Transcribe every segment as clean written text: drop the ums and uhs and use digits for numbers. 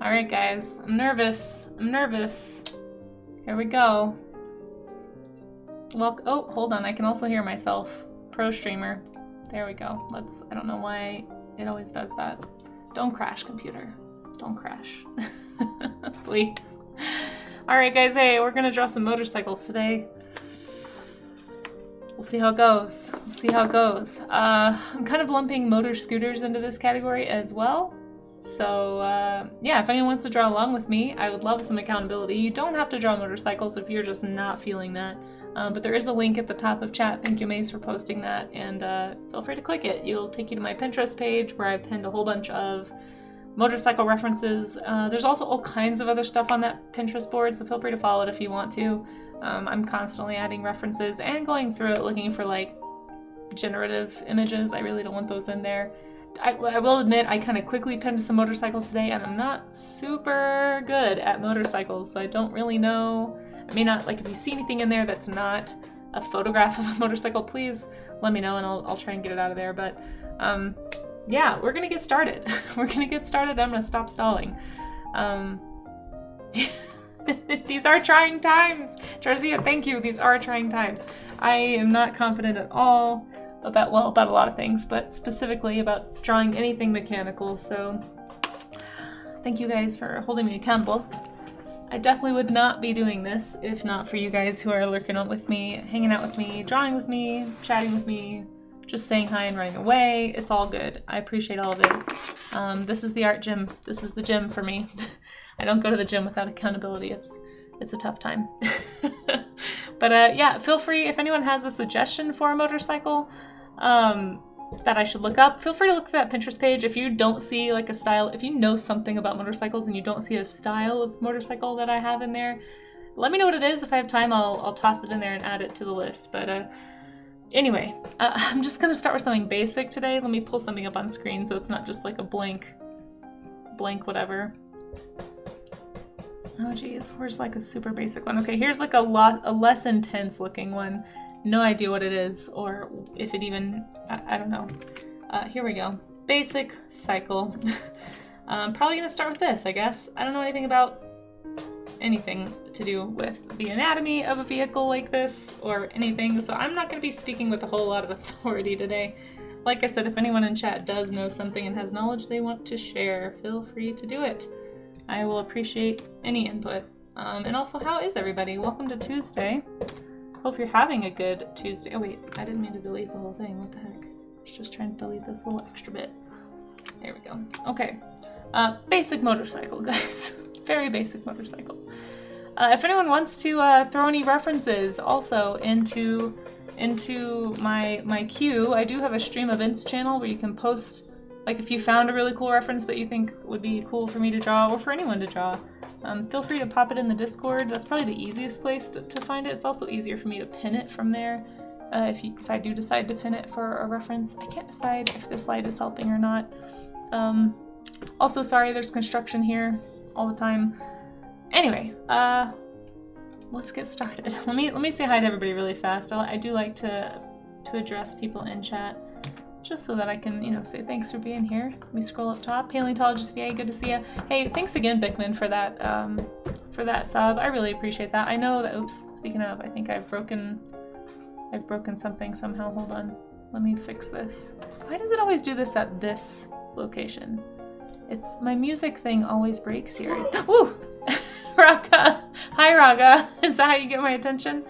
Alright guys, I'm nervous. Here we go. Well, oh, hold on, I can also hear myself. Pro streamer. There we go. I don't know why it always does that. Don't crash, computer. Don't crash. Please. Alright guys, hey, we're gonna draw some motorcycles today. We'll see how it goes. I'm kind of lumping motor scooters into this category as well. So, yeah, if anyone wants to draw along with me, I would love some accountability. You don't have to draw motorcycles if you're just not feeling that. But there is a link at the top of chat. Thank you, Maze, for posting that. And feel free to click it. It'll take you to my Pinterest page where I've pinned a whole bunch of motorcycle references. There's also all kinds of other stuff on that Pinterest board, so feel free to follow it if you want to. I'm constantly adding references and going through it looking for, like, generative images. I really don't want those in there. I will admit I kind of quickly pinned some motorcycles today, and I'm not super good at motorcycles, so I don't really know. I mean, not like if you see anything in there that's not a photograph of a motorcycle, please let me know and I'll try and get it out of there. But yeah, we're gonna get started. I'm gonna stop stalling. These are trying times. Jarzia, thank you. These are trying times. I am not confident at all about a lot of things, but specifically about drawing anything mechanical, so thank you guys for holding me accountable. I definitely would not be doing this if not for you guys who are lurking on with me, hanging out with me, drawing with me, chatting with me, just saying hi and running away. It's all good. I appreciate all of it. This is the art gym. This is the gym for me. I don't go to the gym without accountability. It's a tough time. But yeah, feel free, if anyone has a suggestion for a motorcycle that I should look up, feel free to look at that Pinterest page. If you don't see like a style, if you know something about motorcycles and you don't see a style of motorcycle that I have in there, let me know what it is. If I have time, I'll toss it in there and add it to the list. But anyway, I'm just gonna start with something basic today. Let me pull something up on screen so it's not just like a blank whatever. Oh geez, where's like a super basic one? Okay, here's like a less intense looking one. No idea what it is, or if it even, I don't know. Here we go. Basic cycle. Probably gonna start with this, I guess. I don't know anything about anything to do with the anatomy of a vehicle like this, or anything, so I'm not gonna be speaking with a whole lot of authority today. Like I said, if anyone in chat does know something and has knowledge they want to share, feel free to do it. I will appreciate any input. And also, how is everybody? Welcome to Tuesday. Hope you're having a good Tuesday. Oh wait, I didn't mean to delete the whole thing. What the heck? I was just trying to delete this little extra bit. There we go. Okay. Basic motorcycle, guys. Very basic motorcycle. If anyone wants to throw any references also into my queue, I do have a stream events channel where you can post, like, if you found a really cool reference that you think would be cool for me to draw, or for anyone to draw, feel free to pop it in the Discord. That's probably the easiest place to find it. It's also easier for me to pin it from there, if I do decide to pin it for a reference. I can't decide if this light is helping or not. Also, sorry, there's construction here all the time. Anyway, let's get started. Let me say hi to everybody really fast. I do like to address people in chat, just so that I can, you know, say thanks for being here. Let me scroll up top. Paleontologist VA, good to see you. Hey, thanks again, Bickman, for that sub. I really appreciate that. I know that, oops, speaking of, I think I've broken something somehow. Hold on. Let me fix this. Why does it always do this at this location? It's, my music thing always breaks here. Woo! Raga! Hi, Raga! Is that how you get my attention?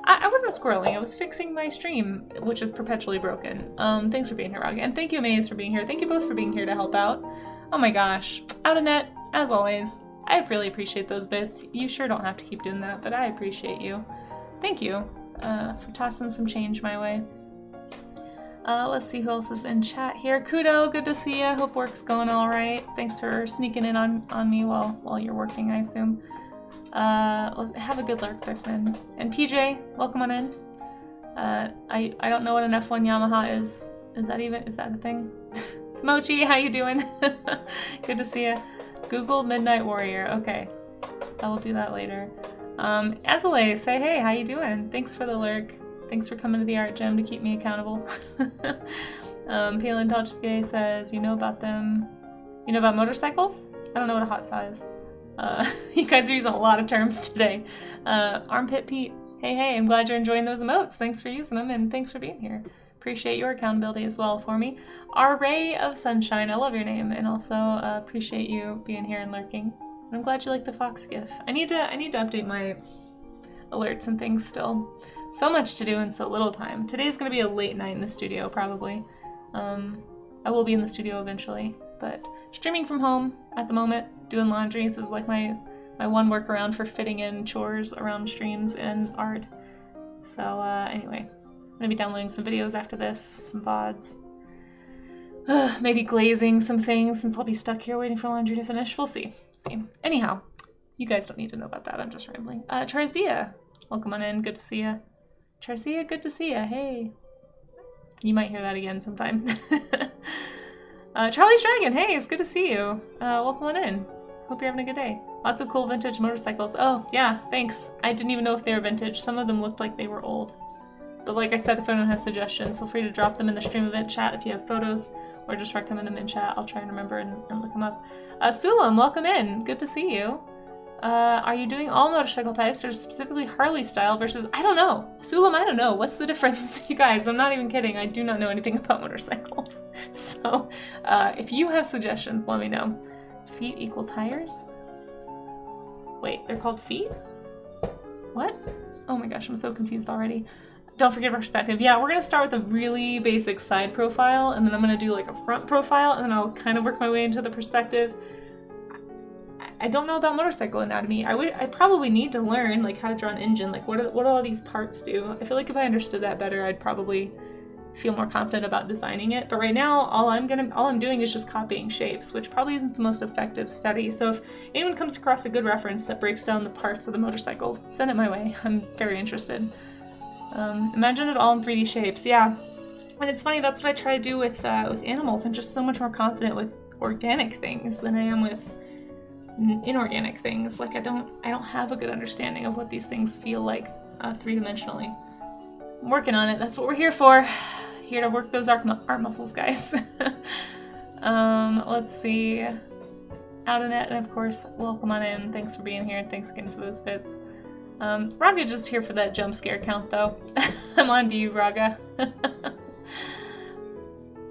I wasn't squirreling, I was fixing my stream, which is perpetually broken. Thanks for being here, Raga. And thank you, Maze, for being here. Thank you both for being here to help out. Oh my gosh. Out of net, as always. I really appreciate those bits. You sure don't have to keep doing that, but I appreciate you. Thank you for tossing some change my way. Let's see who else is in chat here. Kudo, good to see you. Hope work's going all right. Thanks for sneaking in on me while you're working, I assume. Have a good lurk, Bickman. And PJ, welcome on in. I don't know what an F1 Yamaha is. Is that a thing? It's Mochi, how you doing? Good to see you. Google Midnight Warrior. Okay, I will do that later. Azale, say hey, how you doing? Thanks for the lurk. Thanks for coming to the art gym to keep me accountable. Paleontologist VA says, you know about them. You know about motorcycles? I don't know what a hot saw is. You guys are using a lot of terms today. Armpit Pete. Hey, I'm glad you're enjoying those emotes. Thanks for using them and thanks for being here. Appreciate your accountability as well for me. Our Ray of Sunshine, I love your name, and also appreciate you being here and lurking. I'm glad you like the fox gif. I need to update my alerts and things still. So much to do in so little time. Today's gonna be a late night in the studio probably. I will be in the studio eventually, but streaming from home at the moment, doing laundry. This is like my one workaround for fitting in chores around streams and art. So anyway. I'm gonna be downloading some videos after this, some VODs. Maybe glazing some things since I'll be stuck here waiting for laundry to finish. We'll see. Anyhow, you guys don't need to know about that. I'm just rambling. Charzia, welcome on in. Good to see ya. Charzia, good to see ya. Hey. You might hear that again sometime. Charlie's Dragon, hey, it's good to see you. Welcome on in. Hope you're having a good day. Lots of cool vintage motorcycles. Oh, yeah, thanks. I didn't even know if they were vintage. Some of them looked like they were old. But like I said, if anyone has suggestions, feel free to drop them in the stream event chat if you have photos, or just recommend them in chat. I'll try and remember and look them up. Sulam, welcome in. Good to see you. Are you doing all motorcycle types, or specifically Harley style versus... I don't know. Sulam, I don't know. What's the difference? You guys, I'm not even kidding. I do not know anything about motorcycles. So, if you have suggestions, let me know. Feet equal tires? Wait, they're called feet? What? Oh my gosh, I'm so confused already. Don't forget perspective. Yeah, we're gonna start with a really basic side profile, and then I'm gonna do like a front profile, and then I'll kind of work my way into the perspective. I don't know about motorcycle anatomy. I probably need to learn like how to draw an engine. Like what do all these parts do? I feel like if I understood that better, I'd probably feel more confident about designing it. But right now, all I'm doing is just copying shapes, which probably isn't the most effective study. So if anyone comes across a good reference that breaks down the parts of the motorcycle, send it my way. I'm very interested. Imagine it all in 3D shapes, yeah. And it's funny, that's what I try to do with animals. I'm just so much more confident with organic things than I am with inorganic things. Like I don't have a good understanding of what these things feel like three-dimensionally. I'm working on it, that's what we're here for. Here to work those art muscles, guys. Let's see. Outernet, and of course, welcome on in. Thanks for being here, thanks again for those bits. Raga just here for that jump scare count, though. I'm on to you, Raga.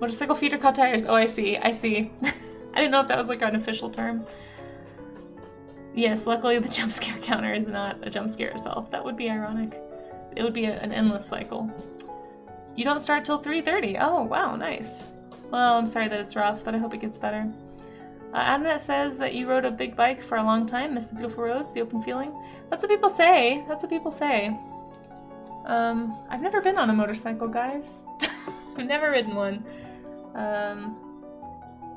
Motorcycle feet are called tires. Oh, I see. I didn't know if that was like an official term. Yes, luckily the jump scare counter is not a jump scare itself. That would be ironic. It would be an endless cycle. You don't start till 3:30. Oh, wow, nice. Well, I'm sorry that it's rough, but I hope it gets better. Adnet says that you rode a big bike for a long time, missed the beautiful roads, the open feeling. That's what people say. That's what people say. I've never been on a motorcycle, guys. I've never ridden one.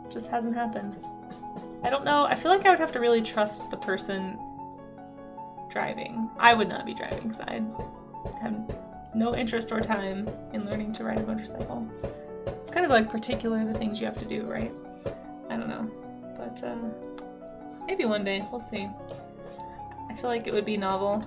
Just hasn't happened. I don't know. I feel like I would have to really trust the person driving. I would not be driving because I have no interest or time in learning to ride a motorcycle. It's kind of like particular the things you have to do, right? I don't know. But maybe one day, we'll see. I feel like it would be novel.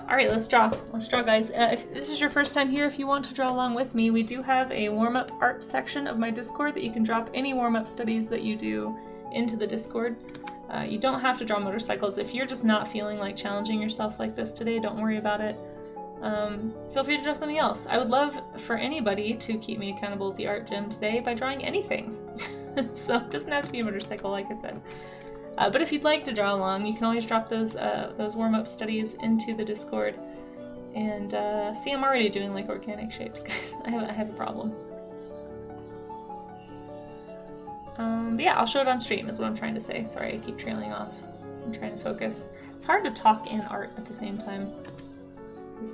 Alright, let's draw. Let's draw, guys. If this is your first time here, if you want to draw along with me, we do have a warm-up art section of my Discord that you can drop any warm-up studies that you do into the Discord. You don't have to draw motorcycles. If you're just not feeling like challenging yourself like this today, don't worry about it. Feel free to draw something else. I would love for anybody to keep me accountable at the art gym today by drawing anything. So it doesn't have to be a motorcycle, like I said. But if you'd like to draw along, you can always drop those warm-up studies into the Discord. And see, I'm already doing like organic shapes, guys. I have a problem. But yeah, I'll show it on stream is what I'm trying to say. Sorry, I keep trailing off. I'm trying to focus. It's hard to talk and art at the same time.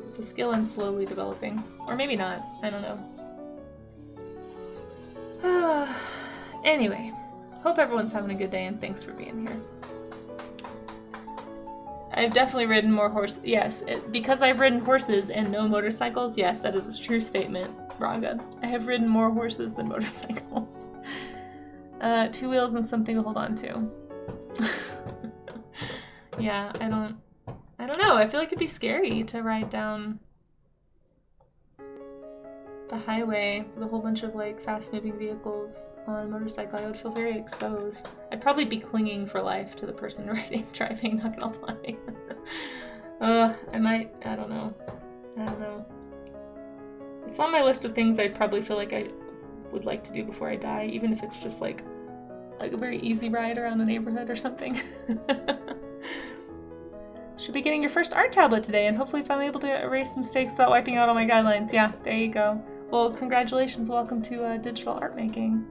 It's a skill I'm slowly developing. Or maybe not. I don't know. Anyway, hope everyone's having a good day and thanks for being here. I've definitely ridden more horses. Yes, because I've ridden horses and no motorcycles, yes, that is a true statement, Raga. I have ridden more horses than motorcycles. 2 wheels and something to hold on to. Yeah, I don't know. I feel like it'd be scary to ride down the highway with a whole bunch of like fast-moving vehicles on a motorcycle, I would feel very exposed. I'd probably be clinging for life to the person driving, not gonna lie. I don't know. It's on my list of things I'd probably feel like I would like to do before I die, even if it's just like a very easy ride around the neighborhood or something. Should be getting your first art tablet today and hopefully finally able to erase mistakes without wiping out all my guidelines. Yeah, there you go. Well, congratulations. Welcome to digital art making.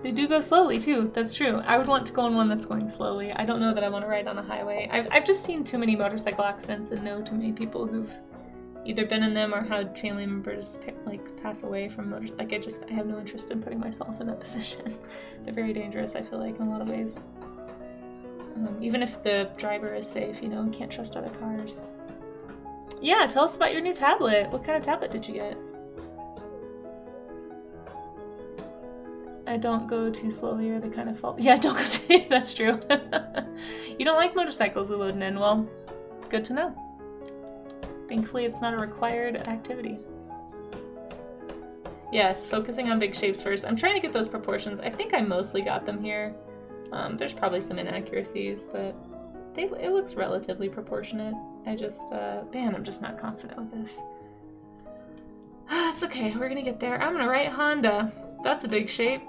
They do go slowly too. That's true. I would want to go on one that's going slowly. I don't know that I want to ride on a highway. I've just seen too many motorcycle accidents and know too many people who've either been in them or had family members pass away from motorcycles. I have no interest in putting myself in that position. They're very dangerous, I feel like, in a lot of ways. Even if the driver is safe, you know, can't trust other cars. Yeah, tell us about your new tablet. What kind of tablet did you get? I don't go too slowly or the kind of fault. Yeah, don't go too. That's true. You don't like motorcycles, Ulodin. Well, good to know. Thankfully, it's not a required activity. Yes, focusing on big shapes first. I'm trying to get those proportions. I think I mostly got them here. There's probably some inaccuracies, but it looks relatively proportionate. I just, man, I'm just not confident with this. It's okay, we're gonna get there. I'm gonna write Honda. That's a big shape.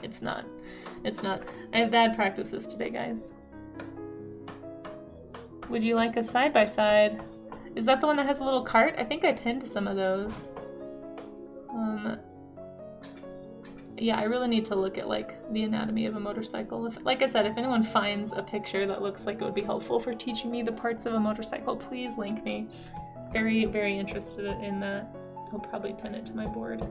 It's not. It's not. I have bad practices today, guys. Would you like a side-by-side? Is that the one that has a little cart? I think I pinned some of those. Yeah, I really need to look at like the anatomy of a motorcycle. Like I said, if anyone finds a picture that looks like it would be helpful for teaching me the parts of a motorcycle, please link me. Very, very interested in that. I'll probably pin it to my board.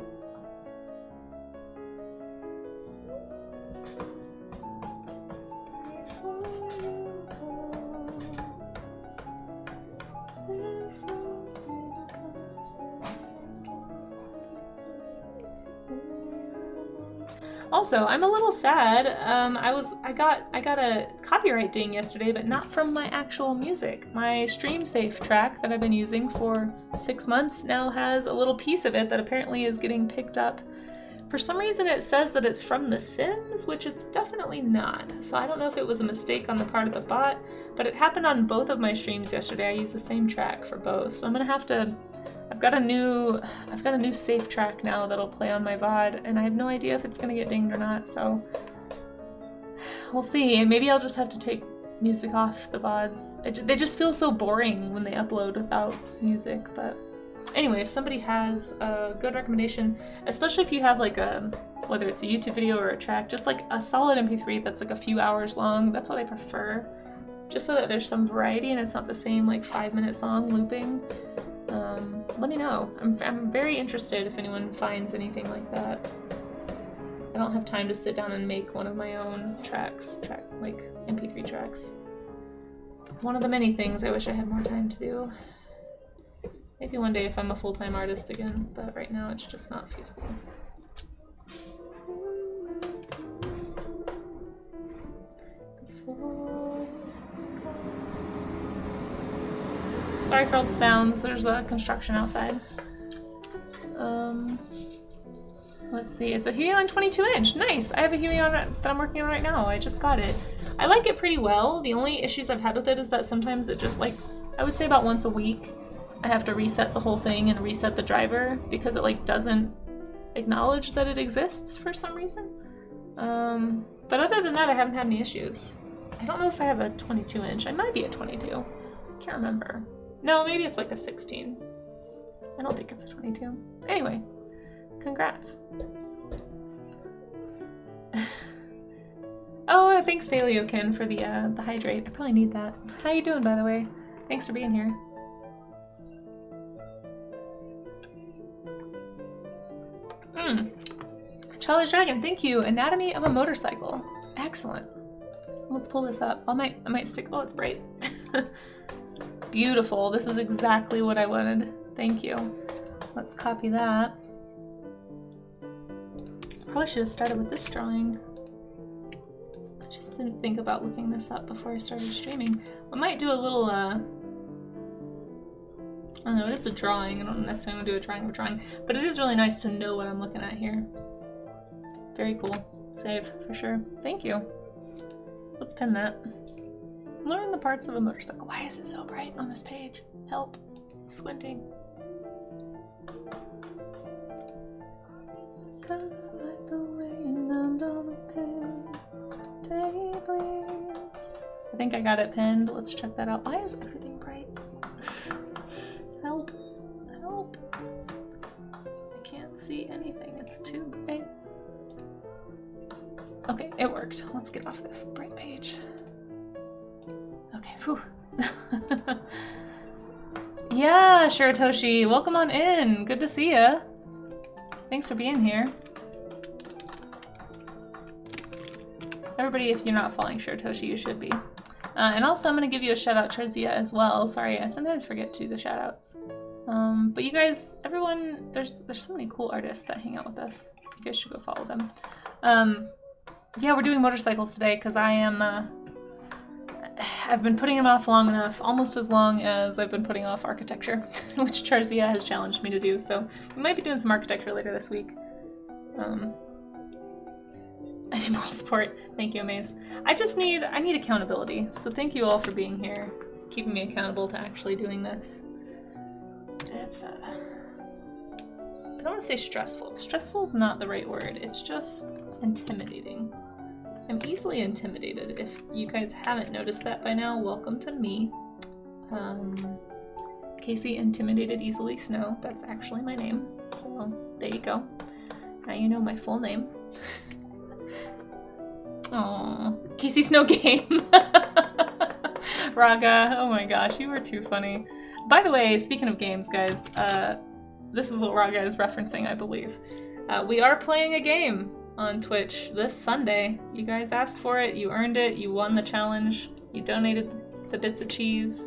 Also, I'm a little sad. I got a copyright ding yesterday, but not from my actual music. My stream safe track that I've been using for 6 months now has a little piece of it that apparently is getting picked up. For some reason it says that it's from The Sims, which it's definitely not. So I don't know if it was a mistake on the part of the bot, but it happened on both of my streams yesterday. I used the same track for both. So I'm gonna have to, I've got a new safe track now that'll play on my VOD, and I have no idea if it's gonna get dinged or not, so we'll see. And maybe I'll just have to take music off the VODs. They just feel so boring when they upload without music, but anyway, if somebody has a good recommendation, especially if you have like whether it's a YouTube video or a track, just like a solid MP3 that's like a few hours long, that's what I prefer. Just so that there's some variety and it's not the same like 5-minute song looping. Let me know. I'm very interested if anyone finds anything like that. I don't have time to sit down and make one of my own like MP3 tracks. One of the many things I wish I had more time to do. Maybe one day if I'm a full-time artist again, but right now it's just not feasible. Sorry for all the sounds, there's a construction outside. Let's see, it's a Huion 22-inch, nice! I have a Huion that I'm working on right now, I just got it. I like it pretty well. The only issues I've had with it is that sometimes it just, like, I would say about once a week, I have to reset the whole thing and reset the driver because it like doesn't acknowledge that it exists for some reason. But other than that, I haven't had any issues. I don't know if I have a 22-inch. I might be a 22. Can't remember. No, maybe it's like a 16. I don't think it's a 22. Anyway, congrats. Oh, thanks Paleokin for the hydrate. I probably need that. How you doing, by the way? Thanks for being here. Childish Dragon, thank you. Anatomy of a motorcycle. Excellent. Let's pull this up. I might stick. Oh, it's bright. Beautiful. This is exactly what I wanted. Thank you. Let's copy that. Probably should have started with this drawing. I just didn't think about looking this up before I started streaming. I might do a little I don't know, it is a drawing. I don't necessarily want to do a drawing of a drawing, but it is really nice to know what I'm looking at here. Very cool. Save, for sure. Thank you. Let's pin that. Learn the parts of a motorcycle. Why is it so bright on this page? Help. I'm squinting. Kinda like the way you numbed all the pain. Day, please. I think I got it pinned. Let's check that out. Why is everything bright? Help. Help. I can't see anything. It's too bright. Okay, it worked. Let's get off this bright page. Okay, whew. Yeah, Shiratoshi, welcome on in. Good to see ya. Thanks for being here. Everybody, if you're not following Shiratoshi, you should be. And also, I'm going to give you a shout out, Trezia, as well. Sorry, I sometimes forget to the shout outs. But you guys, everyone, there's so many cool artists that hang out with us. You guys should go follow them. Yeah, we're doing motorcycles today because I am, I've been putting them off long enough, almost as long as I've been putting off architecture, which Charzia has challenged me to do, so we might be doing some architecture later this week. I need moral support. Thank you, Amaze. I need accountability, so thank you all for being here, keeping me accountable to actually doing this. It's, I don't want to say stressful. Stressful is not the right word. It's just intimidating. I'm easily intimidated. If you guys haven't noticed that by now, welcome to me. Casey Intimidated Easily Snow. That's actually my name. So there you go. Now you know my full name. Aww. Casey Snow Game. Raga. Oh my gosh, you were too funny. By the way, speaking of games, guys, this is what Raga is referencing, I believe. We are playing a game on Twitch this Sunday. You guys asked for it, you earned it, you won the challenge, you donated the bits of cheese.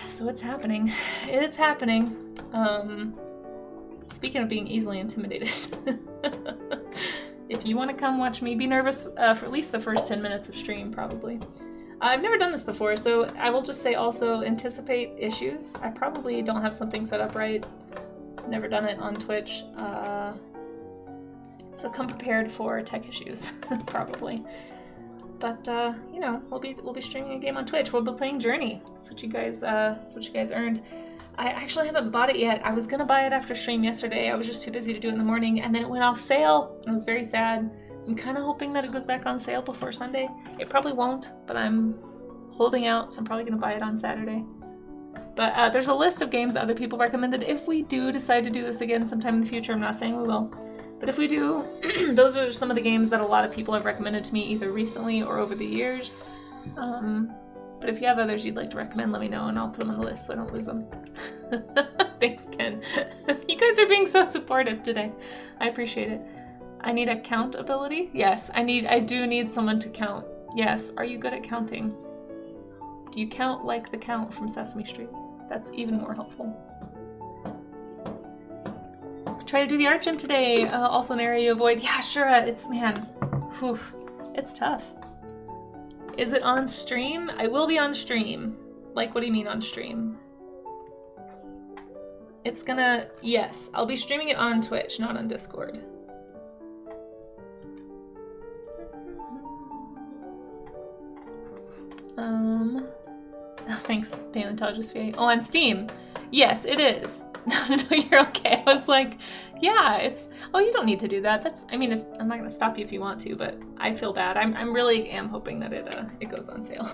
So it's happening. It's happening. Speaking of being easily intimidated, if you want to come watch me be nervous for at least the first 10 minutes of stream, probably. I've never done this before, so I will just say also anticipate issues. I probably don't have something set up right. Never done it on Twitch. So come prepared for tech issues, probably. But you know, we'll be streaming a game on Twitch. We'll be playing Journey. That's what you guys earned. I actually haven't bought it yet. I was gonna buy it after stream yesterday. I was just too busy to do it in the morning, and then it went off sale, and I was very sad. So I'm kind of hoping that it goes back on sale before Sunday. It probably won't, but I'm holding out, so I'm probably gonna buy it on Saturday. But there's a list of games that other people recommended. If we do decide to do this again sometime in the future, I'm not saying we will. But if we do, those are some of the games that a lot of people have recommended to me either recently or over the years. But if you have others you'd like to recommend, let me know and I'll put them on the list so I don't lose them. Thanks, Ken. You guys are being so supportive today. I appreciate it. I need accountability? Yes, I do need someone to count. Yes, are you good at counting? Do you count like the Count from Sesame Street? That's even more helpful. Try to do the art gym today. Also an area you avoid. Yeah, sure. It's, man, whew, it's tough. Is it on stream? I will be on stream. Like, what do you mean on stream? It's gonna, yes, I'll be streaming it on Twitch, not on Discord. Oh, thanks, Paleontologist VA. Oh, on Steam. Yes, it is. No, you're okay. I was like, yeah, it's, oh, you don't need to do that. That's, I mean, if, I'm not gonna stop you if you want to, but I feel bad. I'm really am hoping that it goes on sale.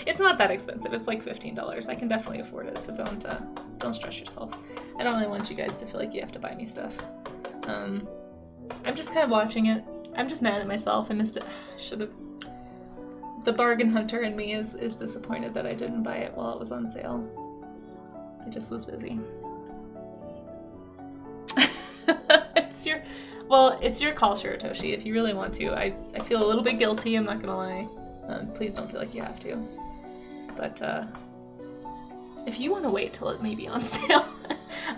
It's not that expensive. It's like $15. I can definitely afford it, so don't stress yourself. I don't really want you guys to feel like you have to buy me stuff. I'm just kind of watching it. I'm just mad at myself. I missed it. Should've. The bargain hunter in me is disappointed that I didn't buy it while it was on sale. I just was busy. It's your call, Shiratoshi, if you really want to. I feel a little bit guilty, I'm not gonna lie. Please don't feel like you have to. But if you want to wait till it may be on sale,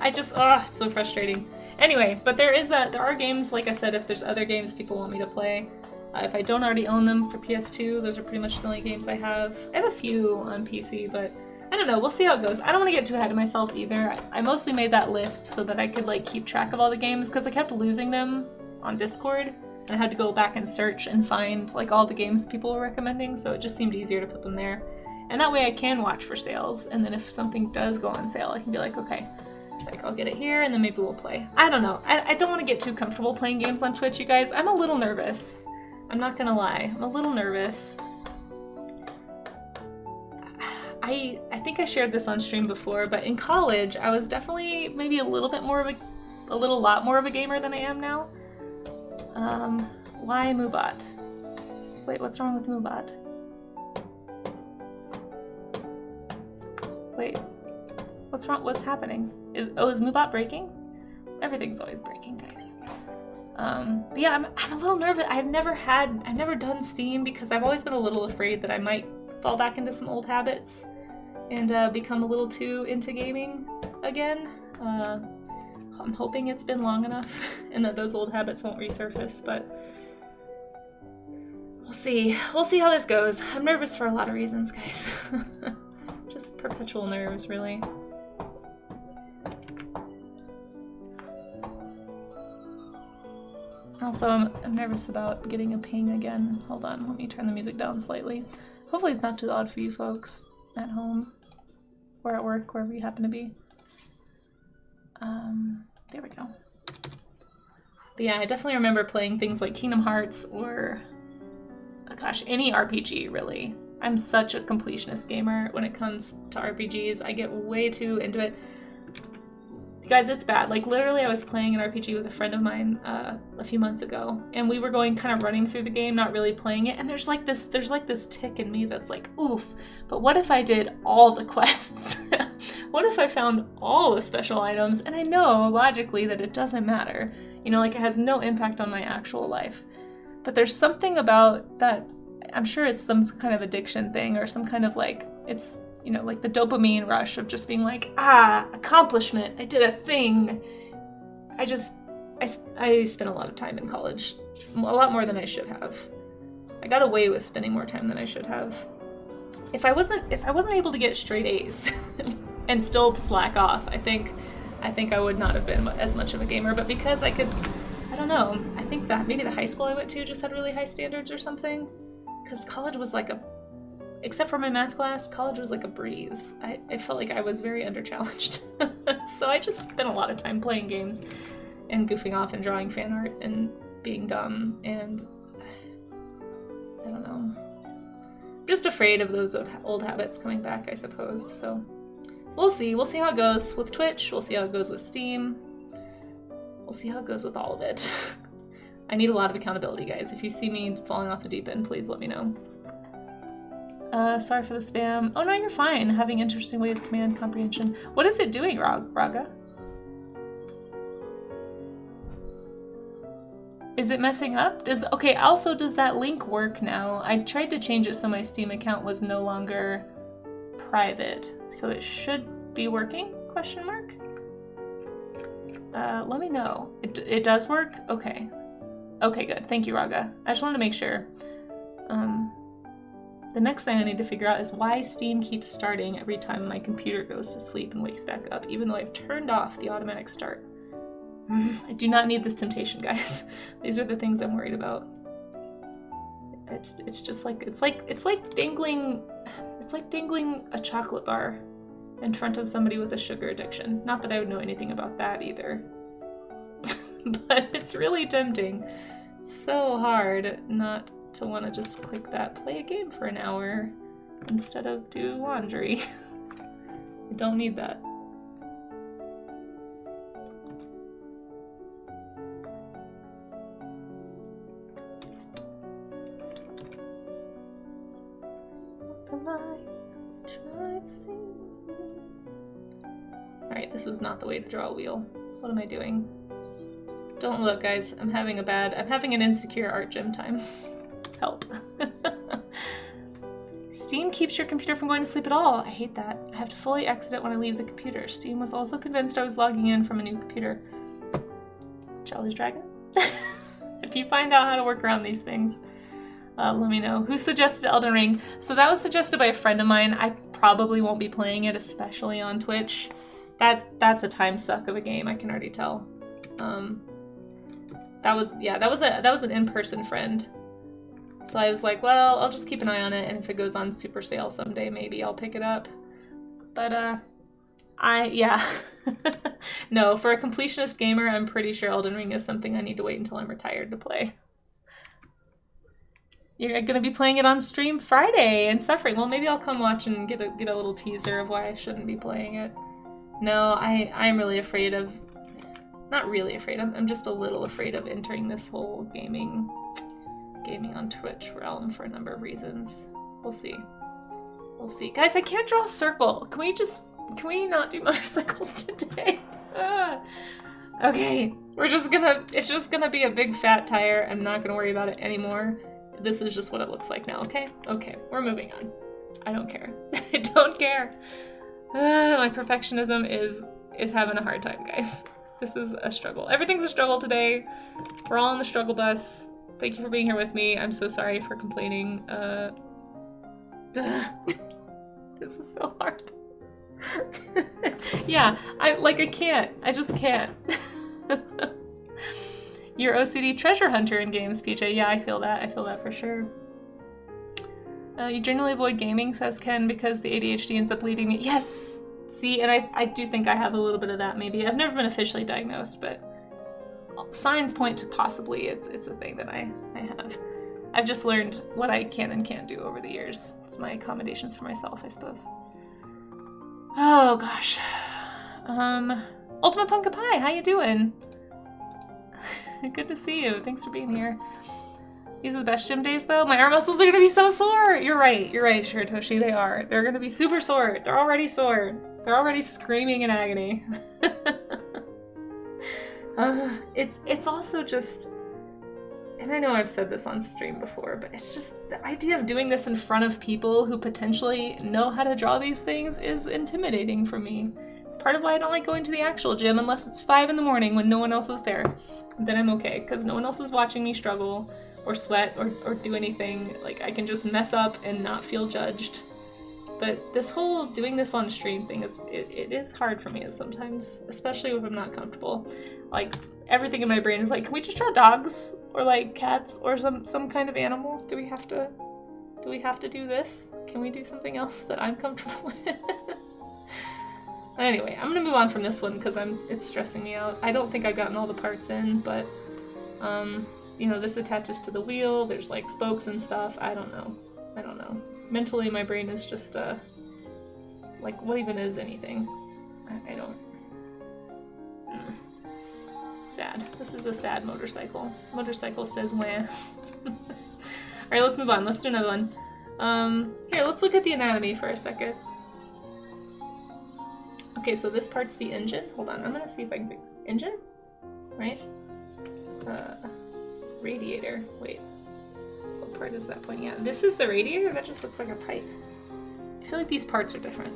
it's so frustrating. Anyway, but there are games, like I said, if there's other games people want me to play. If I don't already own them for PS2, those are pretty much the only games I have. I have a few on PC, but I don't know, we'll see how it goes. I don't want to get too ahead of myself either. I mostly made that list so that I could like keep track of all the games because I kept losing them on Discord and I had to go back and search and find like all the games people were recommending, so it just seemed easier to put them there. And that way I can watch for sales, and then if something does go on sale, I can be like, okay, like I'll get it here and then maybe we'll play. I don't know. I don't want to get too comfortable playing games on Twitch, you guys. I'm a little nervous. I'm not gonna lie. I'm a little nervous. I think I shared this on stream before, but in college, I was definitely maybe a little lot more of a gamer than I am now. Why Moobot? Wait, what's wrong with Moobot? Wait, what's wrong? What's happening? Is Moobot breaking? Everything's always breaking, guys. But yeah, I'm a little nervous. I've never done Steam because I've always been a little afraid that I might fall back into some old habits and become a little too into gaming again. I'm hoping it's been long enough and that those old habits won't resurface, but we'll see. We'll see how this goes. I'm nervous for a lot of reasons, guys. Just perpetual nerves, really. Also, I'm nervous about getting a ping again. Hold on, let me turn the music down slightly. Hopefully it's not too loud for you folks at home or at work, wherever you happen to be. There we go. But yeah, I definitely remember playing things like Kingdom Hearts or, oh gosh, any RPG, really. I'm such a completionist gamer when it comes to RPGs. I get way too into it. Guys, it's bad. Like, literally, I was playing an RPG with a friend of mine a few months ago, and we were going kind of running through the game, not really playing it, and there's like this tick in me that's like, oof, but what if I did all the quests? What if I found all the special items? And I know, logically, that it doesn't matter. You know, like, it has no impact on my actual life. But there's something about that, I'm sure it's some kind of addiction thing, or some kind of, like, it's, you know, like the dopamine rush of just being like, accomplishment, I did a thing. I spent a lot of time in college, a lot more than I should have. I got away with spending more time than I should have. If I wasn't able to get straight A's and still slack off, I think I would not have been as much of a gamer. But because I could, I don't know, I think that maybe the high school I went to just had really high standards or something. Because college was like except for my math class, college was like a breeze. I felt like I was very under-challenged. So I just spent a lot of time playing games and goofing off and drawing fan art and being dumb, and I don't know. I'm just afraid of those old habits coming back, I suppose. So we'll see. We'll see how it goes with Twitch. We'll see how it goes with Steam. We'll see how it goes with all of it. I need a lot of accountability, guys. If you see me falling off the deep end, please let me know. Sorry for the spam. Oh no, you're fine. Having interesting way of command comprehension. What is it doing, Raga? Is it messing up? Okay, also, does that link work now? I tried to change it so my Steam account was no longer private. So it should be working? Question mark? Let me know. It does work? Okay. Okay, good. Thank you, Raga. I just wanted to make sure. The next thing I need to figure out is why Steam keeps starting every time my computer goes to sleep and wakes back up, even though I've turned off the automatic start. I do not need this temptation, guys. These are the things I'm worried about. It's just like it's like dangling a chocolate bar in front of somebody with a sugar addiction. Not that I would know anything about that either. But it's really tempting. It's so hard not to want to just click that, play a game for an hour instead of do laundry. I don't need that. Alright, this was not the way to draw a wheel. What am I doing? Don't look, guys. I'm having an insecure art gym time. Help. Steam keeps your computer from going to sleep at all. I hate that. I have to fully exit it when I leave the computer. Steam was also convinced I was logging in from a new computer. Jolly's Dragon. If you find out how to work around these things, let me know. Who suggested Elden Ring? So that was suggested by a friend of mine. I probably won't be playing it, especially on Twitch. That's a time suck of a game, I can already tell. That was an in-person friend. So I was like, well, I'll just keep an eye on it, and if it goes on super sale someday, maybe I'll pick it up. But yeah. No, for a completionist gamer, I'm pretty sure Elden Ring is something I need to wait until I'm retired to play. You're gonna be playing it on stream Friday and suffering. Well, maybe I'll come watch and get a little teaser of why I shouldn't be playing it. No, I'm really afraid of, not really afraid, I'm just a little afraid of entering this whole gaming on Twitch realm for a number of reasons. We'll see. We'll see. Guys, I can't draw a circle. Can we not do motorcycles today? Okay, it's just gonna be a big fat tire. I'm not gonna worry about it anymore. This is just what it looks like now, okay? Okay, we're moving on. I don't care. I don't care. My perfectionism is having a hard time, guys. This is a struggle. Everything's a struggle today. We're all on the struggle bus. Thank you for being here with me. I'm so sorry for complaining. This is so hard. Yeah, I can't. I just can't. You're OCD treasure hunter in games, PJ. Yeah, I feel that. I feel that for sure. You generally avoid gaming, says Ken, because the ADHD ends up leading me. Yes! See, and I do think I have a little bit of that, maybe. I've never been officially diagnosed, but signs point to possibly it's a thing that I have. I've just learned what I can and can't do over the years. It's my accommodations for myself, I suppose. Oh, gosh. Ultimate Pumpkin Pie, how you doing? Good to see you. Thanks for being here. These are the best gym days, though. My arm muscles are gonna be so sore. You're right, Shiratoshi. They are. They're gonna be super sore. They're already sore. They're already screaming in agony. It's also just, and I know I've said this on stream before, but it's just the idea of doing this in front of people who potentially know how to draw these things is intimidating for me. It's part of why I don't like going to the actual gym unless it's 5 in the morning when no one else is there. Then I'm okay, because no one else is watching me struggle or sweat or do anything. Like, I can just mess up and not feel judged. But this whole doing this on stream thing it is hard for me sometimes, especially if I'm not comfortable. Like, everything in my brain is like, can we just draw dogs or like cats or some kind of animal? Do we have to do this? Can we do something else that I'm comfortable with? Anyway, I'm gonna move on from this one because it's stressing me out. I don't think I've gotten all the parts in, but you know, this attaches to the wheel. There's like spokes and stuff. I don't know. Mentally, my brain is just like, what even is anything? I don't. Sad. This is a sad motorcycle. Motorcycle says wah. Alright, let's move on. Let's do another one. Here, let's look at the anatomy for a second. Okay, so this part's the engine. Hold on, I'm gonna see if I can... Engine? Right? Radiator. Wait. What part is that pointing at? This is the radiator? That just looks like a pipe. I feel like these parts are different.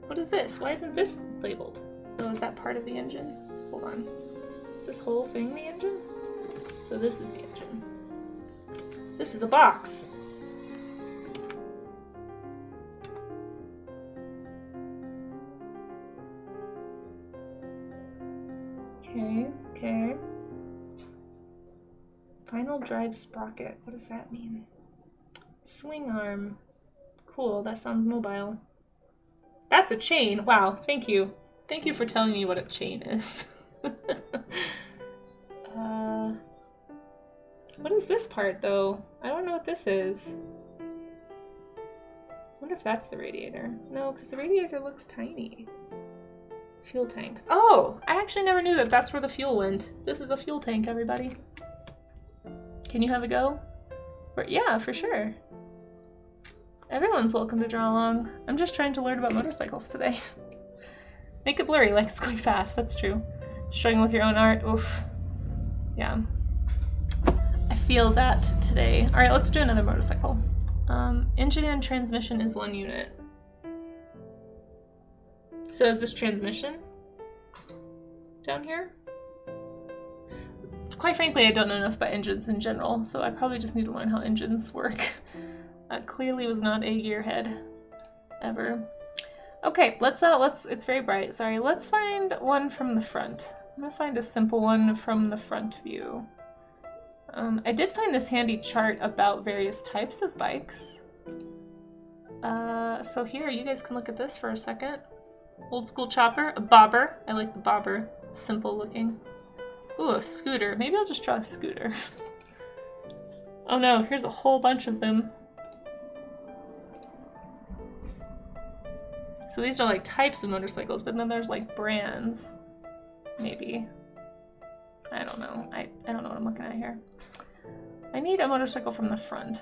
What is this? Why isn't this labeled? Oh, is that part of the engine? Hold on. Is this whole thing the engine? So this is the engine. This is a box. Okay. Final drive sprocket. What does that mean? Swing arm. Cool, that sounds mobile. That's a chain. Wow, thank you. Thank you for telling me what a chain is. What is this part, though? I don't know what this is. I wonder if that's the radiator. No, because the radiator looks tiny. Fuel tank. Oh! I actually never knew that that's where the fuel went. This is a fuel tank, everybody. Can you have a go? Yeah, for sure. Everyone's welcome to draw along. I'm just trying to learn about motorcycles today. Make it blurry like it's going fast, that's true. Struggling with your own art, oof. Yeah. I feel that today. Alright, let's do another motorcycle. Engine and transmission is 1 unit. So is this transmission down here? quite frankly, I don't know enough about engines in general, so I probably just need to learn how engines work. Clearly was not a gearhead ever. Okay, let's, it's very bright, sorry. Let's find one from the front. I'm gonna find a simple one from the front view. I did find this handy chart about various types of bikes. So here, you guys can look at this for a second. Old school chopper, a bobber. I like the bobber, simple looking. Ooh, a scooter. Maybe I'll just draw a scooter. Oh no, here's a whole bunch of them. So these are like types of motorcycles, but then there's like brands. Maybe. I don't know. I don't know what I'm looking at here. I need a motorcycle from the front.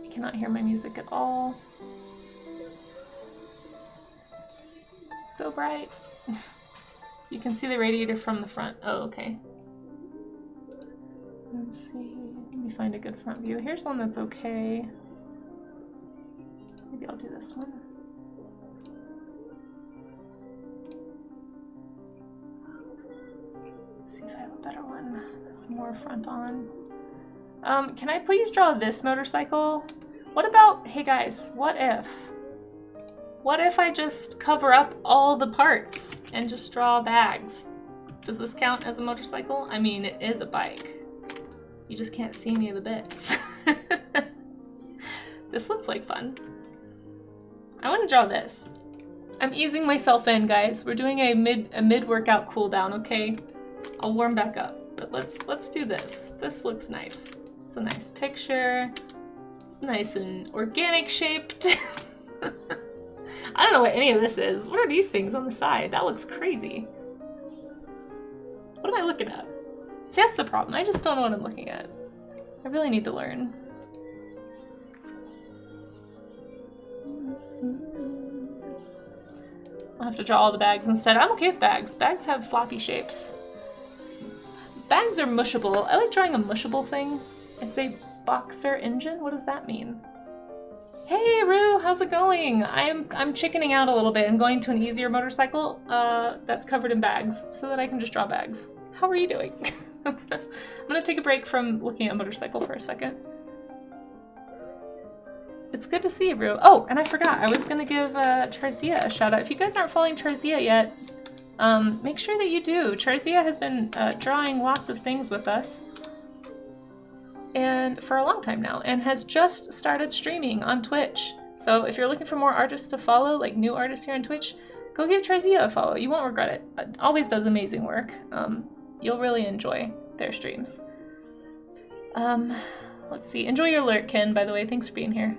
I cannot hear my music at all. So bright. You can see the radiator from the front. Oh, okay. Let's see. Let me find a good front view. Here's one that's okay. Maybe I'll do this one. See if I have a better one that's more front on. Can I please draw this motorcycle? What about, hey guys, what if I just cover up all the parts and just draw bags? Does this count as a motorcycle? I mean, it is a bike. You just can't see any of the bits. This looks like fun. I want to draw this. I'm easing myself in, guys. We're doing a mid-workout cooldown, okay? I'll warm back up, but let's do this. This looks nice. It's a nice picture. It's nice and organic shaped. I don't know what any of this is. What are these things on the side? That looks crazy. What am I looking at? See, that's the problem. I just don't know what I'm looking at. I really need to learn. I'll have to draw all the bags instead. I'm okay with bags. Bags have floppy shapes. Bags are mushable. I like drawing a mushable thing. It's a boxer engine. What does that mean? Hey Rue, how's it going? I'm chickening out a little bit and going to an easier motorcycle that's covered in bags so that I can just draw bags. How are you doing? I'm gonna take a break from looking at a motorcycle for a second. It's good to see you, Rue. Oh, and I forgot, I was gonna give Tarzia a shout out. If you guys aren't following Tarzia yet, make sure that you do. Tarzia has been drawing lots of things with us and for a long time now, and has just started streaming on Twitch. So if you're looking for more artists to follow, like new artists here on Twitch, go give Tarzia a follow. You won't regret it. Always does amazing work. You'll really enjoy their streams. Let's see. Enjoy your lurk, Ken, by the way. Thanks for being here.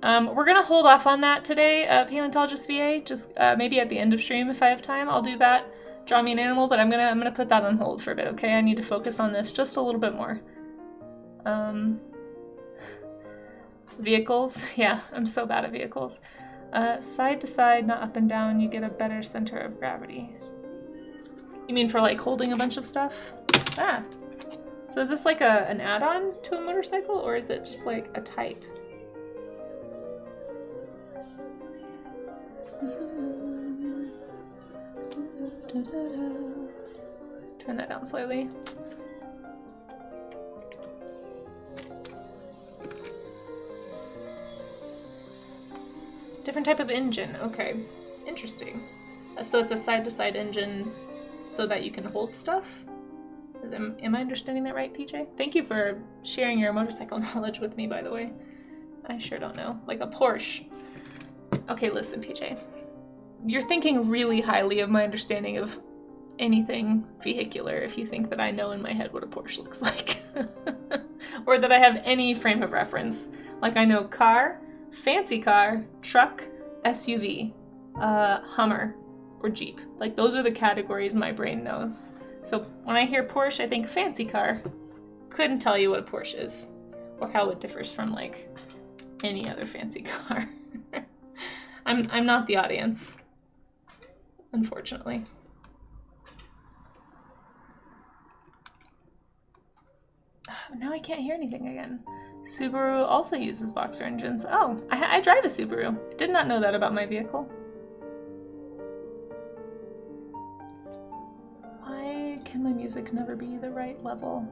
We're gonna hold off on that today, Paleontologist VA. Just maybe at the end of stream if I have time, I'll do that. Draw me an animal, but I'm gonna put that on hold for a bit, okay? I need to focus on this just a little bit more. Vehicles. Yeah, I'm so bad at vehicles. Side to side, not up and down, you get a better center of gravity. You mean for like holding a bunch of stuff? Ah. So is this like an add-on to a motorcycle, or is it just like a type? Turn that down slightly. Different type of engine, okay. Interesting. So it's a side-to-side engine so that you can hold stuff? Am I understanding that right, PJ? Thank you for sharing your motorcycle knowledge with me, by the way. I sure don't know. Like a Porsche. Okay, listen, PJ. You're thinking really highly of my understanding of anything vehicular if you think that I know in my head what a Porsche looks like. Or that I have any frame of reference. Like I know car, fancy car, truck, SUV, Hummer, or Jeep. Like those are the categories my brain knows. So when I hear Porsche, I think fancy car. Couldn't tell you what a Porsche is or how it differs from like any other fancy car. I'm not the audience, unfortunately. Now I can't hear anything again. Subaru also uses boxer engines. Oh, I drive a Subaru. I did not know that about my vehicle. Why can my music never be the right level?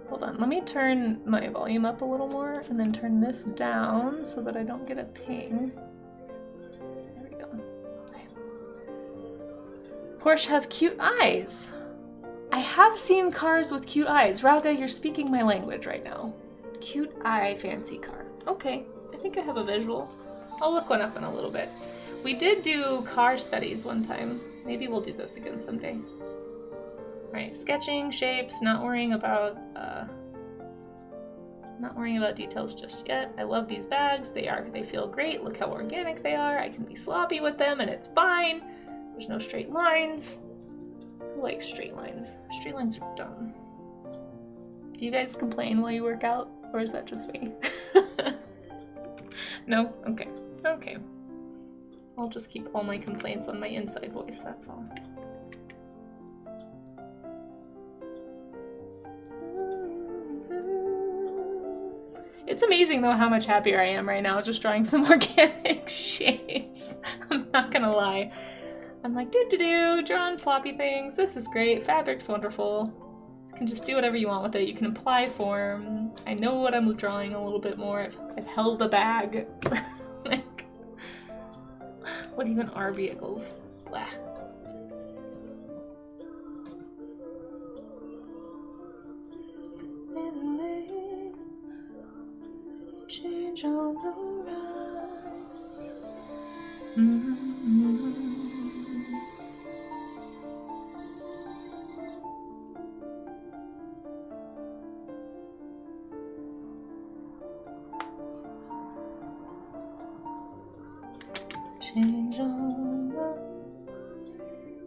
Hold on, let me turn my volume up a little more and then turn this down so that I don't get a ping. There we go. Okay. Porsche have cute eyes. I have seen cars with cute eyes. Raga, you're speaking my language right now. Cute eye fancy car. Okay, I think I have a visual. I'll look one up in a little bit. We did do car studies one time. Maybe we'll do those again someday. Right, sketching, shapes, not worrying about details just yet. I love these bags. They feel great. Look how organic they are. I can be sloppy with them and it's fine. There's no straight lines. Who likes straight lines? Straight lines are dumb. Do you guys complain while you work out, or is that just me? No? Okay. Okay. I'll just keep all my complaints on my inside voice, that's all. It's amazing though how much happier I am right now just drawing some organic shapes. I'm not gonna lie. I'm like, drawing floppy things. This is great. Fabric's wonderful. You can just do whatever you want with it. You can apply form. I know what I'm drawing a little bit more. I've held a bag. Like, what even are vehicles? Blah. Change on the rise.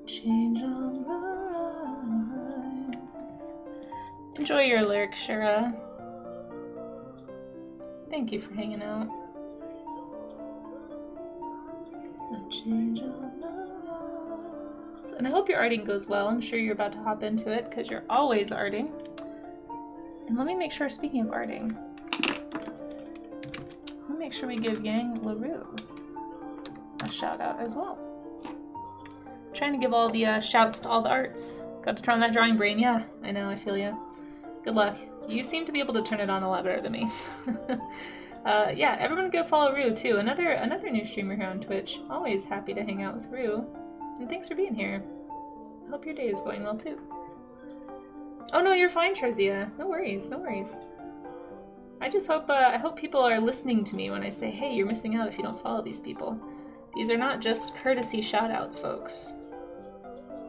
Change on the rise. Enjoy your lyrics, Shira. Thank you for hanging out. Change on the rise. And I hope your arting goes well. I'm sure you're about to hop into it because you're always arting. And let me make sure, speaking of arting, let me make sure we give Yang LaRue a shout out as well. Trying to give all the shouts to all the arts. Got to turn on that drawing brain. Yeah, I know, I feel ya. Good luck. You seem to be able to turn it on a lot better than me. Yeah, everyone go follow Rue too. Another new streamer here on Twitch. Always happy to hang out with Rue. And thanks for being here. I hope your day is going well too. Oh no, you're fine, Charzia. No worries, no worries. I just hope I hope people are listening to me when I say, hey, you're missing out if you don't follow these people. These are not just courtesy shout-outs, folks.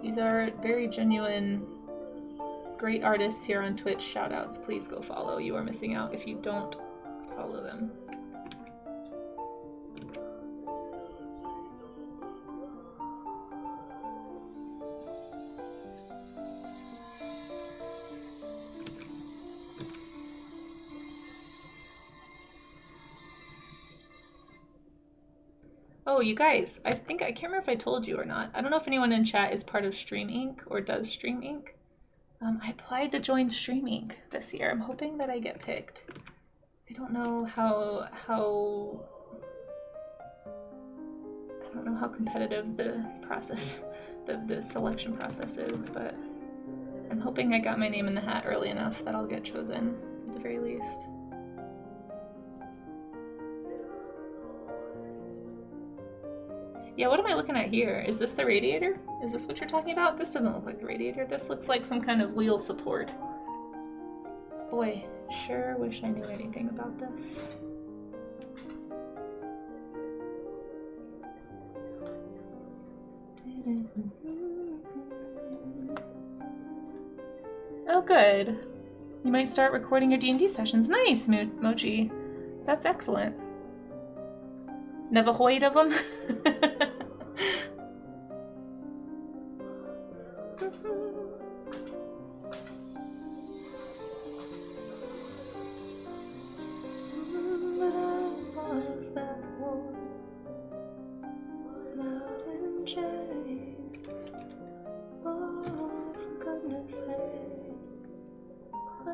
These are very genuine, great artists here on Twitch shout-outs. Please go follow. You are missing out if you don't follow them. Oh, you guys, I can't remember if I told you or not. I don't know if anyone in chat is part of Stream Inc. or does Stream Inc. I applied to join Stream Inc. this year. I'm hoping that I get picked. I don't know how competitive the process, the selection process is, but I'm hoping I got my name in the hat early enough that I'll get chosen at the very least. Yeah, what am I looking at here? Is this the radiator? Is this what you're talking about? This doesn't look like the radiator. This looks like some kind of wheel support. Boy, sure wish I knew anything about this. Oh, good. You might start recording your D&D sessions. Nice, Mochi. That's excellent. Never heard of them?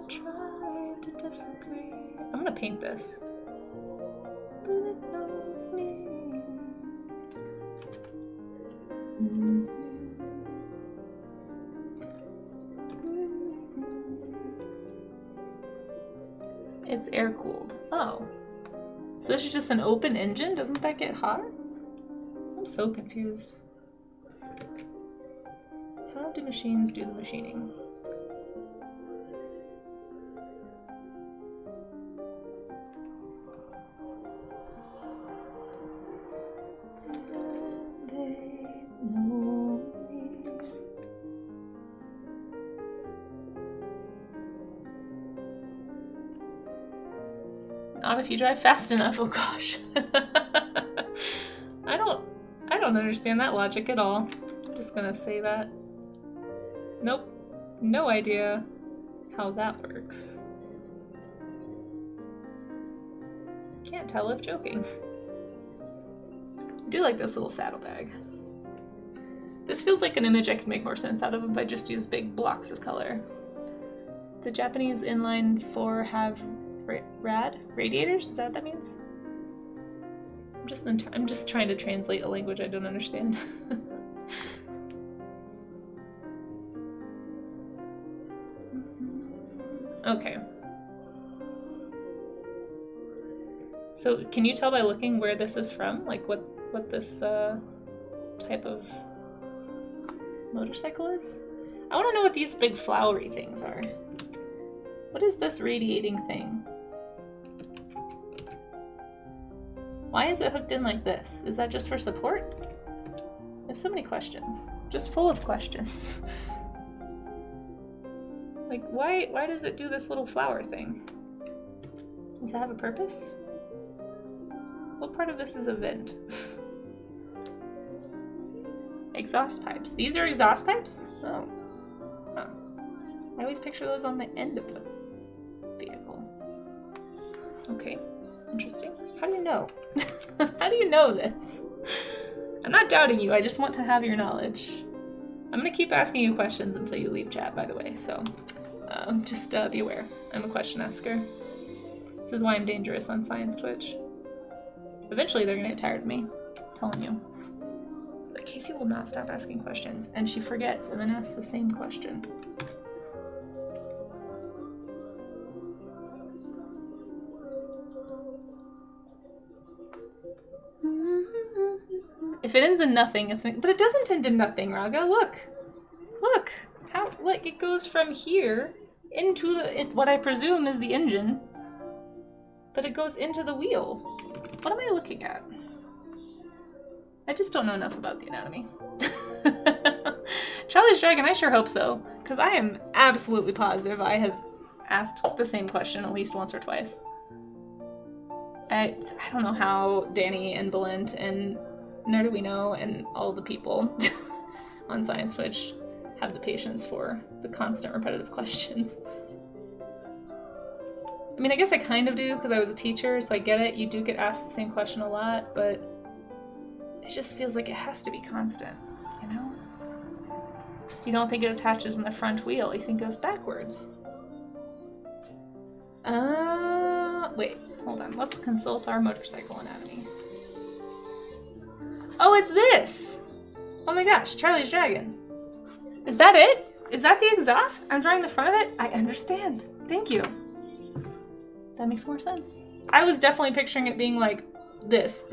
Tried to disagree. I'm gonna paint this. But it knows me. It's air cooled. Oh. So this is just an open engine? Doesn't that get hot? I'm so confused. How do machines do the machining? Not if you drive fast enough, oh gosh. I don't understand that logic at all. I'm just gonna say that. Nope. No idea how that works. Can't tell if joking. I do like this little saddlebag. This feels like an image I could make more sense out of if I just use big blocks of color. The Japanese inline 4 have radiators? Is that what that means? I'm just trying to translate a language I don't understand. Okay. So can you tell by looking where this is from? Like what this type of motorcycle is? I want to know what these big flowery things are. What is this radiating thing? Why is it hooked in like this? Is that just for support? I have so many questions. Just full of questions. Like, why does it do this little flower thing? Does it have a purpose? What part of this is a vent? Exhaust pipes. These are exhaust pipes? Oh. Huh. I always picture those on the end of the vehicle. Okay. Interesting. How do you know? How do you know this? I'm not doubting you, I just want to have your knowledge. I'm gonna keep asking you questions until you leave chat, by the way, so just be aware. I'm a question asker. This is why I'm dangerous on Science Twitch. Eventually they're gonna get tired of me, I'm telling you. But Casey will not stop asking questions, and she forgets and then asks the same question. If it ends in nothing, it's but it doesn't end in nothing, Raga. Look, look how like it goes from here into what I presume is the engine, but it goes into the wheel. What am I looking at? I just don't know enough about the anatomy. Charlie's Dragon, I sure hope so, because I am absolutely positive I have asked the same question at least once or twice. I don't know how Danny and Belint and Nerduino and all the people on Science Twitch have the patience for the constant repetitive questions. I mean, I guess I kind of do because I was a teacher, so I get it. You do get asked the same question a lot, but it just feels like it has to be constant, you know? You don't think it attaches in the front wheel, you think it goes backwards. Wait, hold on. Let's consult our motorcycle anatomy. Oh, it's this! Oh my gosh, Charlie's Dragon. Is that it? Is that the exhaust? I'm drawing the front of it? I understand. Thank you. That makes more sense. I was definitely picturing it being like this.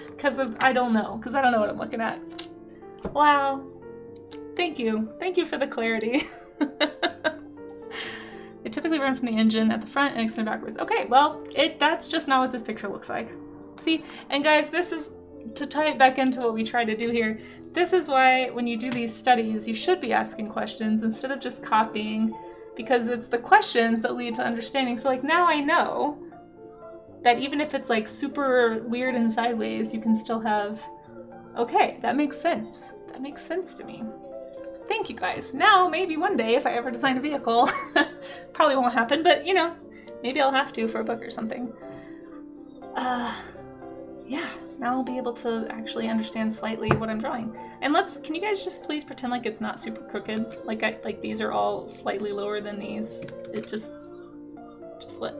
Because I don't know what I'm looking at. Wow. Thank you. Thank you for the clarity. They typically run from the engine at the front and extend backwards. Okay, well, that's just not what this picture looks like. See? And guys, this is, to tie it back into what we try to do here, this is why when you do these studies, you should be asking questions instead of just copying, because it's the questions that lead to understanding. So like now I know that even if it's like super weird and sideways, you can still have, okay, that makes sense. That makes sense to me. Thank you guys. Now, maybe one day if I ever design a vehicle, probably won't happen, but you know, maybe I'll have to for a book or something. Yeah, now I'll be able to actually understand slightly what I'm drawing. And can you guys just please pretend like it's not super crooked? Like these are all slightly lower than these.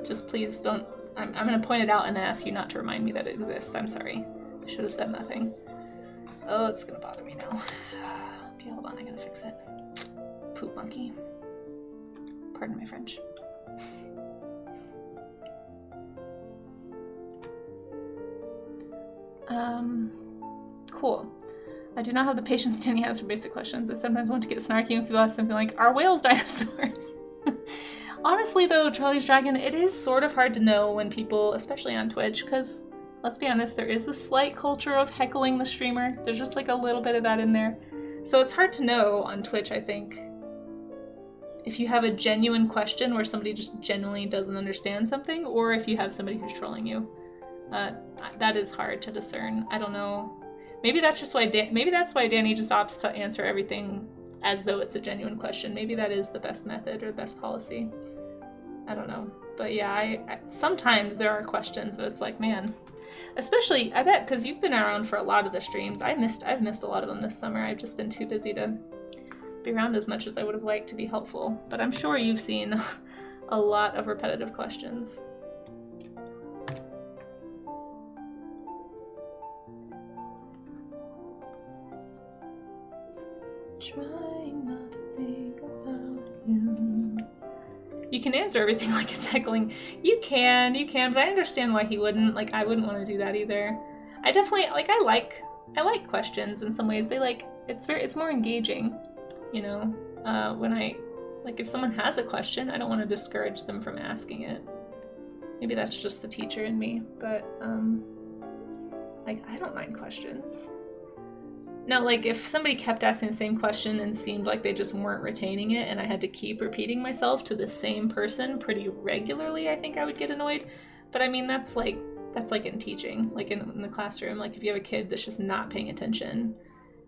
Just please don't. I'm gonna point it out and then ask you not to remind me that it exists. I'm sorry. I should have said nothing. Oh, it's gonna bother me now. Okay, hold on, I gotta fix it. Poop monkey. Pardon my French. Cool. I do not have the patience Danny has for basic questions. I sometimes want to get snarky when people ask something like, are whales dinosaurs? Honestly though, Charlie's Dragon, it is sort of hard to know when people, especially on Twitch, because let's be honest, there is a slight culture of heckling the streamer. There's just like a little bit of that in there. So it's hard to know on Twitch, I think, if you have a genuine question where somebody just genuinely doesn't understand something, or if you have somebody who's trolling you. That is hard to discern. I don't know. Maybe that's just why maybe that's why Danny just opts to answer everything as though it's a genuine question. Maybe that is the best method or the best policy. I don't know. But yeah, I sometimes there are questions that it's like, man, especially I bet because you've been around for a lot of the streams. I've missed a lot of them this summer. I've just been too busy to be around as much as I would have liked to be helpful. But I'm sure you've seen a lot of repetitive questions. Trying not to think about you. You can answer everything like it's heckling. You can, but I understand why he wouldn't. Like, I wouldn't want to do that either. I definitely, like, I like questions in some ways. They like, it's more engaging, you know? If someone has a question, I don't want to discourage them from asking it. Maybe that's just the teacher in me, but, I don't mind questions. Now, like, if somebody kept asking the same question and seemed like they just weren't retaining it and I had to keep repeating myself to the same person pretty regularly, I think I would get annoyed. But I mean, that's like in teaching, like in the classroom. Like, if you have a kid that's just not paying attention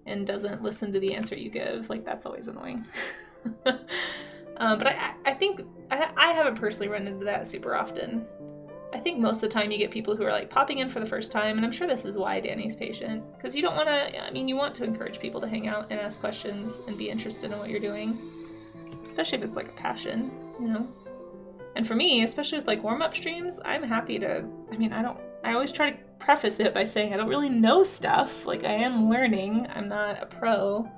and doesn't listen to the answer you give, like, that's always annoying. But I think I haven't personally run into that super often. I think most of the time you get people who are like popping in for the first time, and I'm sure this is why Danny's patient, because you don't want to, I mean, you want to encourage people to hang out and ask questions and be interested in what you're doing, especially if it's like a passion, you know? And for me, especially with like warm-up streams, I'm happy to, I always try to preface it by saying I don't really know stuff, like I am learning, I'm not a pro,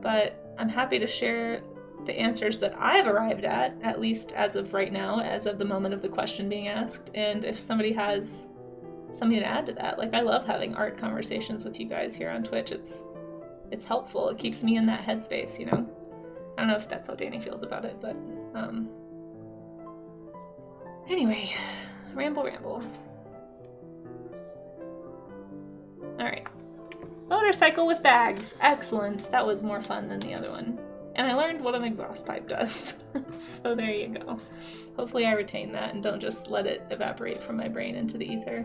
but I'm happy to share the answers that I've arrived at least as of right now, as of the moment of the question being asked. And if somebody has something to add to that, like I love having art conversations with you guys here on Twitch. It's helpful. It keeps me in that headspace, you know? I don't know if that's how Danny feels about it, but anyway, ramble. All right. Motorcycle with bags. Excellent. That was more fun than the other one. And I learned what an exhaust pipe does. So there you go. Hopefully I retain that and don't just let it evaporate from my brain into the ether.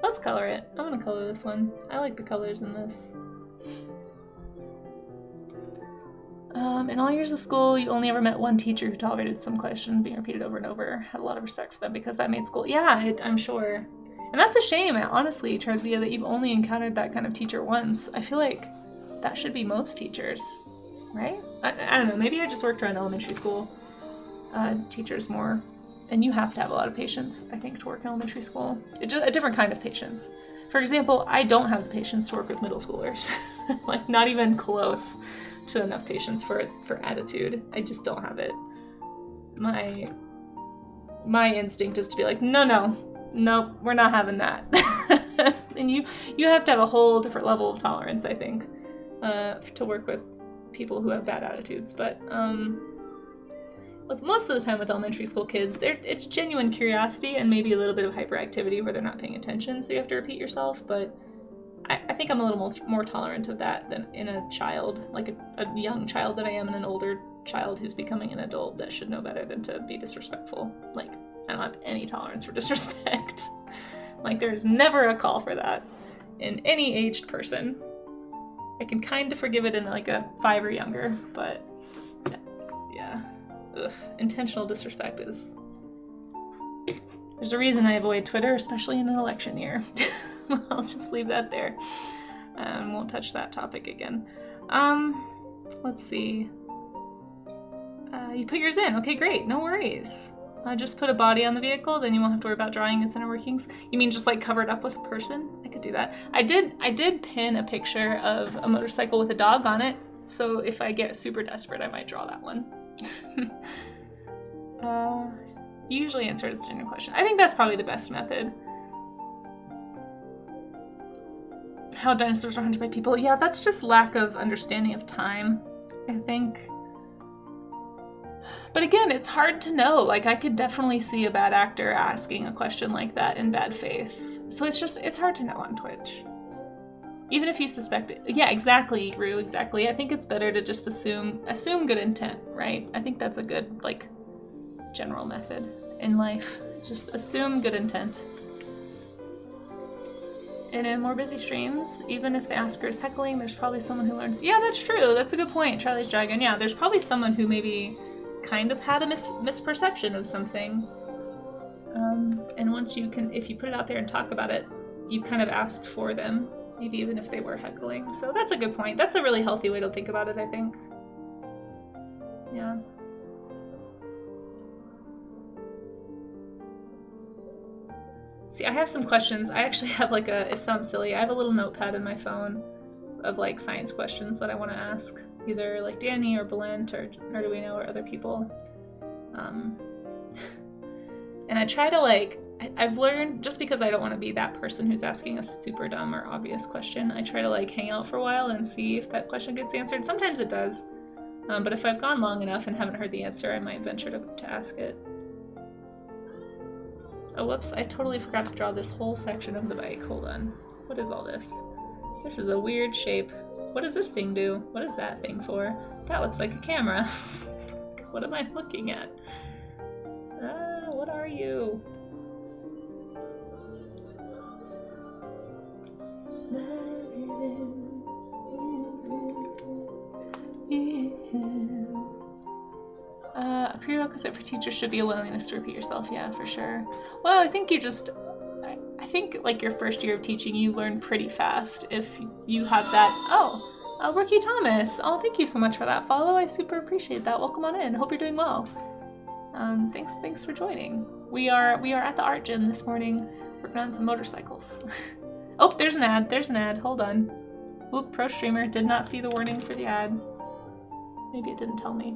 Let's color it. I'm gonna color this one. I like the colors in this. In all years of school, you only ever met one teacher who tolerated some question being repeated over and over. Had a lot of respect for them because that made school. Yeah, I'm sure. And that's a shame, honestly, Charzia, that you've only encountered that kind of teacher once. I feel like that should be most teachers, right? I don't know, maybe I just worked around elementary school teachers more. And you have to have a lot of patience, I think, to work in elementary school. A different kind of patience. For example, I don't have the patience to work with middle schoolers. Like, not even close to enough patience for attitude. I just don't have it. My instinct is to be like, no, we're not having that. And you have to have a whole different level of tolerance, I think, to work with people who have bad attitudes. But most of the time with elementary school kids, it's genuine curiosity and maybe a little bit of hyperactivity where they're not paying attention, so you have to repeat yourself. But I think I'm a little more tolerant of that than in a child, like a young child that I am, and an older child who's becoming an adult that should know better than to be disrespectful. Like, I don't have any tolerance for disrespect. Like, there's never a call for that in any aged person. I can kind of forgive it in like a 5 or younger, but yeah. Ugh. Intentional disrespect is... There's a reason I avoid Twitter, especially in an election year. I'll just leave that there. Won't touch that topic again. Let's see. You put yours in. Okay, great. No worries. Just put a body on the vehicle, then you won't have to worry about drawing its inner workings. You mean just like cover it up with a person? I could do that. I did pin a picture of a motorcycle with a dog on it, so if I get super desperate, I might draw that one. You usually answer it as a general question. I think that's probably the best method. How dinosaurs are hunted by people. Yeah, that's just lack of understanding of time, I think. But again, it's hard to know. Like, I could definitely see a bad actor asking a question like that in bad faith. So it's hard to know on Twitch. Even if you suspect it. Yeah, exactly, Rue, exactly. I think it's better to just assume good intent, right? I think that's a good, like, general method in life. Just assume good intent. And in more busy streams, even if the asker is heckling, there's probably someone who learns. Yeah, that's true. That's a good point, Charlie's Dragon. Yeah, there's probably someone who maybe kind of had a misperception of something. And once you can, if you put it out there and talk about it, you've kind of asked for them, maybe even if they were heckling. So that's a good point. That's a really healthy way to think about it, I think. Yeah. See, I have some questions. I actually have like it sounds silly, I have a little notepad in my phone of like science questions that I want to ask. Either like Danny or Belent or Arduino or other people. And I try to like, I've learned, just because I don't want to be that person who's asking a super dumb or obvious question, I try to like hang out for a while and see if that question gets answered. Sometimes it does. But if I've gone long enough and haven't heard the answer, I might venture to ask it. Oh, whoops, I totally forgot to draw this whole section of the bike. Hold on. What is all this? This is a weird shape. What does this thing do? What is that thing for? That looks like a camera. What am I looking at? What are you? A prerequisite for teachers should be a willingness to repeat yourself. Yeah, for sure. Well, I think I think like your first year of teaching, you learn pretty fast if you have that. Oh, Rookie Thomas. Oh, thank you so much for that follow. I super appreciate that. Welcome on in. Hope you're doing well. Thanks for joining. We are at the art gym this morning, working on some motorcycles. Oh, there's an ad. There's an ad. Hold on. Oop, pro streamer did not see the warning for the ad. Maybe it didn't tell me.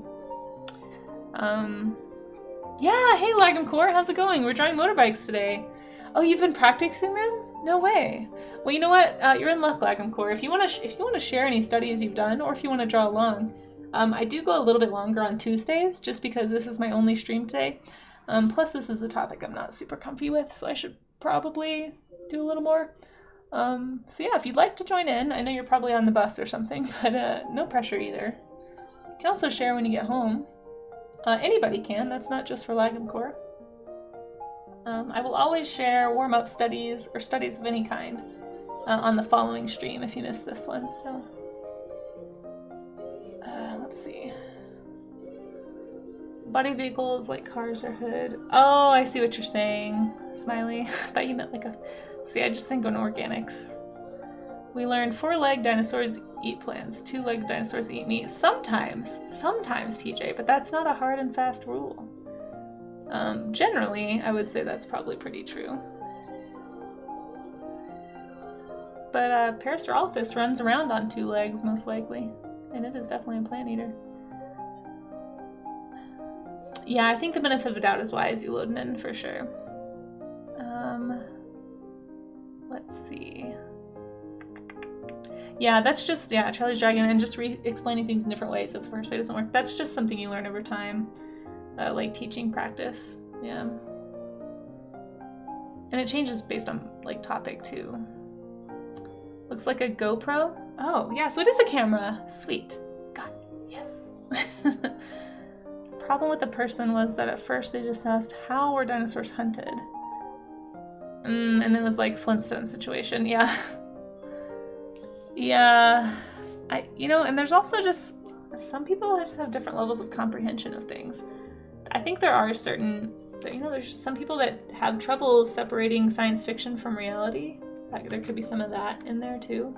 Yeah, hey Lagum Core, how's it going? We're drawing motorbikes today. Oh, you've been practicing them? No way. Well, you know what? You're in luck, Lagum Core. If you want to share any studies you've done, or if you want to draw along, I do go a little bit longer on Tuesdays, just because this is my only stream today. Plus, this is a topic I'm not super comfy with, so I should probably do a little more. So yeah, if you'd like to join in, I know you're probably on the bus or something, but no pressure either. You can also share when you get home. Anybody can, that's not just for Lagum Core. I will always share warm-up studies or studies of any kind on the following stream if you missed this one. So let's see. Body vehicles like cars or hood. Oh, I see what you're saying, Smiley. I thought you meant like a... See, I just think on organics. We learned 4-legged dinosaurs eat plants, 2-legged dinosaurs eat meat. Sometimes, PJ, but that's not a hard and fast rule. Generally, I would say that's probably pretty true. But Parasaurolophus runs around on 2 legs, most likely. And it is definitely a plant eater. Yeah, I think the benefit of the doubt is wise, you loading in, for sure. Let's see. Yeah, that's just, yeah, Charlie's Dragon, and just explaining things in different ways if the first way doesn't work. That's just something you learn over time, like teaching practice, yeah. And it changes based on, like, topic, too. Looks like a GoPro. Oh, yeah, so it is a camera. Sweet. God, yes. The problem with the person was that at first they just asked, how were dinosaurs hunted? And then it was like Flintstone situation, yeah. Yeah, and there's also just, some people just have different levels of comprehension of things. I think there are certain, there's some people that have trouble separating science fiction from reality. There could be some of that in there too.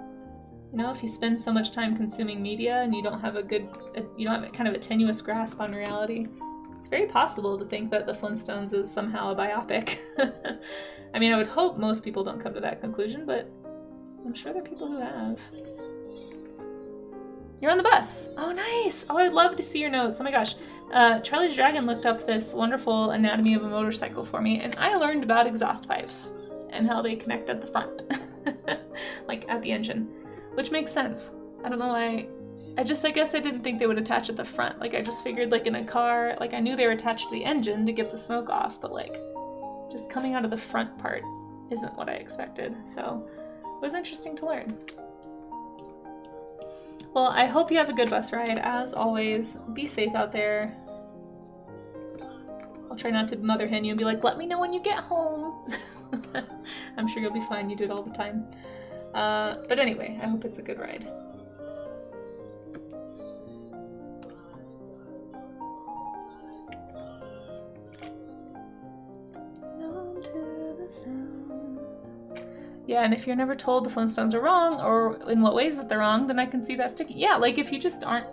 You know, if you spend so much time consuming media and you don't have you don't have kind of a tenuous grasp on reality, it's very possible to think that the Flintstones is somehow a biopic. I mean, I would hope most people don't come to that conclusion, but I'm sure there are people who have. You're on the bus. Oh, nice. Oh, I'd love to see your notes. Oh my gosh. Charlie's Dragon looked up this wonderful anatomy of a motorcycle for me, and I learned about exhaust pipes and how they connect at the front, like at the engine, which makes sense. I don't know why. I guess I didn't think they would attach at the front. Like, I just figured, like, in a car, like, I knew they were attached to the engine to get the smoke off, but, like, just coming out of the front part isn't what I expected. So it was interesting to learn. Well, I hope you have a good bus ride. As always, be safe out there. I'll try not to mother hen you and be like, let me know when you get home. I'm sure you'll be fine. You do it all the time. But anyway, I hope it's a good ride. Yeah, and if you're never told the Flintstones are wrong, or in what ways that they're wrong, then I can see that sticking. Yeah, like if you just aren't,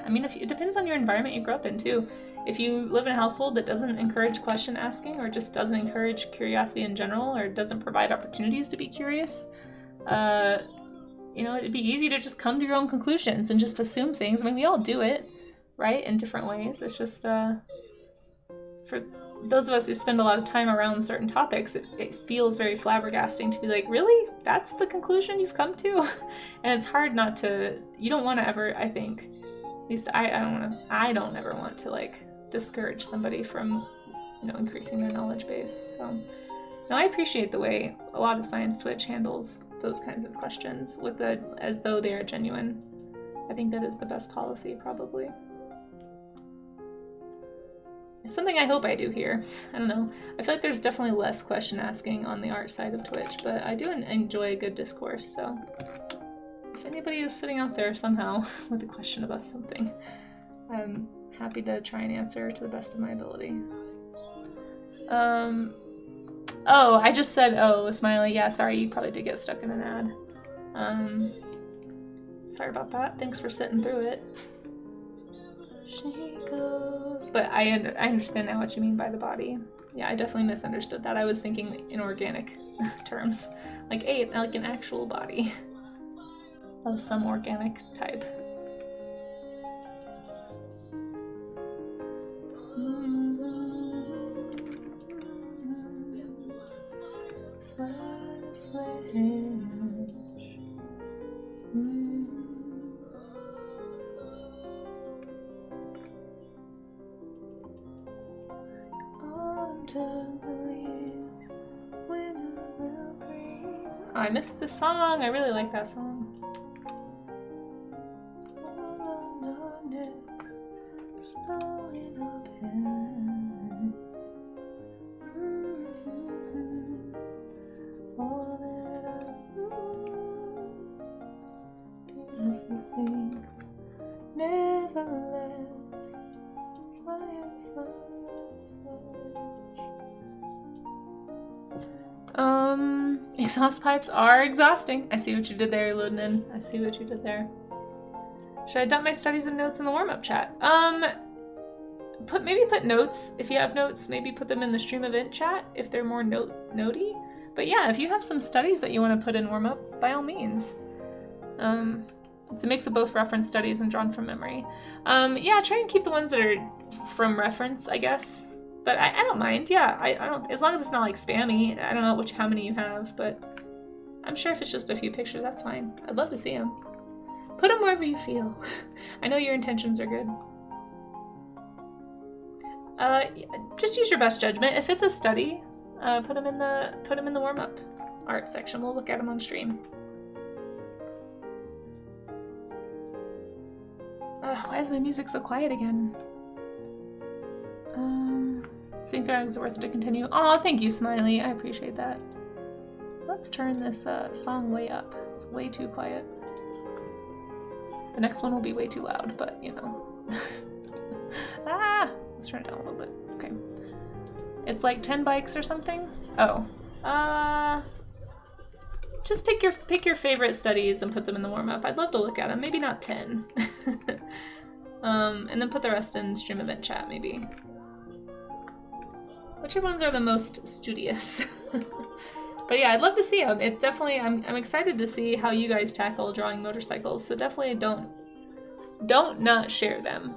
I mean, it depends on your environment you grew up in too. If you live in a household that doesn't encourage question asking, or just doesn't encourage curiosity in general, or doesn't provide opportunities to be curious, you know, it'd be easy to just come to your own conclusions and just assume things. I mean, we all do it, right, in different ways. It's just, for those of us who spend a lot of time around certain topics, it feels very flabbergasting to be like, really? That's the conclusion you've come to? And it's hard not to, you don't want to ever, I think, at least I don't ever want to, like, discourage somebody from, you know, increasing their knowledge base. So, no, I appreciate the way a lot of Science Twitch handles those kinds of questions with as though they are genuine. I think that is the best policy, probably. It's something I hope I do here. I don't know. I feel like there's definitely less question asking on the art side of Twitch, but I do enjoy a good discourse, so if anybody is sitting out there somehow with a question about something, I'm happy to try and answer to the best of my ability. Oh, I just said, oh, Smiley. Yeah, sorry, you probably did get stuck in an ad. Sorry about that. Thanks for sitting through it. She goes, but I understand now what you mean by the body. Yeah, I definitely misunderstood that. I was thinking in organic terms, like an actual body of some organic type. Oh, I missed the song. I really like that song. Exhaust pipes are exhausting. I see what you did there, Ludnin. I see what you did there. Should I dump my studies and notes in the warm-up chat? Maybe put notes, if you have notes, maybe put them in the stream event chat if they're more notey. But yeah, if you have some studies that you want to put in warm-up, by all means. It's a mix of both reference studies and drawn from memory. Yeah, try and keep the ones that are from reference, I guess. But I don't mind, yeah. I don't, as long as it's not like spammy. I don't know how many you have, but I'm sure if it's just a few pictures, that's fine. I'd love to see them. Put them wherever you feel. I know your intentions are good. Just use your best judgment. If it's a study, put them in the warm-up art section. We'll look at them on stream. Why is my music so quiet again? Think that is worth it to continue. Oh, thank you, Smiley. I appreciate that. Let's turn this song way up. It's way too quiet. The next one will be way too loud, but you know. Let's turn it down a little bit. Okay. It's like 10 bikes or something? Oh. just pick your favorite studies and put them in the warm-up. I'd love to look at them. Maybe not 10. And then put the rest in stream event chat, maybe. Whichever ones are the most studious. But yeah, I'd love to see them. It definitely, I'm excited to see how you guys tackle drawing motorcycles. So definitely don't not share them.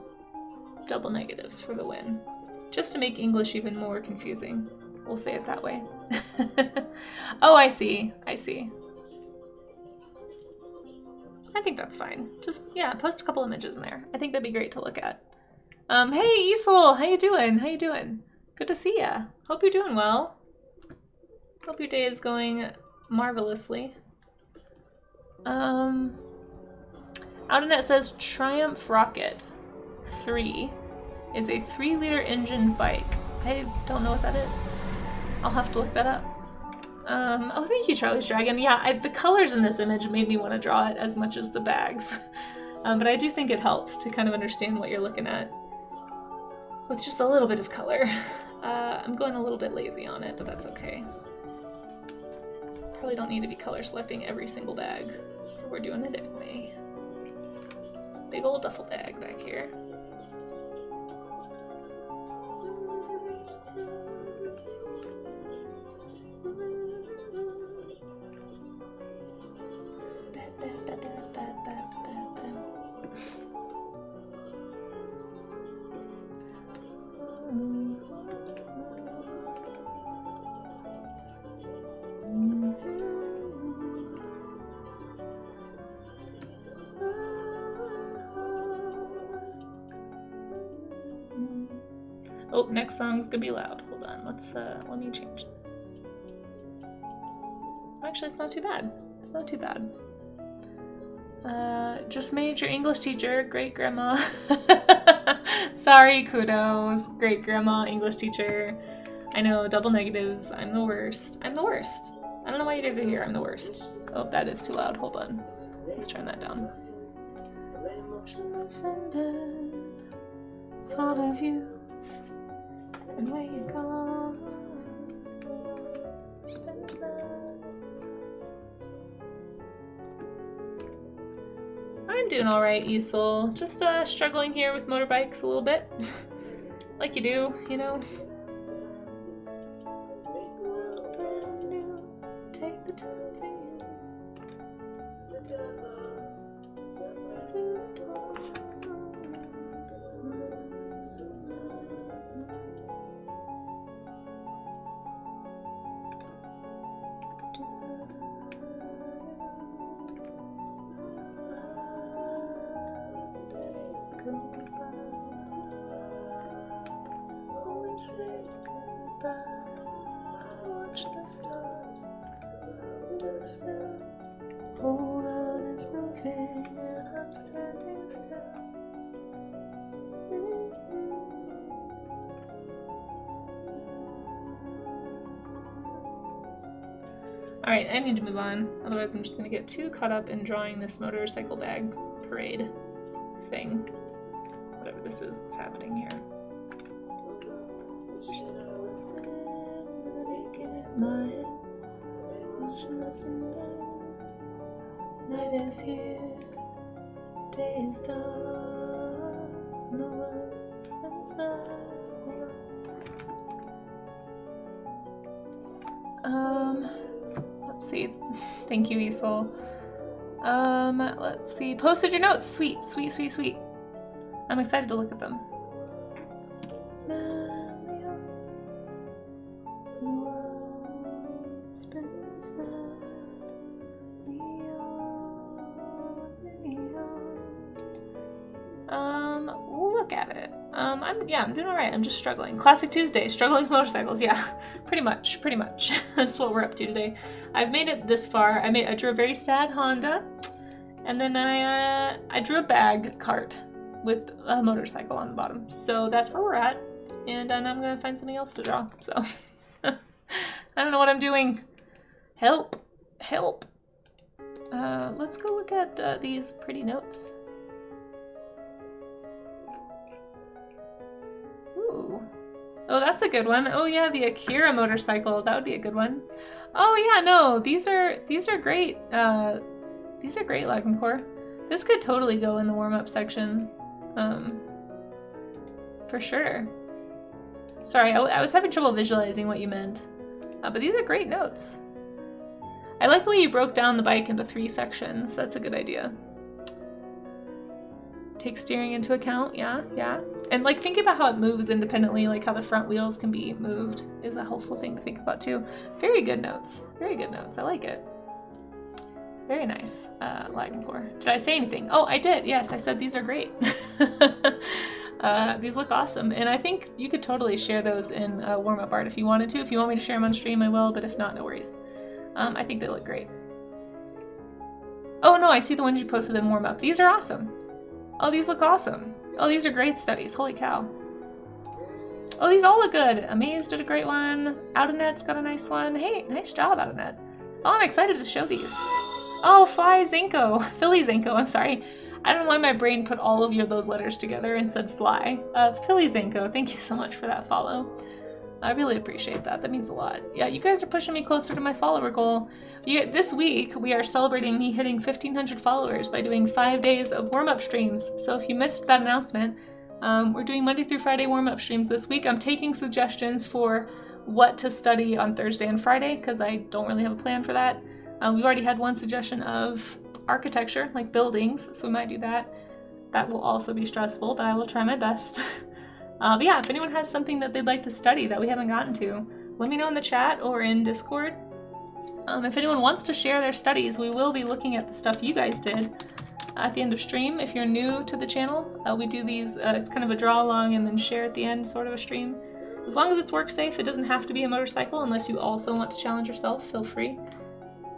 Double negatives for the win. Just to make English even more confusing. We'll say it that way. Oh, I see. I see. I think that's fine. Just, yeah, post a couple images in there. I think that'd be great to look at. Hey, Isol, how you doing? How you doing? Good to see ya. Hope you're doing well. Hope your day is going marvelously. Outnet says Triumph Rocket 3 is a 3-liter engine bike. I don't know what that is. I'll have to look that up. Oh, thank you, Charlie's Dragon. Yeah, the colors in this image made me want to draw it as much as the bags. But I do think it helps to kind of understand what you're looking at with just a little bit of color. I'm going a little bit lazy on it, but that's okay. Probably don't need to be color selecting every single bag. But we're doing it anyway. Big old duffel bag back here. Oh, next song's gonna be loud. Hold on, let me change. Actually, it's not too bad. It's not too bad. Just made your English teacher, great grandma. Sorry, kudos. Great grandma, English teacher. I know, double negatives. I'm the worst. I'm the worst. I don't know why you guys are here. I'm the worst. Oh, that is too loud. Hold on. Let's turn that down. Thought of you and where you gone. I'm doing all right, Isol. Just struggling here with motorbikes a little bit, like you do, you know. Take the time for you. Watch the stars. Whole world is moving and I'm standing still. Alright, I need to move on. Otherwise I'm just gonna get too caught up in drawing this motorcycle bag parade thing. Whatever this is that's happening here. My head, motionless in bed. Night is here, day is done. The world spins by. Let's see. Thank you, Isol. Let's see. Posted your notes. Sweet, sweet, sweet, sweet. I'm excited to look at them. Look at it. I'm doing all right. I'm just struggling. Classic Tuesday, struggling with motorcycles. Yeah, pretty much. That's what we're up to today. I've made it this far. I drew a very sad Honda, and then I drew a bag cart with a motorcycle on the bottom. So that's where we're at, and then I'm gonna find something else to draw. So I don't know what I'm doing. Help, help. Let's go look at these pretty notes. Ooh, Oh, that's a good one. Oh yeah, the Akira motorcycle. That would be a good one. Oh yeah, no, these are great. These are great, Lagmcore. This could totally go in the warm-up section. For sure. Sorry, I was having trouble visualizing what you meant. But these are great notes. I like the way you broke down the bike into 3 sections. That's a good idea. Take steering into account, yeah. And like think about how it moves independently, like how the front wheels can be moved is a helpful thing to think about too. Very good notes. Very good notes. I like it. Very nice, Lagmcore. Did I say anything? Oh, I did. Yes, I said these are great. These look awesome. And I think you could totally share those in warm-up art if you wanted to. If you want me to share them on stream, I will, but if not, no worries. I think they look great. Oh no, I see the ones you posted in warm-up. These are awesome. Oh, these look awesome. Oh, these are great studies. Holy cow. Oh, these all look good. Amaze did a great one. Outofnet's got a nice one. Hey, nice job, Outofnet. Oh, I'm excited to show these. Oh, Fly Zenko. Philly Zenko, I'm sorry. I don't know why my brain put all of those letters together and said fly. Philly Zenko, thank you so much for that follow. I really appreciate that. That means a lot. Yeah, you guys are pushing me closer to my follower goal. This week, we are celebrating me hitting 1,500 followers by doing 5 days of warm-up streams. So if you missed that announcement, we're doing Monday through Friday warm-up streams this week. I'm taking suggestions for what to study on Thursday and Friday, because I don't really have a plan for that. We've already had one suggestion of architecture, like buildings, so we might do that. That will also be stressful, but I will try my best. But yeah, if anyone has something that they'd like to study that we haven't gotten to, let me know in the chat or in Discord. If anyone wants to share their studies, we will be looking at the stuff you guys did at the end of stream. If you're new to the channel, we do these, it's kind of a draw along and then share at the end sort of a stream. As long as it's work safe, it doesn't have to be a motorcycle unless you also want to challenge yourself, feel free.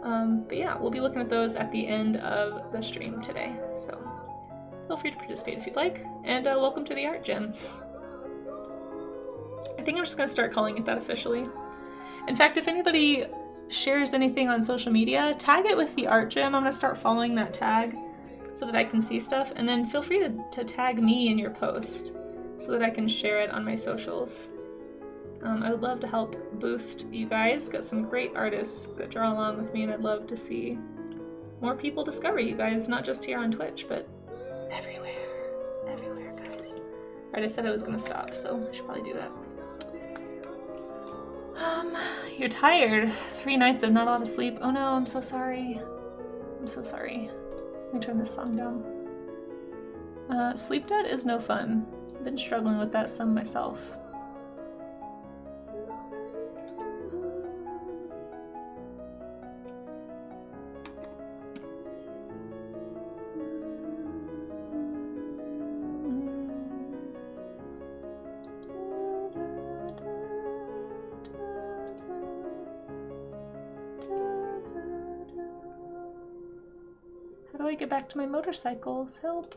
But yeah, we'll be looking at those at the end of the stream today, so feel free to participate if you'd like, and welcome to the art gym. I think I'm just going to start calling it that officially. In fact, if anybody shares anything on social media, tag it with the art gym. I'm going to start following that tag so that I can see stuff, and then feel free to tag me in your post so that I can share it on my socials. I would love to help boost you guys. Got some great artists that draw along with me, and I'd love to see more people discover you guys, not just here on Twitch, but everywhere. Everywhere, guys. Alright, I said I was going to stop, so I should probably do that. You're tired. 3 nights of not a lot of sleep. Oh no, I'm so sorry. I'm so sorry. Let me turn this song down. Sleep debt is no fun. I've been struggling with that some myself. Get back to my motorcycles. Help.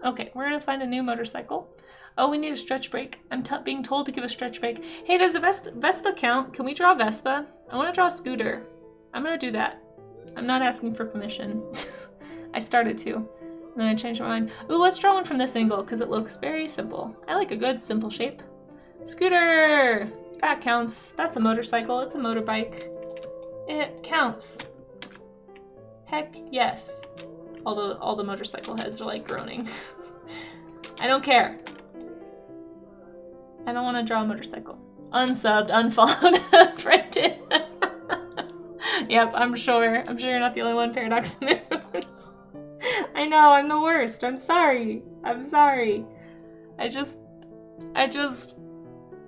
Okay, we're gonna find a new motorcycle. Oh, we need a stretch break. I'm being told to give a stretch break. Hey, does a Vespa count? Can we draw Vespa? I want to draw a scooter. I'm gonna do that. I'm not asking for permission. I started to, and then I changed my mind. Ooh, let's draw one from this angle because it looks very simple. I like a good simple shape. Scooter! That counts. That's a motorcycle. It's a motorbike. It counts. Heck yes. All the motorcycle heads are like groaning. I don't care. I don't want to draw a motorcycle. Unsubbed, unfollowed, printed. Yep, I'm sure. I'm sure you're not the only one, Paradox News. I know, I'm the worst. I'm sorry. I'm sorry.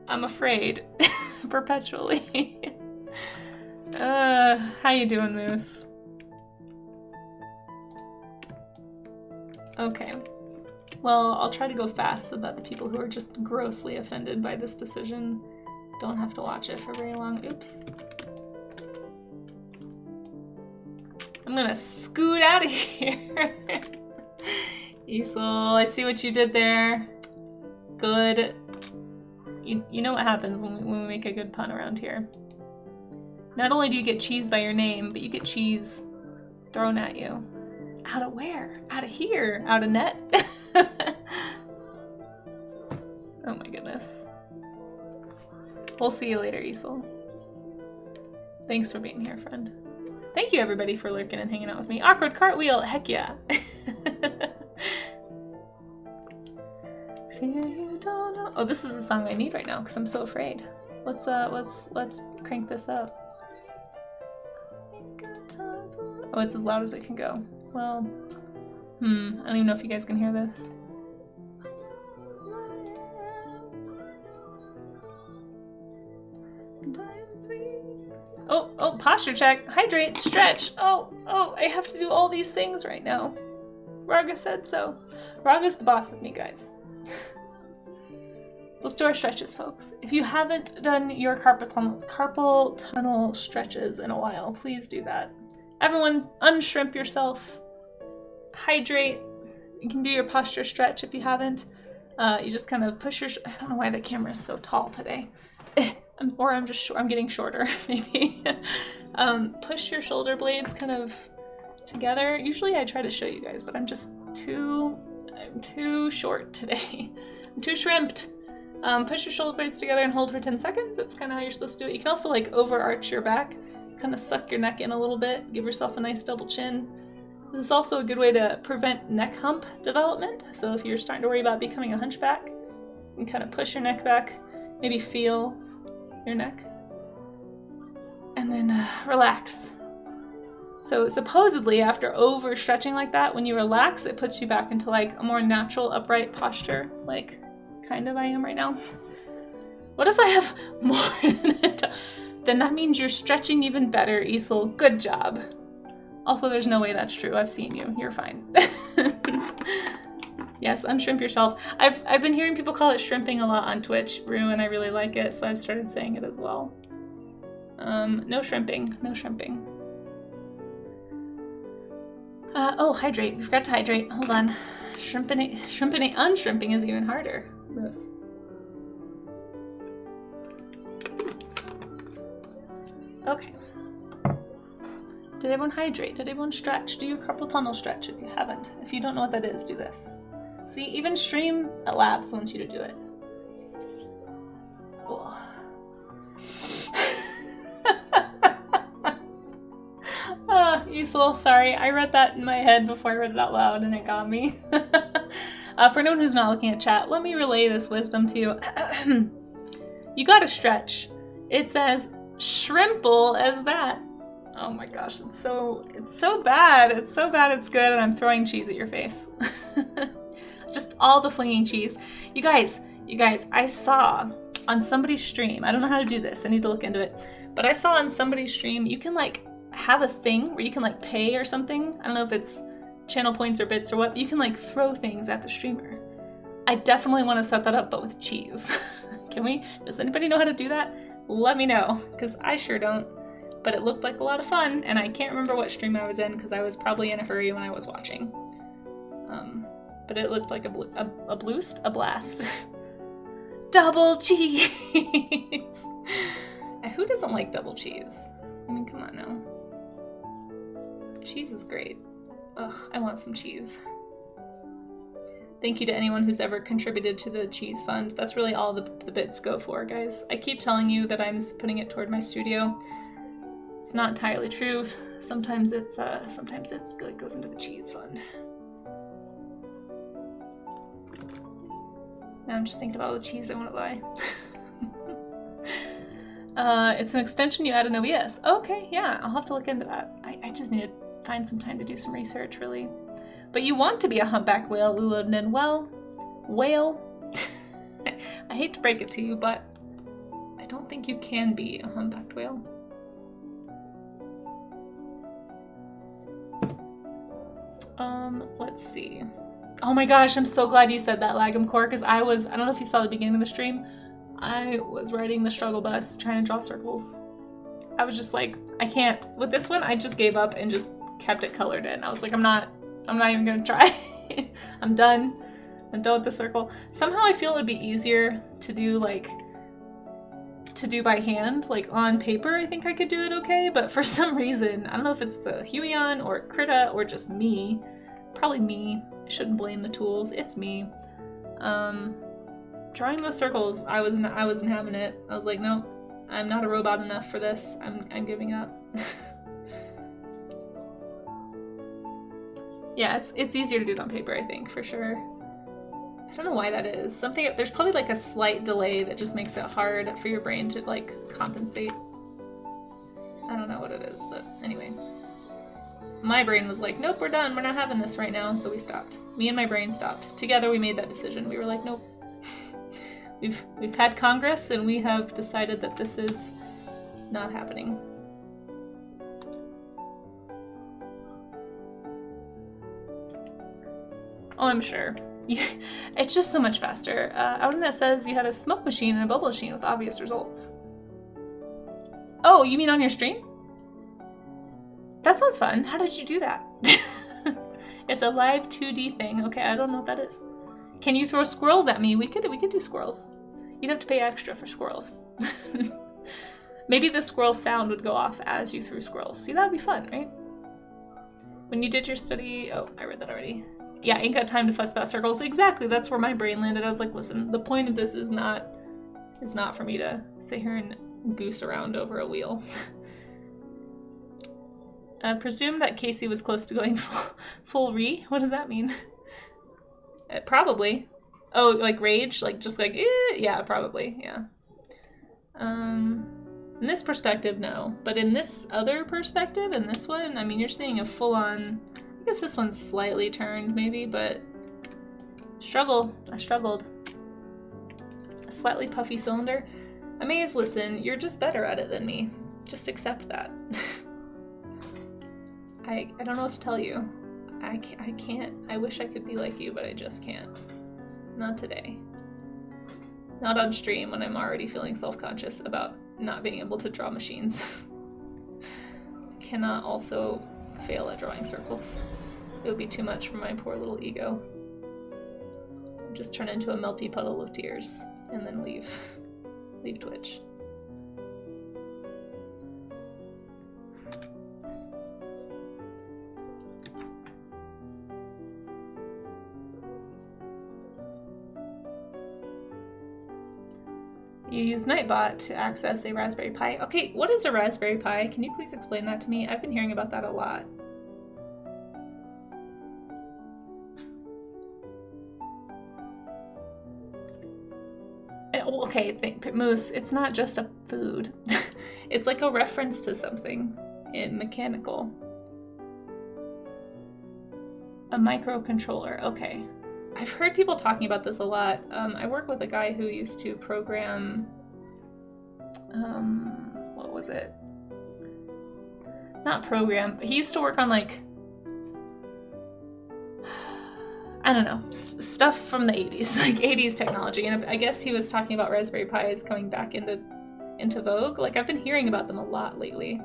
I'm afraid. Perpetually. How you doing, Moose? Okay. Well, I'll try to go fast so that the people who are just grossly offended by this decision don't have to watch it for very long. Oops. I'm gonna scoot out of here. Easel, I see what you did there. Good. You know what happens when we make a good pun around here. Not only do you get cheese by your name, but you get cheese thrown at you. Out of where? Out of here. Out of net. Oh my goodness. We'll see you later, Isel. Thanks for being here, friend. Thank you, everybody, for lurking and hanging out with me. Awkward cartwheel, heck yeah. Fear you don't know. Oh, this is the song I need right now because I'm so afraid. Let's crank this up. Oh, it's as loud as it can go. Well, I don't even know if you guys can hear this. Oh, posture check, hydrate, stretch. Oh, I have to do all these things right now. Raga said so. Raga's the boss of me, guys. Let's do our stretches, folks. If you haven't done your carpal tunnel stretches in a while, please do that. Everyone, unshrimp yourself. Hydrate. You can do your posture stretch if you haven't. You just kind of push your... I don't know why the camera is so tall today. I'm getting shorter, maybe. Push your shoulder blades kind of together. Usually I try to show you guys, but I'm too short today. I'm too shrimped. Push your shoulder blades together and hold for 10 seconds. That's kind of how you're supposed to do it. You can also like overarch your back, kind of suck your neck in a little bit, give yourself a nice double chin. This is also a good way to prevent neck hump development. So if you're starting to worry about becoming a hunchback, you can kind of push your neck back, maybe feel your neck, and then relax. So supposedly after overstretching like that, when you relax, it puts you back into like a more natural upright posture, like kind of I am right now. What if I have more than it? Then that means you're stretching even better, Isel. Good job. Also, there's no way that's true. I've seen you. You're fine. Yes, unshrimp yourself. I've been hearing people call it shrimping a lot on Twitch, Rue, and I really like it, so I've started saying it as well. No shrimping. No shrimping. Oh, hydrate. We forgot to hydrate. Hold on. Unshrimping is even harder. Gross. Okay. Did everyone hydrate? Did everyone stretch? Do your carpal tunnel stretch if you haven't. If you don't know what that is, do this. See, even Stream Labs wants you to do it. Oh. Isel, sorry. I read that in my head before I read it out loud and it got me. For anyone who's not looking at chat, let me relay this wisdom to you. You gotta stretch. It's as shrimple as that. Oh my gosh, it's so bad. It's so bad it's good, and I'm throwing cheese at your face. Just all the flinging cheese. You guys, I saw on somebody's stream, I don't know how to do this, I need to look into it, but I saw on somebody's stream, you can like have a thing where you can like pay or something. I don't know if it's channel points or bits or what, but you can like throw things at the streamer. I definitely want to set that up, but with cheese. Can we? Does anybody know how to do that? Let me know, because I sure don't. But it looked like a lot of fun, and I can't remember what stream I was in because I was probably in a hurry when I was watching. But it looked like a blast. Double cheese! Who doesn't like double cheese? I mean, come on now. Cheese is great. Ugh, I want some cheese. Thank you to anyone who's ever contributed to the cheese fund. That's really all the bits go for, guys. I keep telling you that I'm putting it toward my studio. It's not entirely true. Sometimes it goes into the cheese fund. Now I'm just thinking about all the cheese I want to buy. It's an extension you add in OBS. Okay, yeah, I'll have to look into that. I just need to find some time to do some research, really. But you want to be a humpback whale, Lulodnin. Well, whale. I hate to break it to you, but I don't think you can be a humpbacked whale. Let's see. Oh my gosh, I'm so glad you said that, Lagum Core, because I don't know if you saw the beginning of the stream, I was riding the struggle bus trying to draw circles. I was just like, I can't. With this one, I just gave up and just kept it colored in. I was like, I'm not even gonna try. I'm done. I'm done with the circle. Somehow I feel it would be easier to do by hand, like on paper. I think I could do it okay, but for some reason, I don't know if it's the Huion or Krita or just me. Probably me. I shouldn't blame the tools. It's me. Drawing those circles, I wasn't having it. I was like, nope, I'm not a robot enough for this. I'm giving up. Yeah, it's easier to do it on paper, I think, for sure. I don't know why that is. There's probably like a slight delay that just makes it hard for your brain to like compensate. I don't know what it is, but anyway. My brain was like, nope, we're done. We're not having this right now, and so we stopped. Me and my brain stopped. Together we made that decision. We were like, nope. We've had Congress, and we have decided that this is not happening. Oh, I'm sure. It's just so much faster. Outnet says you had a smoke machine and a bubble machine with obvious results. Oh, you mean on your stream? That sounds fun. How did you do that? It's a live 2D thing. Okay, I don't know what that is. Can you throw squirrels at me? We could do squirrels. You'd have to pay extra for squirrels. Maybe the squirrel sound would go off as you threw squirrels. See, that would be fun, right? When you did your study... Oh, I read that already. Yeah, ain't got time to fuss about circles. Exactly, that's where my brain landed. I was like, listen, the point of this is not for me to sit here and goose around over a wheel. Presume that Casey was close to going full re? What does that mean? Probably. Oh, like rage? Like, just like, eh? Yeah, probably, yeah. In this perspective, no. But in this other perspective, in this one, I mean, you're seeing a full-on... I guess this one's slightly turned, maybe, but... I struggled. A slightly puffy cylinder. Amaze, listen, you're just better at it than me. Just accept that. I don't know what to tell you. I can't. I wish I could be like you, but I just can't. Not today. Not on stream when I'm already feeling self-conscious about not being able to draw machines. Cannot also fail at drawing circles. It would be too much for my poor little ego. Just turn into a melty puddle of tears and then leave Twitch. You use Nightbot to access a Raspberry Pi. Okay, what is a Raspberry Pi? Can you please explain that to me? I've been hearing about that a lot. Okay, Moose, it's not just a food. It's like a reference to something in mechanical. A microcontroller, okay. I've heard people talking about this a lot. I work with a guy who used to program, what was it? Not program, but he used to work on like, I don't know, stuff from the 80s, like 80s technology. And I guess he was talking about Raspberry Pis coming back into vogue. Like, I've been hearing about them a lot lately,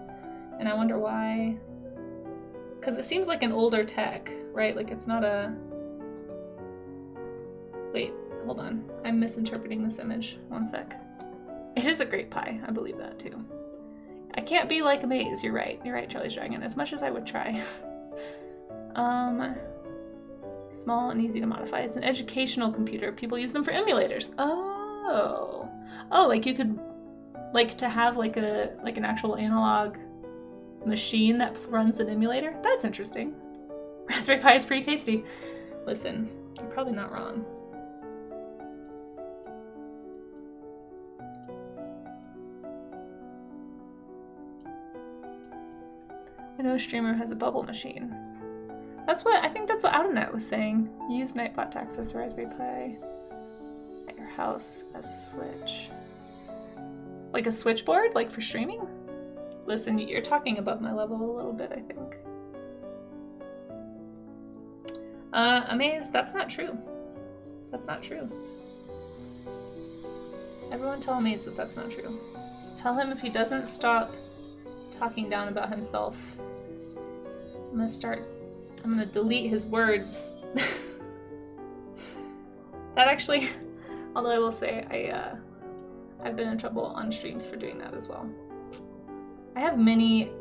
and I wonder why. Because it seems like an older tech, right? Like, it's not a... Wait, hold on. I'm misinterpreting this image. One sec. It is a great pie. I believe that, too. I can't be like Amaze. You're right. You're right, Charlie's Dragon. As much as I would try. Small and easy to modify. It's an educational computer. People use them for emulators. Oh. Oh, like you could... Like, to have, like, an actual analog machine that runs an emulator? That's interesting. Raspberry Pi is pretty tasty. Listen, you're probably not wrong. I know a streamer who has a bubble machine. I think that's what Outnet was saying. Use Nightbot to access Raspberry Pi at your house as a switch. Like a switchboard? Like for streaming? Listen, you're talking above my level a little bit, I think. Amaze, that's not true. That's not true. Everyone tell Amaze that that's not true. Tell him if he doesn't stop talking down about himself, I'm gonna delete his words. That actually, although I will say, I've been in trouble on streams for doing that as well. I have many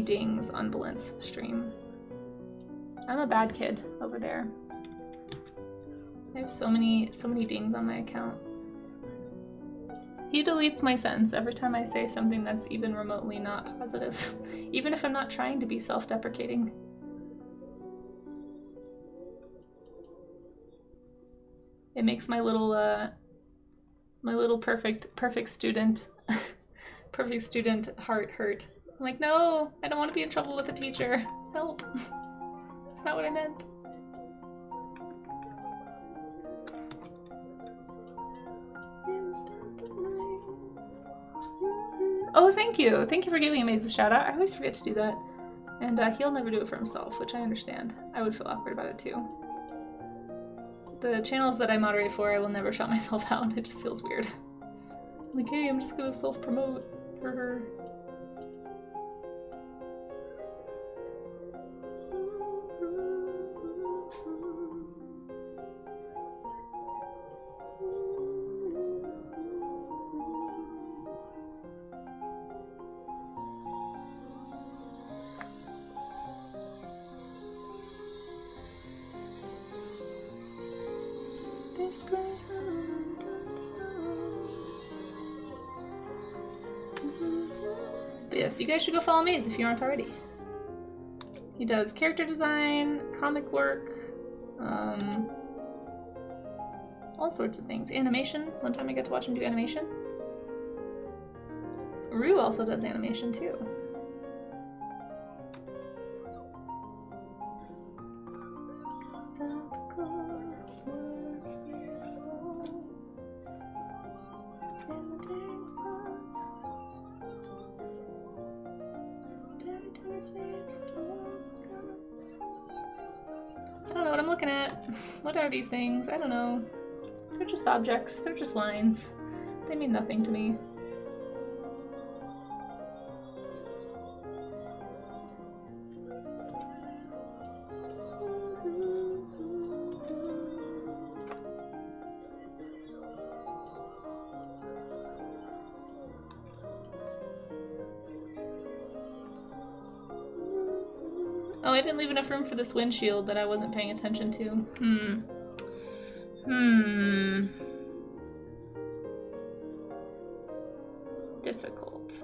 dings on Balint's stream. I'm a bad kid over there. I have so many dings on my account. He deletes my sentence every time I say something that's even remotely not positive, even if I'm not trying to be self-deprecating. It makes my little perfect student perfect student heart hurt. I'm like, no, I don't want to be in trouble with the teacher. Help. That's not what I meant. Oh, thank you. Thank you for giving Amaze a shout out. I always forget to do that. And he'll never do it for himself, which I understand. I would feel awkward about it too. The channels that I moderate for, I will never shout myself out. It just feels weird. Like, hey, I'm just gonna self-promote for her. But yes, you guys should go follow Maze if you aren't already. He does character design, comic work, all sorts of things. Animation. One time I got to watch him do animation. Rue also does animation too. I don't know what I'm looking at. What are these things? I don't know. They're just objects. They're just lines. They mean nothing to me. Oh, I didn't leave enough room for this windshield that I wasn't paying attention to. Difficult.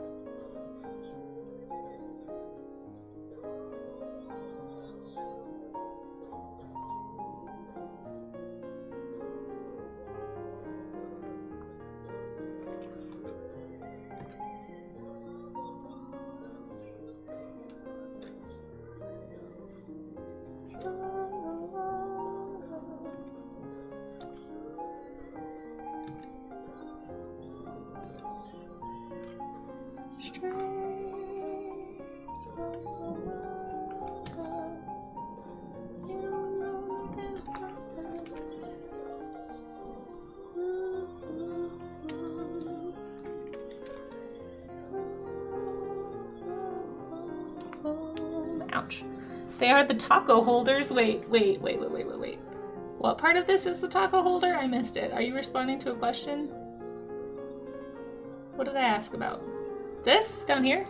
Ouch. They are the taco holders. Wait. What part of this is the taco holder? I missed it. Are you responding to a question? What did I ask about? This? Down here?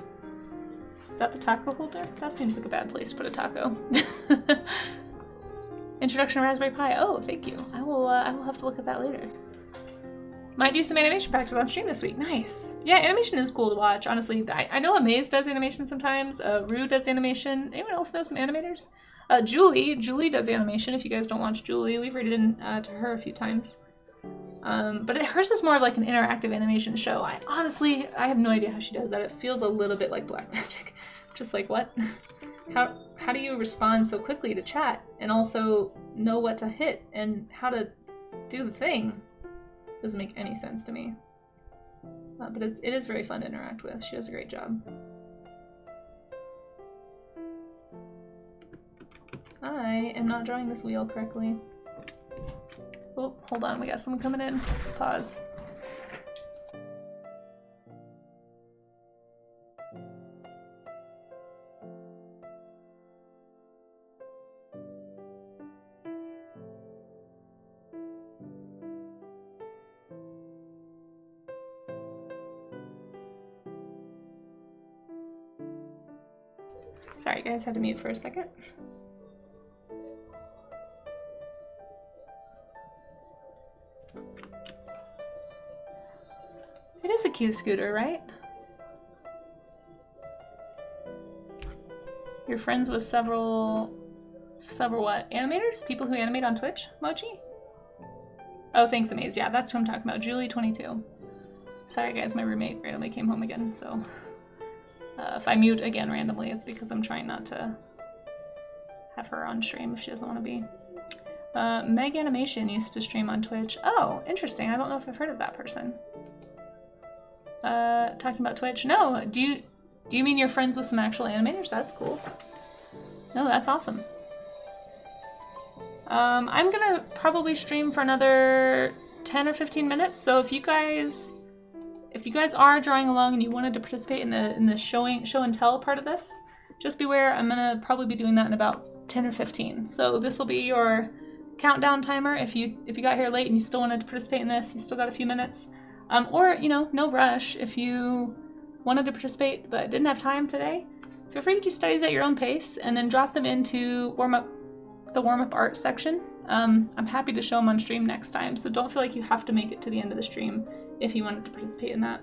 Is that the taco holder? That seems like a bad place to put a taco. Introduction to Raspberry Pi. Oh, thank you. I will have to look at that later. Might do some animation practice on stream this week. Nice. Yeah, animation is cool to watch, honestly. I know Amaze does animation sometimes. Rue does animation. Anyone else know some animators? Julie does animation. If you guys don't watch Julie, we've rated in to her a few times. But hers is more of like an interactive animation show. I have no idea how she does that. It feels a little bit like black magic. Just like, what? How do you respond so quickly to chat and also know what to hit and how to do the thing? Doesn't make any sense to me. But it is very fun to interact with. She does a great job. I am not drawing this wheel correctly. Oh, hold on, we got someone coming in. Pause. Sorry guys, had to mute for a second. It is a Q scooter, right? You're friends with several what? Animators? People who animate on Twitch? Mochi? Oh, thanks, Amaze. Yeah, that's who I'm talking about. Julie22. Sorry, guys, my roommate randomly came home again, so... if I mute again randomly, it's because I'm trying not to have her on stream if she doesn't want to be. Meg Animation used to stream on Twitch. Oh, interesting. I don't know if I've heard of that person. Talking about Twitch? No, do you mean you're friends with some actual animators? That's cool. No, that's awesome. I'm gonna probably stream for another 10 or 15 minutes, so if you guys are drawing along and you wanted to participate in the show and tell part of this, just beware, I'm gonna probably be doing that in about 10 or 15. So this will be your countdown timer. If you got here late and you still wanted to participate in this, you still got a few minutes. Or, you know, no rush. If you wanted to participate but didn't have time today, feel free to do studies at your own pace and then drop them into the warm-up art section. I'm happy to show them on stream next time, so don't feel like you have to make it to the end of the stream if you wanted to participate in that.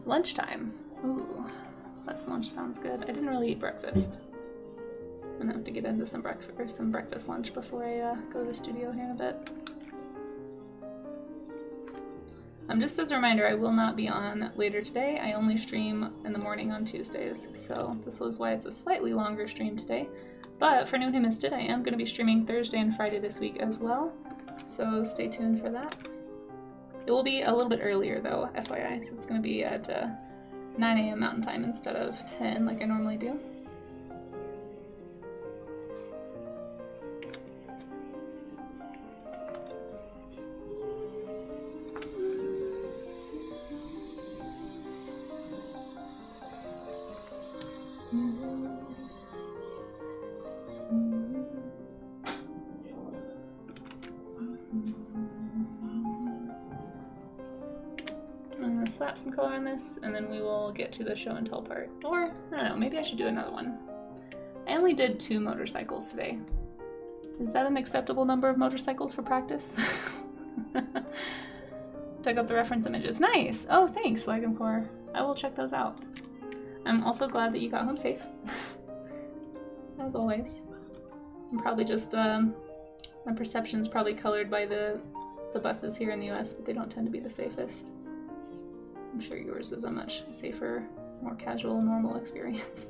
Lunchtime. Ooh, that's lunch sounds good. I didn't really eat breakfast. I'm gonna have to get into some breakfast lunch before I go to the studio here in a bit. Just as a reminder, I will not be on later today. I only stream in the morning on Tuesdays, so this is why it's a slightly longer stream today. But for anyone who missed it, I am going to be streaming Thursday and Friday this week as well, so stay tuned for that. It will be a little bit earlier though, FYI, so it's going to be at 9 AM Mountain Time instead of 10 like I normally do. Slap some color on this, and then we will get to the show and tell part. Or, I don't know, maybe I should do another one. I only did 2 motorcycles today. Is that an acceptable number of motorcycles for practice? Dug up the reference images. Nice! Oh, thanks, Core. I will check those out. I'm also glad that you got home safe. As always. I'm probably just, my perception's probably colored by the buses here in the US, but they don't tend to be the safest. I'm sure yours is a much safer, more casual, normal experience.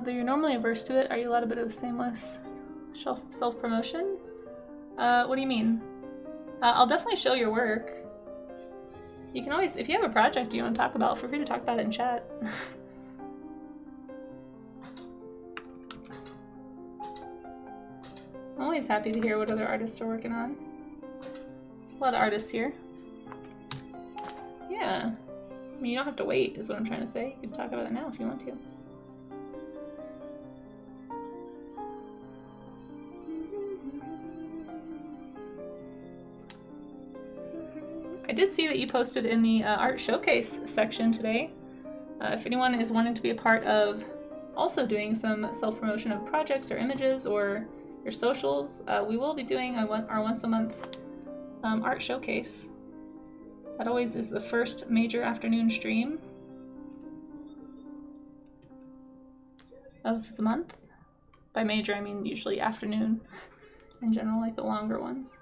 Though you're normally averse to it, are you allowed a bit of shameless self-promotion? What do you mean? I'll definitely show your work. You can always, if you have a project you want to talk about, feel free to talk about it in chat. I'm always happy to hear what other artists are working on. There's a lot of artists here. Yeah. I mean, you don't have to wait, is what I'm trying to say. You can talk about it now if you want to. I did see that you posted in the art showcase section today. If anyone is wanting to be a part of also doing some self-promotion of projects or images or your socials, we will be doing our once a month art showcase. That always is the first major afternoon stream of the month. By major, I mean usually afternoon in general, like the longer ones.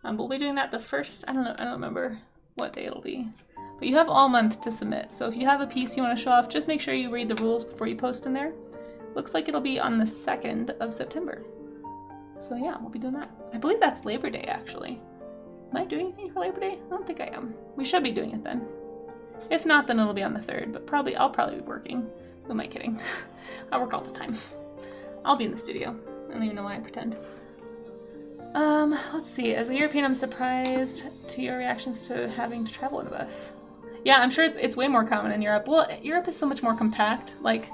We'll be doing that the first, I don't remember what day it'll be. But you have all month to submit, so if you have a piece you want to show off, just make sure you read the rules before you post in there. Looks like it'll be on the 2nd of September. So yeah, we'll be doing that. I believe that's Labor Day, actually. Am I doing anything for Labor Day? I don't think I am. We should be doing it then. If not, then it'll be on the 3rd, but I'll probably be working. Who am I kidding? I work all the time. I'll be in the studio. I don't even know why I pretend. Let's see. As a European, I'm surprised to your reactions to having to travel in a bus. Yeah, I'm sure it's way more common in Europe. Well, Europe is so much more compact. Like,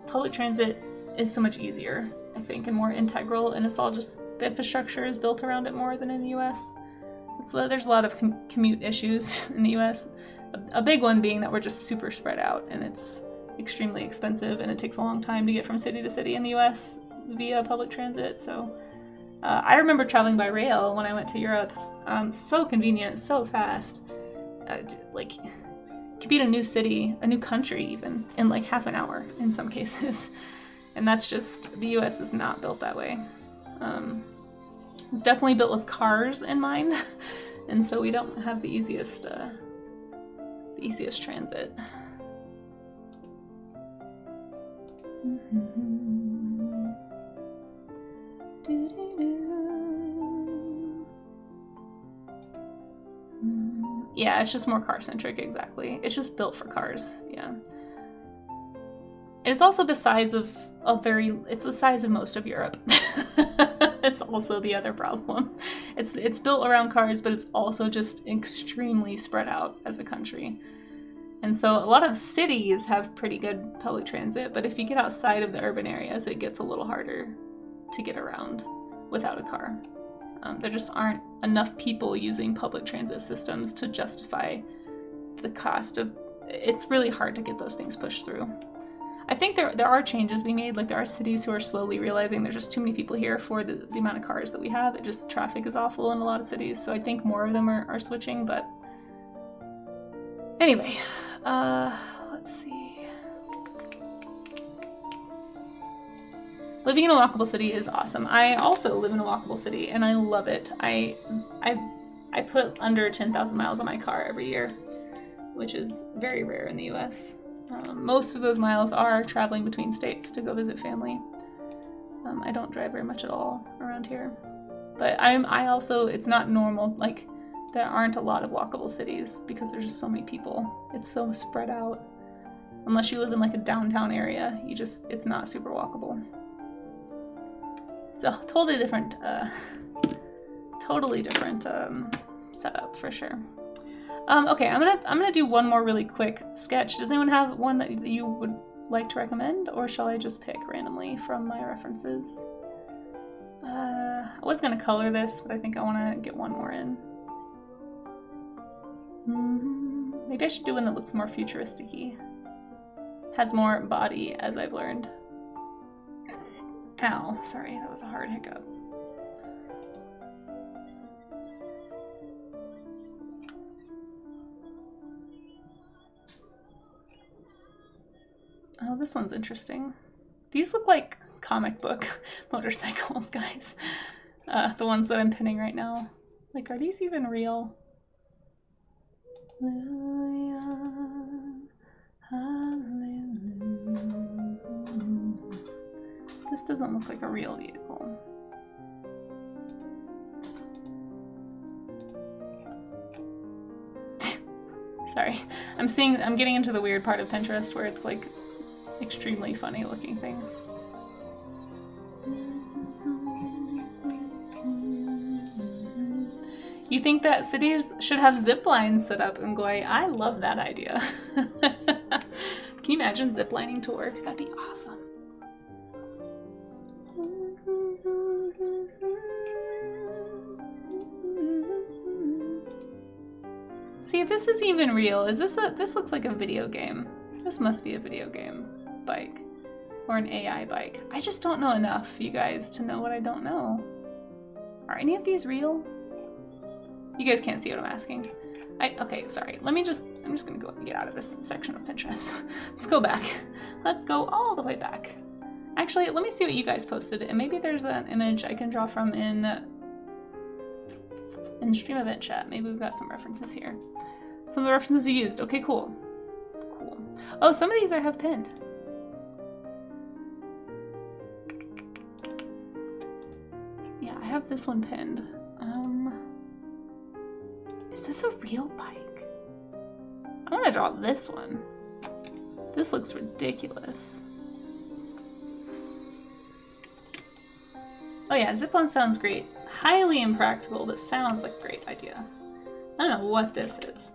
public transit is so much easier, I think, and more integral, and it's all just, the infrastructure is built around it more than in the US. There's a lot of commute issues in the US. A big one being that we're just super spread out, and it's extremely expensive, and it takes a long time to get from city to city in the US via public transit, so... I remember traveling by rail when I went to Europe. So convenient, so fast. Like, you could be in a new city, a new country even, in like half an hour in some cases. And that's just, the US is not built that way. It's definitely built with cars in mind, and so we don't have the easiest transit. Yeah, it's just more car-centric, exactly. It's just built for cars, yeah. It's also the size of it's the size of most of Europe. It's also the other problem. It's built around cars, but it's also just extremely spread out as a country. And so a lot of cities have pretty good public transit, but if you get outside of the urban areas, it gets a little harder to get around without a car. There just aren't enough people using public transit systems to justify the cost of... It's really hard to get those things pushed through. I think there are changes being made. Like, there are cities who are slowly realizing there's just too many people here for the amount of cars that we have. It just, traffic is awful in a lot of cities, so I think more of them are switching, but... Anyway, let's see. Living in a walkable city is awesome. I also live in a walkable city, and I love it. I put under 10,000 miles on my car every year, which is very rare in the US. Most of those miles are traveling between states to go visit family. I don't drive very much at all around here. But I also, it's not normal, like, there aren't a lot of walkable cities because there's just so many people. It's so spread out. Unless you live in like a downtown area, it's not super walkable. It's a totally different setup for sure. Okay, I'm gonna do one more really quick sketch. Does anyone have one that you would like to recommend, or shall I just pick randomly from my references? I was gonna color this, but I think I want to get one more in. Maybe I should do one that looks more futuristic-y. Has more body, as I've learned. Ow, sorry, that was a hard hiccup. Oh, this one's interesting. These look like comic book motorcycles, guys. The ones that I'm pinning right now. Like, are these even real? Hallelujah, hallelujah. This doesn't look like a real vehicle. Sorry, I'm getting into the weird part of Pinterest where it's like extremely funny looking things. You think that cities should have zip lines set up in Goy? I love that idea. Can you imagine zip lining to work? That'd be awesome. See, this is even real. Is this this looks like a video game. This must be a video game bike. Or an AI bike. I just don't know enough, you guys, to know what I don't know. Are any of these real? You guys can't see what I'm asking. Okay, sorry. I'm just gonna go and get out of this section of Pinterest. Let's go back. Let's go all the way back. Actually, let me see what you guys posted, and maybe there's an image I can draw from in stream event chat. Maybe we've got some references here. Some of the references you used. Okay, cool. Cool. Oh, some of these I have pinned. Yeah, I have this one pinned. Is this a real bike? I want to draw this one. This looks ridiculous. Oh yeah, zipline sounds great. Highly impractical, but sounds like a great idea. I don't know what this is,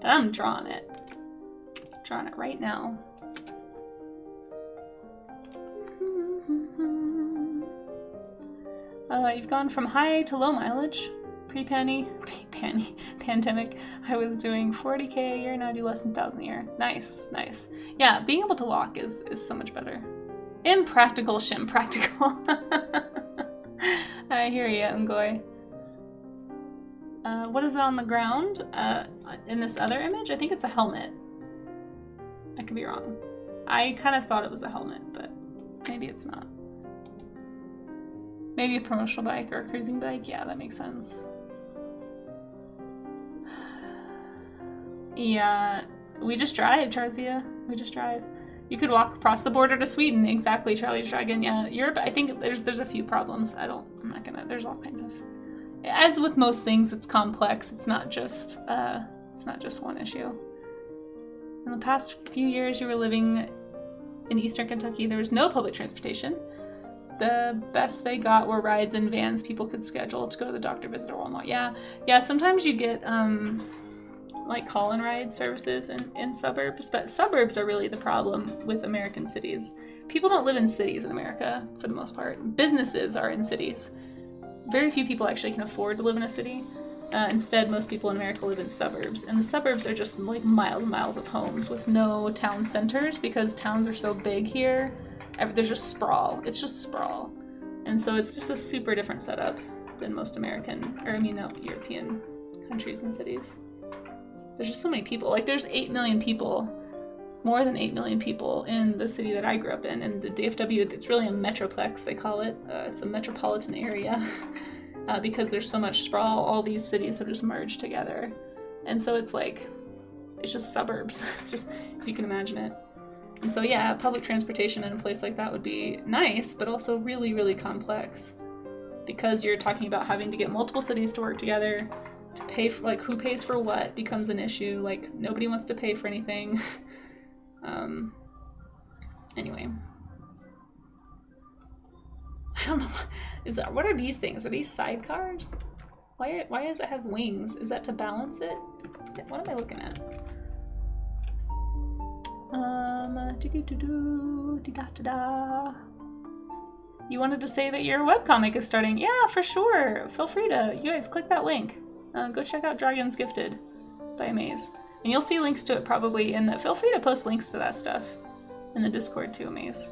but I'm drawing it. Drawing it right now. You've gone from high to low mileage. Pandemic, I was doing 40K a year, now I do less than 1,000 a year. Nice, nice. Yeah, being able to walk is so much better. Impractical, shim practical. I hear ya, Ngoy. What is it on the ground? In this other image? I think it's a helmet. I could be wrong. I kind of thought it was a helmet, but maybe it's not. Maybe a promotional bike or a cruising bike? Yeah, that makes sense. Yeah, we just drive, Charzia. We just drive. You could walk across the border to Sweden. Exactly, Charlie Dragon. Yeah, Europe, I think there's a few problems. I'm not gonna, there's all kinds of, as with most things, it's complex. It's not just one issue. In the past few years, you were living in Eastern Kentucky. There was no public transportation. The best they got were rides and vans people could schedule to go to the doctor, visit, or Walmart. Yeah, sometimes you get, like call-in ride services in suburbs, but suburbs are really the problem with American cities. People don't live in cities in America for the most part. Businesses are in cities. Very few people actually can afford to live in a city. Instead, most people in America live in suburbs, and the suburbs are just like miles and miles of homes with no town centers because towns are so big here. There's just sprawl. It's just sprawl. And so it's just a super different setup than most European countries and cities. There's just so many people. Like, there's 8 million people, more than 8 million people in the city that I grew up in. And the DFW, it's really a metroplex, they call it. It's a metropolitan area because there's so much sprawl. All these cities have just merged together. And so it's like, it's just suburbs. It's just, if you can imagine it. And so yeah, public transportation in a place like that would be nice, but also really, really complex. Because you're talking about having to get multiple cities to work together, to pay for, like, who pays for what becomes an issue. Like, nobody wants to pay for anything. Anyway. I don't know. What are these things? Are these sidecars? Why does it have wings? Is that to balance it? What am I looking at? You wanted to say that your webcomic is starting? Yeah, for sure. Feel free to, you guys, click that link. Go check out Dragons Gifted by Amaze. And you'll see links to it probably in the, feel free to post links to that stuff in the Discord too, Amaze.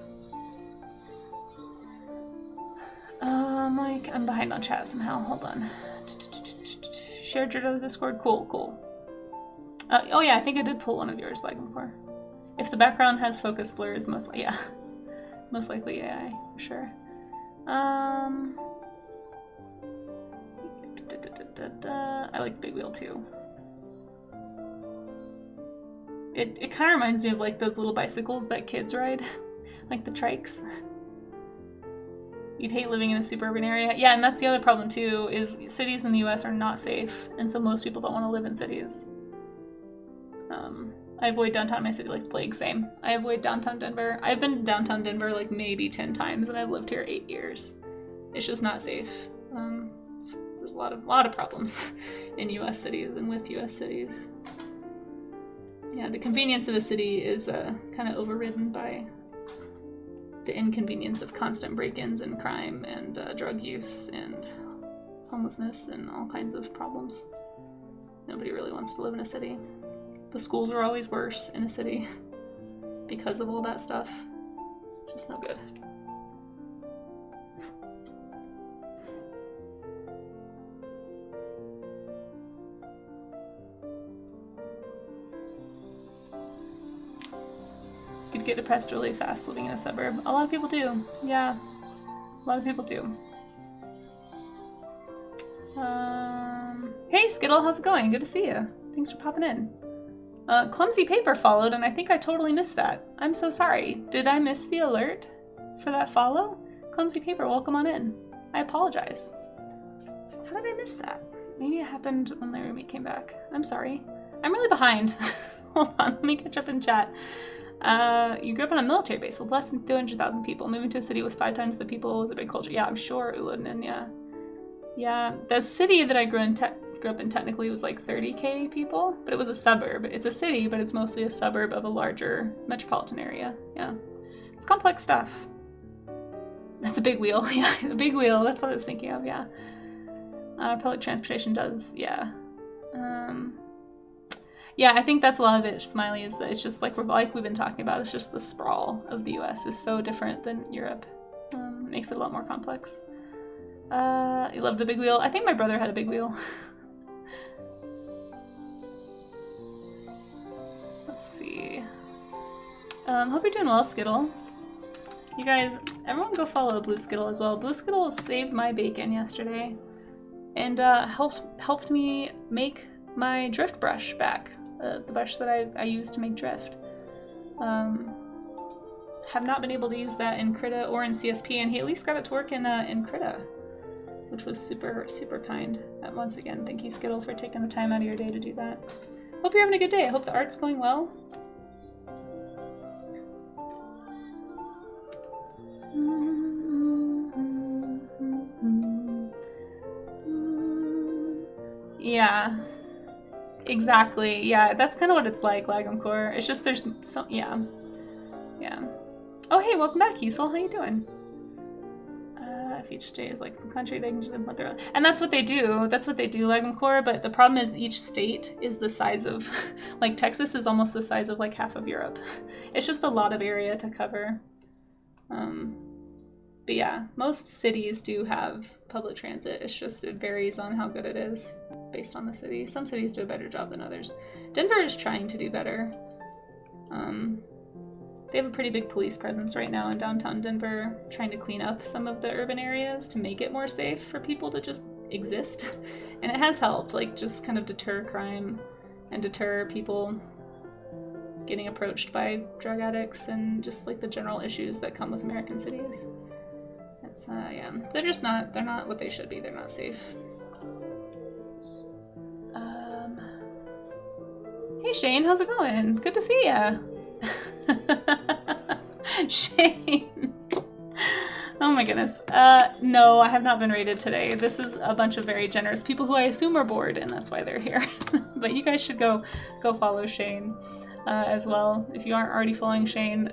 I'm behind on chat somehow, hold on. Shared your Discord, cool. Oh yeah, I think I did pull one of yours like before. If the background has focus blur, is most likely, yeah. Most likely AI, for sure. I like Big Wheel too. It kind of reminds me of like those little bicycles that kids ride, like the trikes. You'd hate living in a suburban area. Yeah, and that's the other problem too, is cities in the US are not safe, and so most people don't want to live in cities. I avoid downtown my city like the plague, same. I avoid downtown Denver. I've been to downtown Denver like maybe 10 times, and I've lived here 8 years. It's just not safe. There's a lot of problems in US cities and with US cities. Yeah, the convenience of a city is kind of overridden by the inconvenience of constant break-ins and crime and drug use and homelessness and all kinds of problems. Nobody really wants to live in a city. The schools are always worse in a city because of all that stuff. It's just no good. You'd get depressed really fast living in a suburb. A lot of people do. Yeah, a lot of people do. Hey Skittle, how's it going? Good to see you. Thanks for popping in. Clumsy Paper followed, and I think I totally missed that. I'm so sorry. Did I miss the alert for that follow? Clumsy Paper, welcome on in. I apologize. How did I miss that? Maybe it happened when my roommate came back. I'm sorry. I'm really behind. Hold on, let me catch up in chat. You grew up on a military base with less than 200,000 people. Moving to a city with 5 times the people is a big culture. Yeah, I'm sure Uludnin, yeah. Yeah, the city that I grew up in technically was like 30K people, but it was a suburb. It's a city, but it's mostly a suburb of a larger metropolitan area. Yeah, it's complex stuff. That's a big wheel. Yeah, a big wheel. That's what I was thinking of. Yeah, public transportation does. Yeah, yeah. I think that's a lot of it. Smiley is that it's just like we've been talking about. It's just the sprawl of the U.S. is so different than Europe. Makes it a lot more complex. You love the big wheel. I think my brother had a big wheel. Let's see. Hope you're doing well, Skittle. You guys, everyone go follow Blue Skittle as well. Blue Skittle saved my bacon yesterday and helped me make my drift brush back. The brush that I used to make drift. Have not been able to use that in Krita or in CSP, and he at least got it to work in Krita, which was super, super kind. Once again, thank you, Skittle, for taking the time out of your day to do that. Hope you're having a good day. I hope the art's going well. Yeah, exactly. Yeah, that's kind of what it's like, Lagom Core. It's just there's so, yeah. Yeah. Oh, hey, welcome back, Kiesel. How you doing? If each state is like some country, they can just implement their own. And that's what they do. That's what they do, Lagom Core. But the problem is each state is the size of, like Texas is almost the size of like half of Europe. It's just a lot of area to cover. But yeah, most cities do have public transit. It's just, it varies on how good it is based on the city. Some cities do a better job than others. Denver is trying to do better. They have a pretty big police presence right now in downtown Denver, trying to clean up some of the urban areas to make it more safe for people to just exist. And it has helped, like, just kind of deter crime and deter people getting approached by drug addicts and just like the general issues that come with American cities. It's, yeah, they're not what they should be. They're not safe. Hey Shane, how's it going? Good to see ya. Shane. Oh my goodness. No, I have not been raided today. This is a bunch of very generous people who I assume are bored, and that's why they're here. But you guys should go follow Shane as well. If you aren't already following Shane,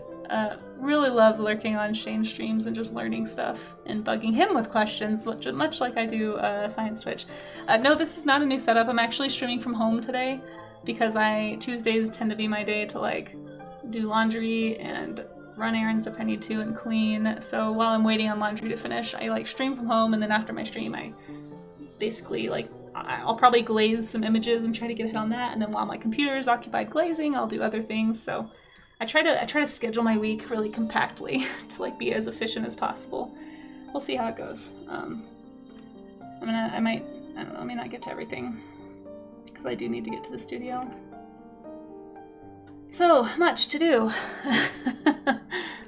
really love lurking on Shane's streams and just learning stuff and bugging him with questions, much like I do Science Twitch. No, this is not a new setup. I'm actually streaming from home today because Tuesdays tend to be my day to like do laundry and run errands if I need to and clean. So while I'm waiting on laundry to finish, I like stream from home, and then after my stream I basically like I'll probably glaze some images and try to get a hit on that, and then while my computer is occupied glazing, I'll do other things. So I try to schedule my week really compactly to like be as efficient as possible. We'll see how it goes. I may not get to everything because I do need to get to the studio. So much to do.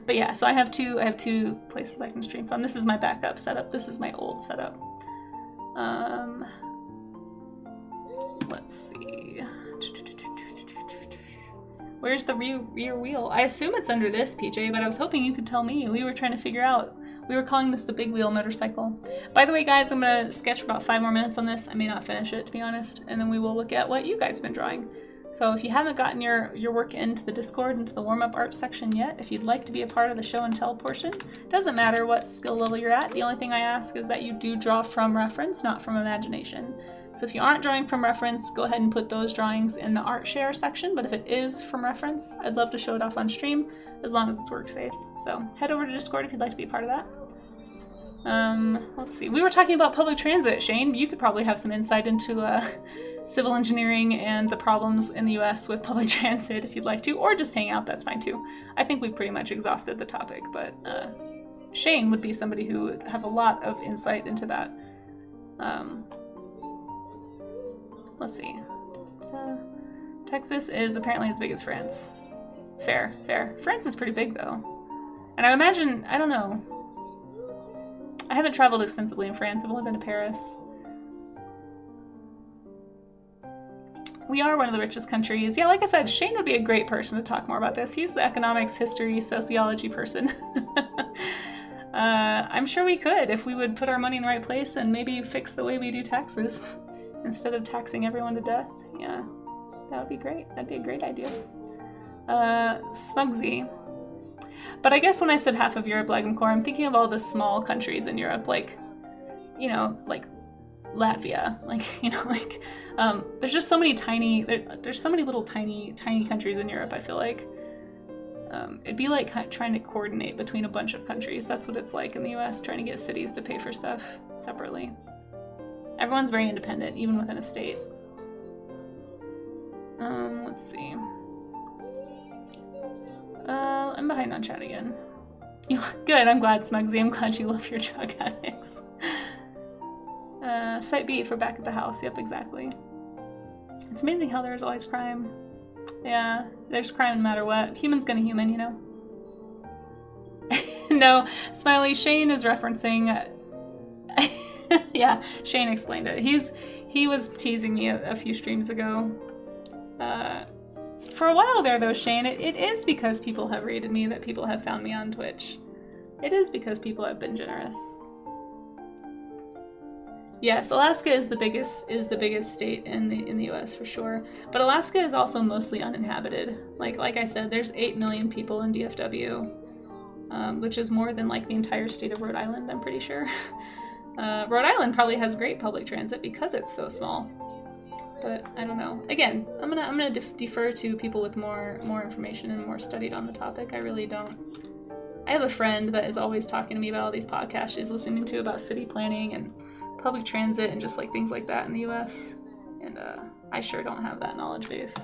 But yeah, so I have two places I can stream from. This is my backup setup. This is my old setup. Let's see. Where's the rear wheel? I assume it's under this, PJ, but I was hoping you could tell me. We were trying to figure out. We were calling this the big wheel motorcycle. By the way, guys, I'm gonna sketch for about 5 more minutes on this. I may not finish it, to be honest, and then we will look at what you guys have been drawing. So if you haven't gotten your work into the Discord, into the warm-up art section yet, if you'd like to be a part of the show and tell portion, doesn't matter what skill level you're at. The only thing I ask is that you do draw from reference, not from imagination. So if you aren't drawing from reference, go ahead and put those drawings in the art share section. But if it is from reference, I'd love to show it off on stream, as long as it's work safe. So head over to Discord if you'd like to be a part of that. Let's see. We were talking about public transit, Shane. You could probably have some insight into civil engineering and the problems in the US with public transit if you'd like to, or just hang out, that's fine too. I think we've pretty much exhausted the topic, but Shane would be somebody who would have a lot of insight into that. Let's see. Texas is apparently as big as France. Fair. France is pretty big though. And I imagine, I don't know. I haven't traveled extensively in France. I've only been to Paris. We are one of the richest countries. Yeah, like I said, Shane would be a great person to talk more about this. He's the economics, history, sociology person. I'm sure we could if we would put our money in the right place and maybe fix the way we do taxes instead of taxing everyone to death. Yeah, that would be great. That'd be a great idea. Smugsy. But I guess when I said half of Europe, Legumcore, I'm thinking of all the small countries in Europe, like, you know, like Latvia, like, you know, like, there's just so many tiny, there's so many little tiny countries in Europe, I feel like. It'd be like trying to coordinate between a bunch of countries. That's what it's like in the US, trying to get cities to pay for stuff separately. Everyone's very independent, even within a state. Let's see. I'm behind on chat again. Good, I'm glad, Smugsy. I'm glad you love your drug addicts. Site B for back at the house. Yep, exactly. It's amazing how there's always crime. Yeah, there's crime no matter what. Human's gonna human, you know? No, Smiley, Shane is referencing... yeah, Shane explained it. He was teasing me a few streams ago. For a while there, though, Shane, it is because people have rated me that people have found me on Twitch. It is because people have been generous. Yes, Alaska is the biggest state in the US for sure. But Alaska is also mostly uninhabited. Like I said, there's 8 million people in DFW, which is more than like the entire state of Rhode Island, I'm pretty sure. Rhode Island probably has great public transit because it's so small. But I don't know. Again, I'm gonna defer to people with more information and more studied on the topic. I really don't. I have a friend that is always talking to me about all these podcasts she's listening to about city planning and public transit and just like things like that in the US. And I sure don't have that knowledge base.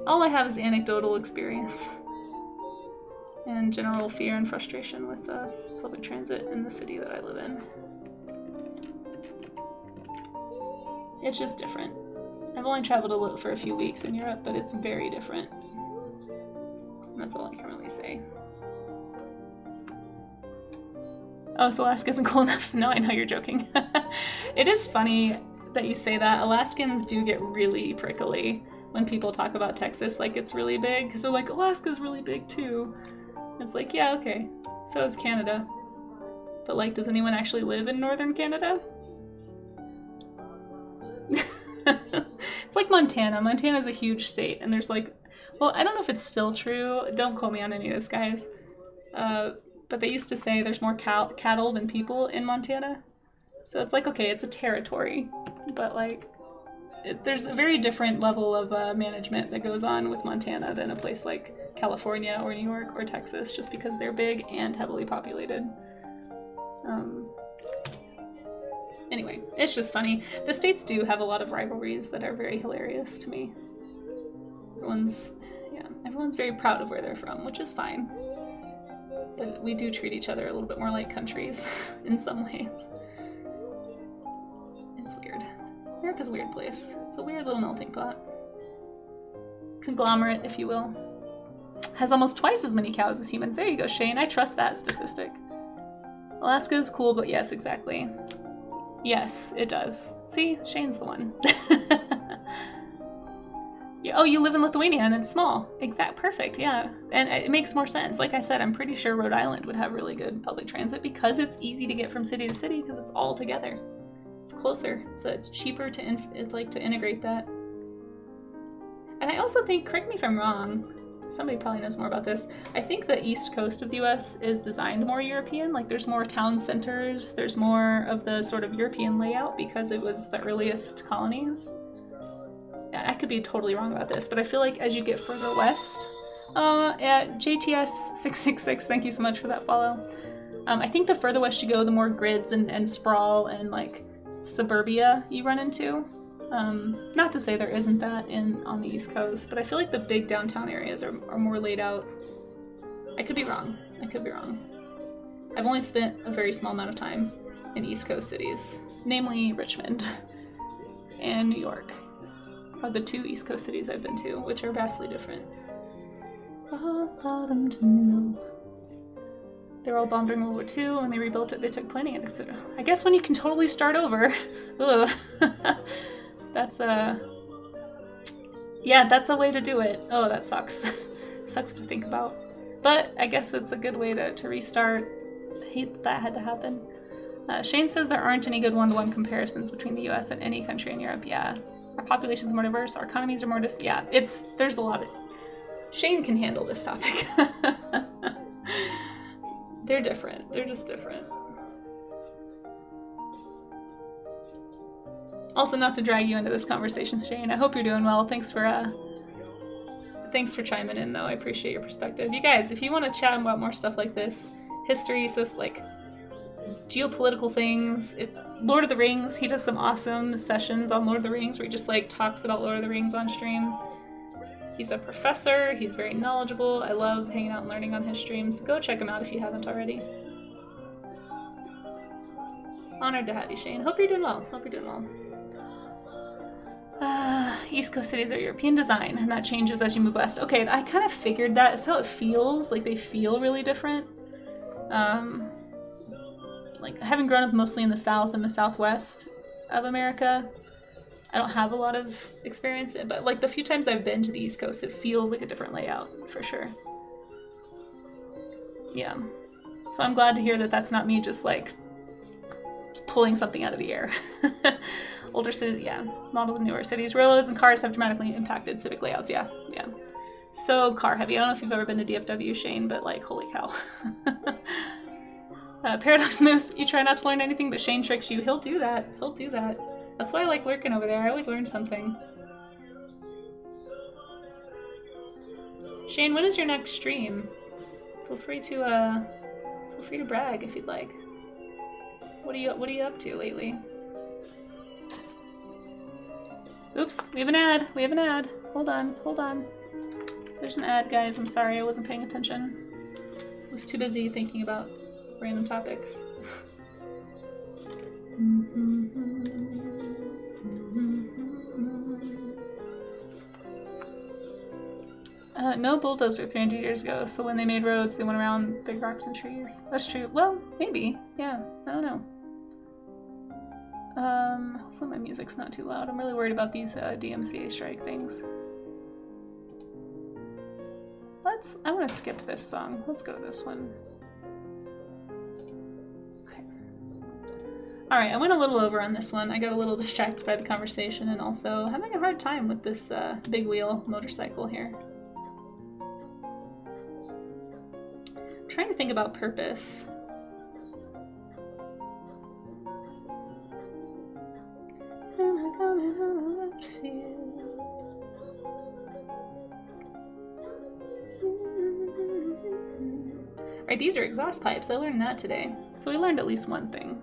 All I have is anecdotal experience and general fear and frustration with public transit in the city that I live in. It's just different. I've only traveled for a few weeks in Europe, but it's very different. And that's all I can really say. Oh, so Alaska isn't cool enough? No, I know you're joking. It is funny that you say that. Alaskans do get really prickly when people talk about Texas like it's really big, because they're like, Alaska's really big too. It's like, yeah, okay. So is Canada. But like, does anyone actually live in northern Canada? It's like Montana. Montana's a huge state, and there's like, well, I don't know if it's still true. Don't quote me on any of this, guys. But they used to say there's more cattle than people in Montana. So it's like, okay, it's a territory, but like, there's a very different level of management that goes on with Montana than a place like California or New York or Texas, just because they're big and heavily populated. Anyway, it's just funny. The states do have a lot of rivalries that are very hilarious to me. Everyone's very proud of where they're from, which is fine. But we do treat each other a little bit more like countries in some ways. It's weird. America's a weird place. It's a weird little melting pot. Conglomerate, if you will. Has almost twice as many cows as humans. There you go, Shane. I trust that statistic. Alaska is cool, but yes, exactly. Yes, it does. See? Shane's the one. Yeah, oh, you live in Lithuania and it's small. Perfect, yeah. And it makes more sense. Like I said, I'm pretty sure Rhode Island would have really good public transit because it's easy to get from city to city because it's all together. It's closer, so it's cheaper to integrate that. And I also think, correct me if I'm wrong, somebody probably knows more about this, I think the east coast of the US is designed more European. Like there's more town centers, there's more of the sort of European layout because it was the earliest colonies. I could be totally wrong about this, but I feel like as you get further west, yeah, JTS666, thank you so much for that follow. I think the further west you go, the more grids and sprawl and like suburbia you run into. Not to say there isn't that on the East Coast, but I feel like the big downtown areas are more laid out. I could be wrong. I've only spent a very small amount of time in East Coast cities, namely Richmond and New York. Are the two East Coast cities I've been to, which are vastly different. Bottom to know. They were all bombed during World War II. When they rebuilt it, they took planning into consideration. I guess when you can totally start over. Ugh. That's Yeah, that's a way to do it. Oh, that sucks. Sucks to think about. But I guess it's a good way to restart. I hate that had to happen. Shane says there aren't any good one-to-one comparisons between the US and any country in Europe. Yeah. Our population's more diverse, our economies are more yeah, there's a lot of Shane can handle this topic. They're different. They're just different. Also, not to drag you into this conversation, Shane. I hope you're doing well. Thanks for chiming in, though. I appreciate your perspective. You guys, if you want to chat about more stuff like this, history, so like geopolitical things, Lord of the Rings, he does some awesome sessions on Lord of the Rings where he just like talks about Lord of the Rings on stream. He's a professor. He's very knowledgeable. I love hanging out and learning on his streams. Go check him out if you haven't already. Honored to have you, Shane. Hope you're doing well. Hope you're doing well. East Coast cities are European design, and that changes as you move west. Okay, I kind of figured that. It's how it feels. Like, they feel really different. Like, having grown up mostly in the South and the Southwest of America, I don't have a lot of experience, but like the few times I've been to the East Coast, it feels like a different layout, for sure. Yeah. So I'm glad to hear that that's not me just like pulling something out of the air. Older cities, yeah. Model with newer cities. Railroads and cars have dramatically impacted civic layouts, yeah, yeah. So car heavy. I don't know if you've ever been to DFW, Shane, but like, holy cow. Paradox Moose, you try not to learn anything, but Shane tricks you. He'll do that. He'll do that. That's why I like lurking over there. I always learn something. Shane, when is your next stream? Feel free to brag if you'd like. What are you up to lately? Oops, we have an ad. We have an ad. Hold on, hold on. There's an ad, guys. I'm sorry, I wasn't paying attention. I was too busy thinking about random topics. No bulldozer 300 years ago, so when they made roads, they went around big rocks and trees. That's true. Well, maybe. Yeah, I don't know. Hopefully my music's not too loud. I'm really worried about these DMCA strike things. I'm gonna skip this song. Let's go to this one. Okay. Alright, I went a little over on this one. I got a little distracted by the conversation and also having a hard time with this big wheel motorcycle here. I'm trying to think about purpose. Am I coming on a left field? Alright, these are exhaust pipes. I learned that today. So we learned at least one thing.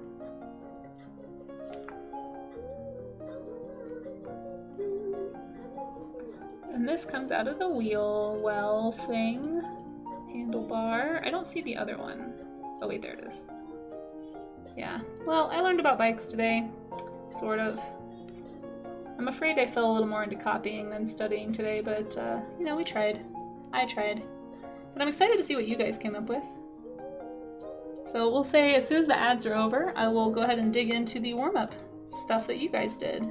And this comes out of the wheel well thing. Handlebar. I don't see the other one. Oh wait, there it is. Yeah. Well, I learned about bikes today. Sort of. I'm afraid I fell a little more into copying than studying today, but, you know, we tried. I tried. But I'm excited to see what you guys came up with. So we'll say as soon as the ads are over, I will go ahead and dig into the warm-up stuff that you guys did.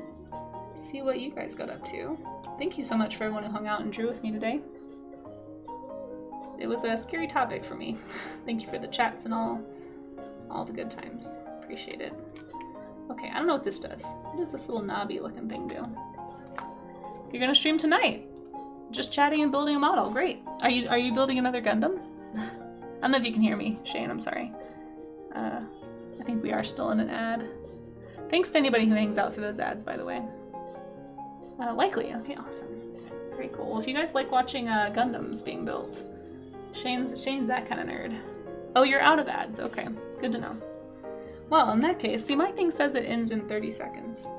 See what you guys got up to. Thank you so much for everyone who hung out and drew with me today. It was a scary topic for me. Thank you for the chats and all the good times. Appreciate it. Okay, I don't know what this does. What does this little knobby looking thing do? You're gonna stream tonight. Just chatting and building a model. Great. Are you building another Gundam? I don't know if you can hear me, Shane. I'm sorry. I think we are still in an ad. Thanks to anybody who hangs out through those ads, by the way. Likely. Okay, awesome. Very cool. Well, if you guys like watching Gundams being built, Shane's that kind of nerd. Oh, you're out of ads. Okay, good to know. Well, in that case, see, my thing says it ends in 30 seconds.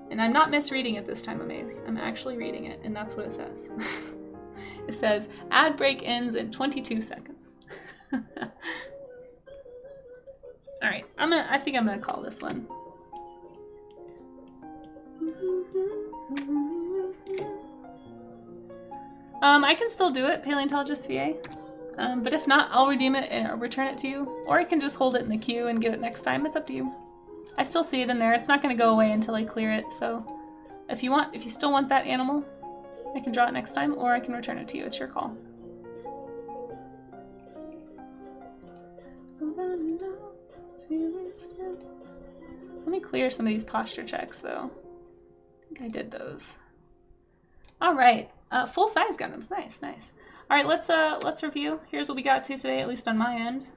And I'm not misreading it this time, Amaze. I'm actually reading it, and that's what it says. It says, ad break ends in 22 seconds. Alright, I think I'm gonna call this one. I can still do it, Paleontologist VA. But if not, I'll redeem it and return it to you. Or I can just hold it in the queue and get it next time. It's up to you. I still see it in there. It's not going to go away until I clear it, so if you still want that animal, I can draw it next time, or I can return it to you. It's your call. Let me clear some of these posture checks, though. I think I did those. All right, full-size Gundams. Nice, nice. All right, let's review. Here's what we got to today, at least on my end.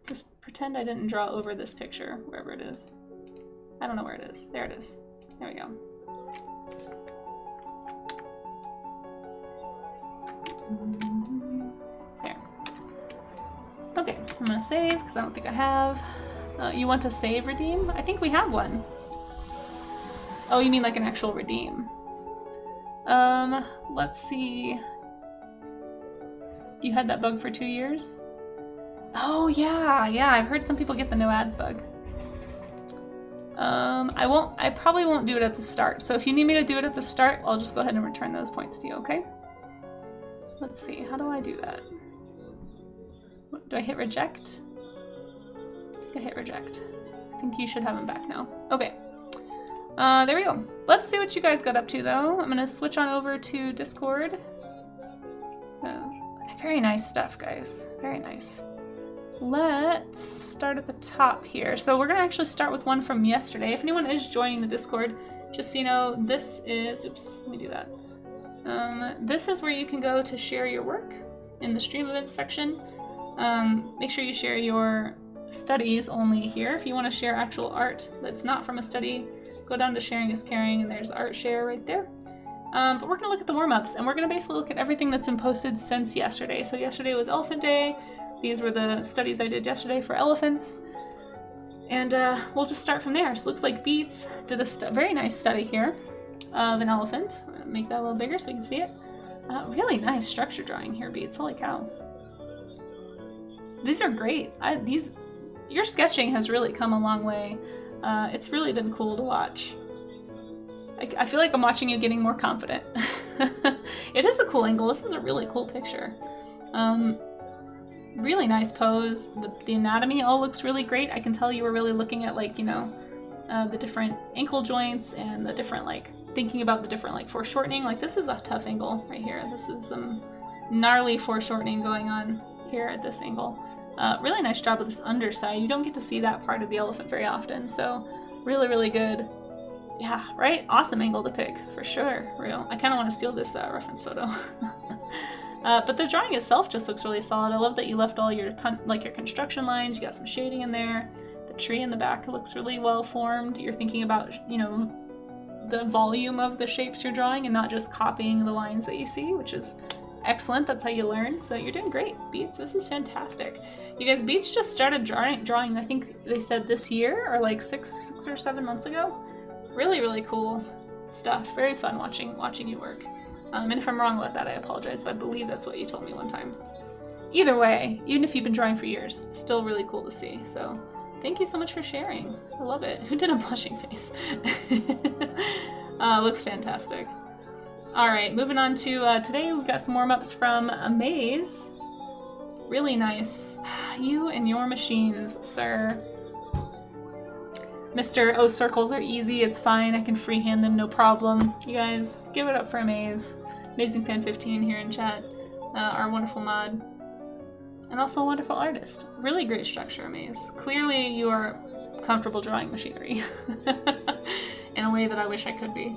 Just pretend I didn't draw over this picture, wherever it is. I don't know where it is. There it is. There we go. There. Okay, I'm gonna save because I don't think I have. You want to save redeem? I think we have one. Oh, you mean like an actual redeem? Let's see. You had that bug for 2 years? Oh yeah, I've heard some people get the no ads bug. I probably won't do it at the start. So if you need me to do it at the start, I'll just go ahead and return those points to you, okay? Let's see, how do I do that? Do I hit reject? I think I hit reject. I think you should have them back now. Okay. There we go. Let's see what you guys got up to, though. I'm gonna switch on over to Discord. Very nice stuff, guys. Very nice. Let's start at the top here. So we're gonna actually start with one from yesterday. If anyone is joining the Discord, just so you know, this is, oops, let me do that. This is where you can go to share your work in the stream events section. Make sure you share your studies only here. If you want to share actual art that's not from a study, go down to sharing is caring, and there's art share right there. But we're going to look at the warm-ups, and we're going to basically look at everything that's been posted since yesterday. So yesterday was Elephant Day. These were the studies I did yesterday for elephants. And we'll just start from there. So it looks like Beats did a very nice study here of an elephant. I'm going to make that a little bigger so you can see it. Really nice structure drawing here, Beats. Holy cow. These are great. Your sketching has really come a long way. It's really been cool to watch. I feel like I'm watching you getting more confident. It is a cool angle. This is a really cool picture. Really nice pose. The anatomy all looks really great. I can tell you were really looking at, like, you know, the different ankle joints and the different, like, thinking about the different, like, foreshortening. Like, this is a tough angle right here. This is some gnarly foreshortening going on here at this angle. Really nice job with this underside. You don't get to see that part of the elephant very often, so really, really good. Yeah, right? Awesome angle to pick, for sure. Real. I kind of want to steal this reference photo. But the drawing itself just looks really solid. I love that you left all your your construction lines. You got some shading in there. The tree in the back looks really well formed. You're thinking about, you know, the volume of the shapes you're drawing and not just copying the lines that you see, which is excellent. That's how you learn. So you're doing great, Beats. This is fantastic. You guys, Beats just started drawing, I think they said this year, or like six or 7 months ago. Really, really cool stuff. Very fun watching you work. And if I'm wrong about that, I apologize, but I believe that's what you told me one time. Either way, even if you've been drawing for years, it's still really cool to see. So thank you so much for sharing. I love it. Who did a blushing face? Looks fantastic. All right, moving on to today, we've got some warm-ups from Amaze. Really nice. You and your machines, sir. Mr. Oh, circles are easy, it's fine, I can freehand them, no problem. You guys, give it up for Amaze. Amazing Fan 15 here in chat. Our wonderful mod. And also a wonderful artist. Really great structure, Amaze. Clearly you are comfortable drawing machinery. In a way that I wish I could be.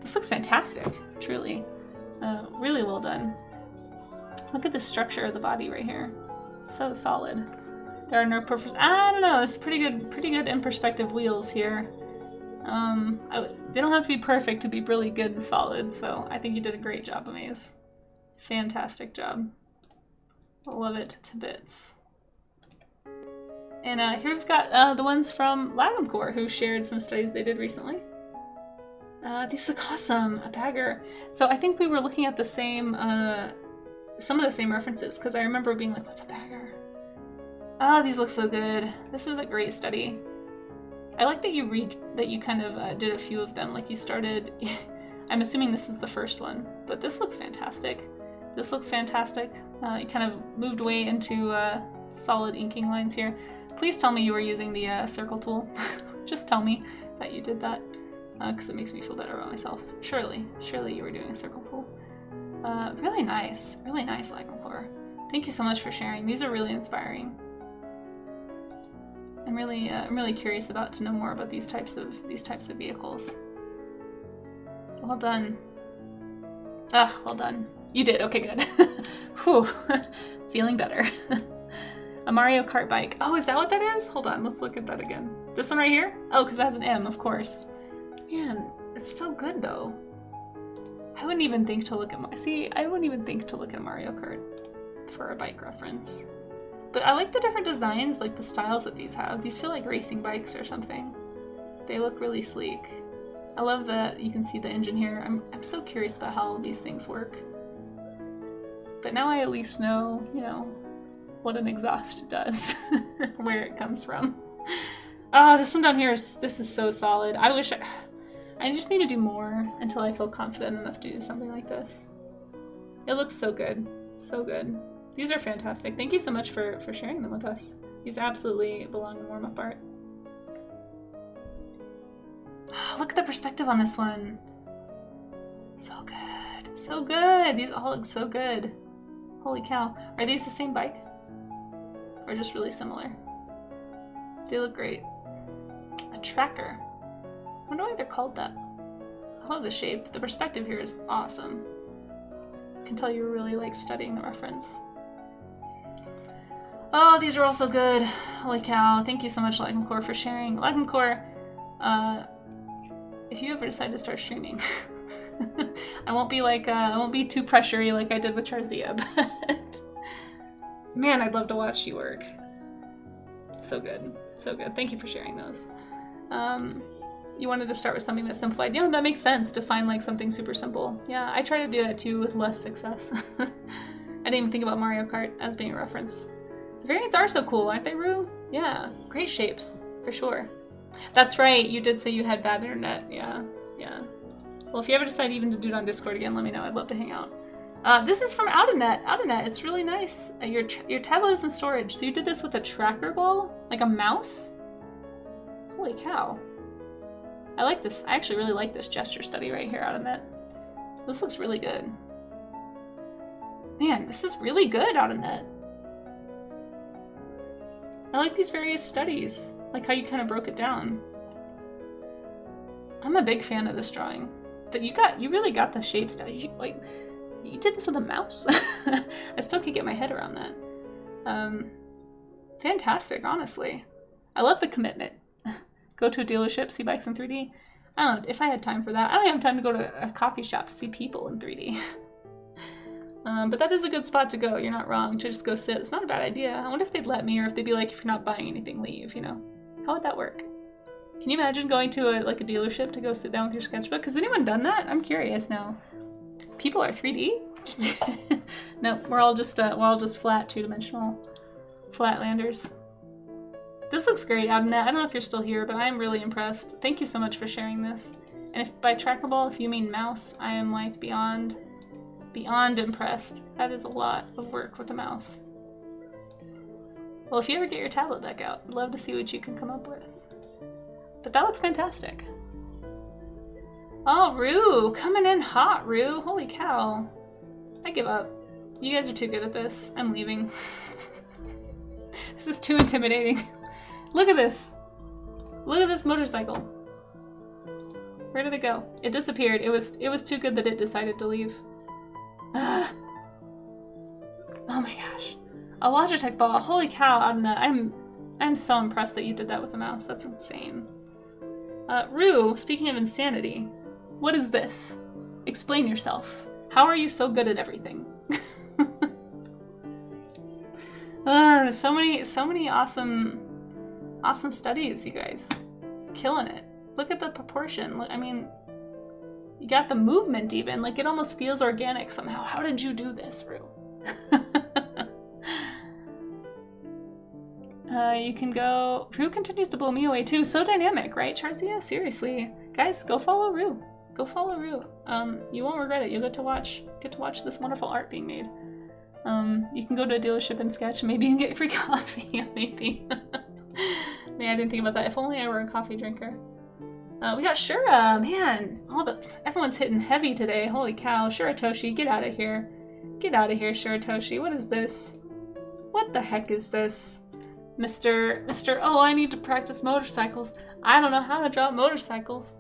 This looks fantastic, truly. Really well done. Look at the structure of the body right here. So solid. There are no perfect. I don't know. It's pretty good in perspective wheels here. They don't have to be perfect to be really good and solid. So I think you did a great job, Amaze. Fantastic job. I love it to bits. And here we've got the ones from Lagom Core who shared some studies they did recently. These look awesome. A bagger. So I think we were looking at the same, some of the same references because I remember being like, "What's a bagger?" Oh, these look so good. This is a great study. I like that you kind of did a few of them. Like you started, I'm assuming this is the first one, but this looks fantastic. This looks fantastic. You kind of moved way into solid inking lines here. Please tell me you were using the circle tool. Just tell me that you did that. because it makes me feel better about myself. Surely you were doing a circle tool. Really nice Lagncore. Thank you so much for sharing. These are really inspiring. I'm really curious to know more about these types of vehicles. Well done. Well done. You did. Okay, good. Whew. Feeling better. A Mario Kart bike. Oh, is that what that is? Hold on, let's look at that again. This one right here? Oh, because it has an M, of course. Man, it's so good though. I wouldn't even think to look at I wouldn't even think to look at Mario Kart for a bike reference. But I like the different designs, like the styles that these have. These feel like racing bikes or something. They look really sleek. I love that you can see the engine here. I'm so curious about how all these things work. But now I at least know, you know, what an exhaust does, where it comes from. Oh, this one down here this is so solid. I just need to do more until I feel confident enough to do something like this. It looks so good, so good. These are fantastic. Thank you so much for sharing them with us. These absolutely belong in warm-up art. Oh, look at the perspective on this one. So good, so good. These all look so good. Holy cow. Are these the same bike? Or just really similar? They look great. A tracker. I wonder why they're called that. I love the shape. The perspective here is awesome. I can tell you really like studying the reference. Oh, these are all so good. Holy cow. Thank you so much, Lagncore, for sharing. Lagncore, if you ever decide to start streaming, I won't be like, I won't be too pressury like I did with Charzia, but man, I'd love to watch you work. So good, so good. Thank you for sharing those. You wanted to start with something that's simplified. You know, that makes sense to find like something super simple. Yeah, I try to do that too with less success. I didn't even think about Mario Kart as being a reference. The variants are so cool, aren't they, Rue? Yeah, great shapes, for sure. That's right, you did say you had bad internet. Yeah, yeah. Well, if you ever decide even to do it on Discord again, let me know. I'd love to hang out. This is from Outernet. Outernet, it's really nice. Your tablet is in storage. So you did this with a tracker ball? Like a mouse? Holy cow. I like this. I actually really like this gesture study right here, Outernet. This looks really good. Man, this is really good, Outernet. I like these various studies. Like how you kind of broke it down. I'm a big fan of this drawing. But you really got the shapes down. You did this with a mouse? I still can't get my head around that. Fantastic, honestly. I love the commitment. Go to a dealership, see bikes in 3D. I don't know, if I had time for that. I don't have time to go to a coffee shop to see people in 3D. But that is a good spot to go. You're not wrong to just go sit. It's not a bad idea. I wonder if they'd let me, or if they'd be like, if you're not buying anything, leave, you know? How would that work? Can you imagine going to a dealership to go sit down with your sketchbook? Has anyone done that? I'm curious now. People are 3D? No, we're all just flat, two-dimensional flatlanders. This looks great, Abnet. I don't know if you're still here, but I'm really impressed. Thank you so much for sharing this. And if by trackable, if you mean mouse, I am like beyond impressed. That is a lot of work with a mouse. Well, if you ever get your tablet back out, I'd love to see what you can come up with. But that looks fantastic. Oh, Rue, coming in hot, Rue. Holy cow. I give up. You guys are too good at this. I'm leaving. This is too intimidating. Look at this. Look at this motorcycle. Where did it go? It disappeared. It was too good that it decided to leave. Oh my gosh. A Logitech ball. Holy cow, Adna. I'm so impressed that you did that with a mouse. That's insane. Rue, speaking of insanity, what is this? Explain yourself. How are you so good at everything? So many awesome studies, you guys. Killing it. Look at the proportion. Look, I mean, you got the movement even. Like, it almost feels organic somehow. How did you do this, Rue? You can go... Rue continues to blow me away too. So dynamic, right, Charzia? Seriously. Guys, go follow Rue. Go follow Rue. You won't regret it. You'll get to watch this wonderful art being made. You can go to a dealership and sketch. Maybe you can get free coffee. Maybe. Man, I didn't think about that. If only I were a coffee drinker. We got Shura, man. Everyone's hitting heavy today. Holy cow. Shuratoshi, get out of here. Get out of here, Shuratoshi. What is this? What the heck is this? Mr. Oh, I need to practice motorcycles. I don't know how to draw motorcycles.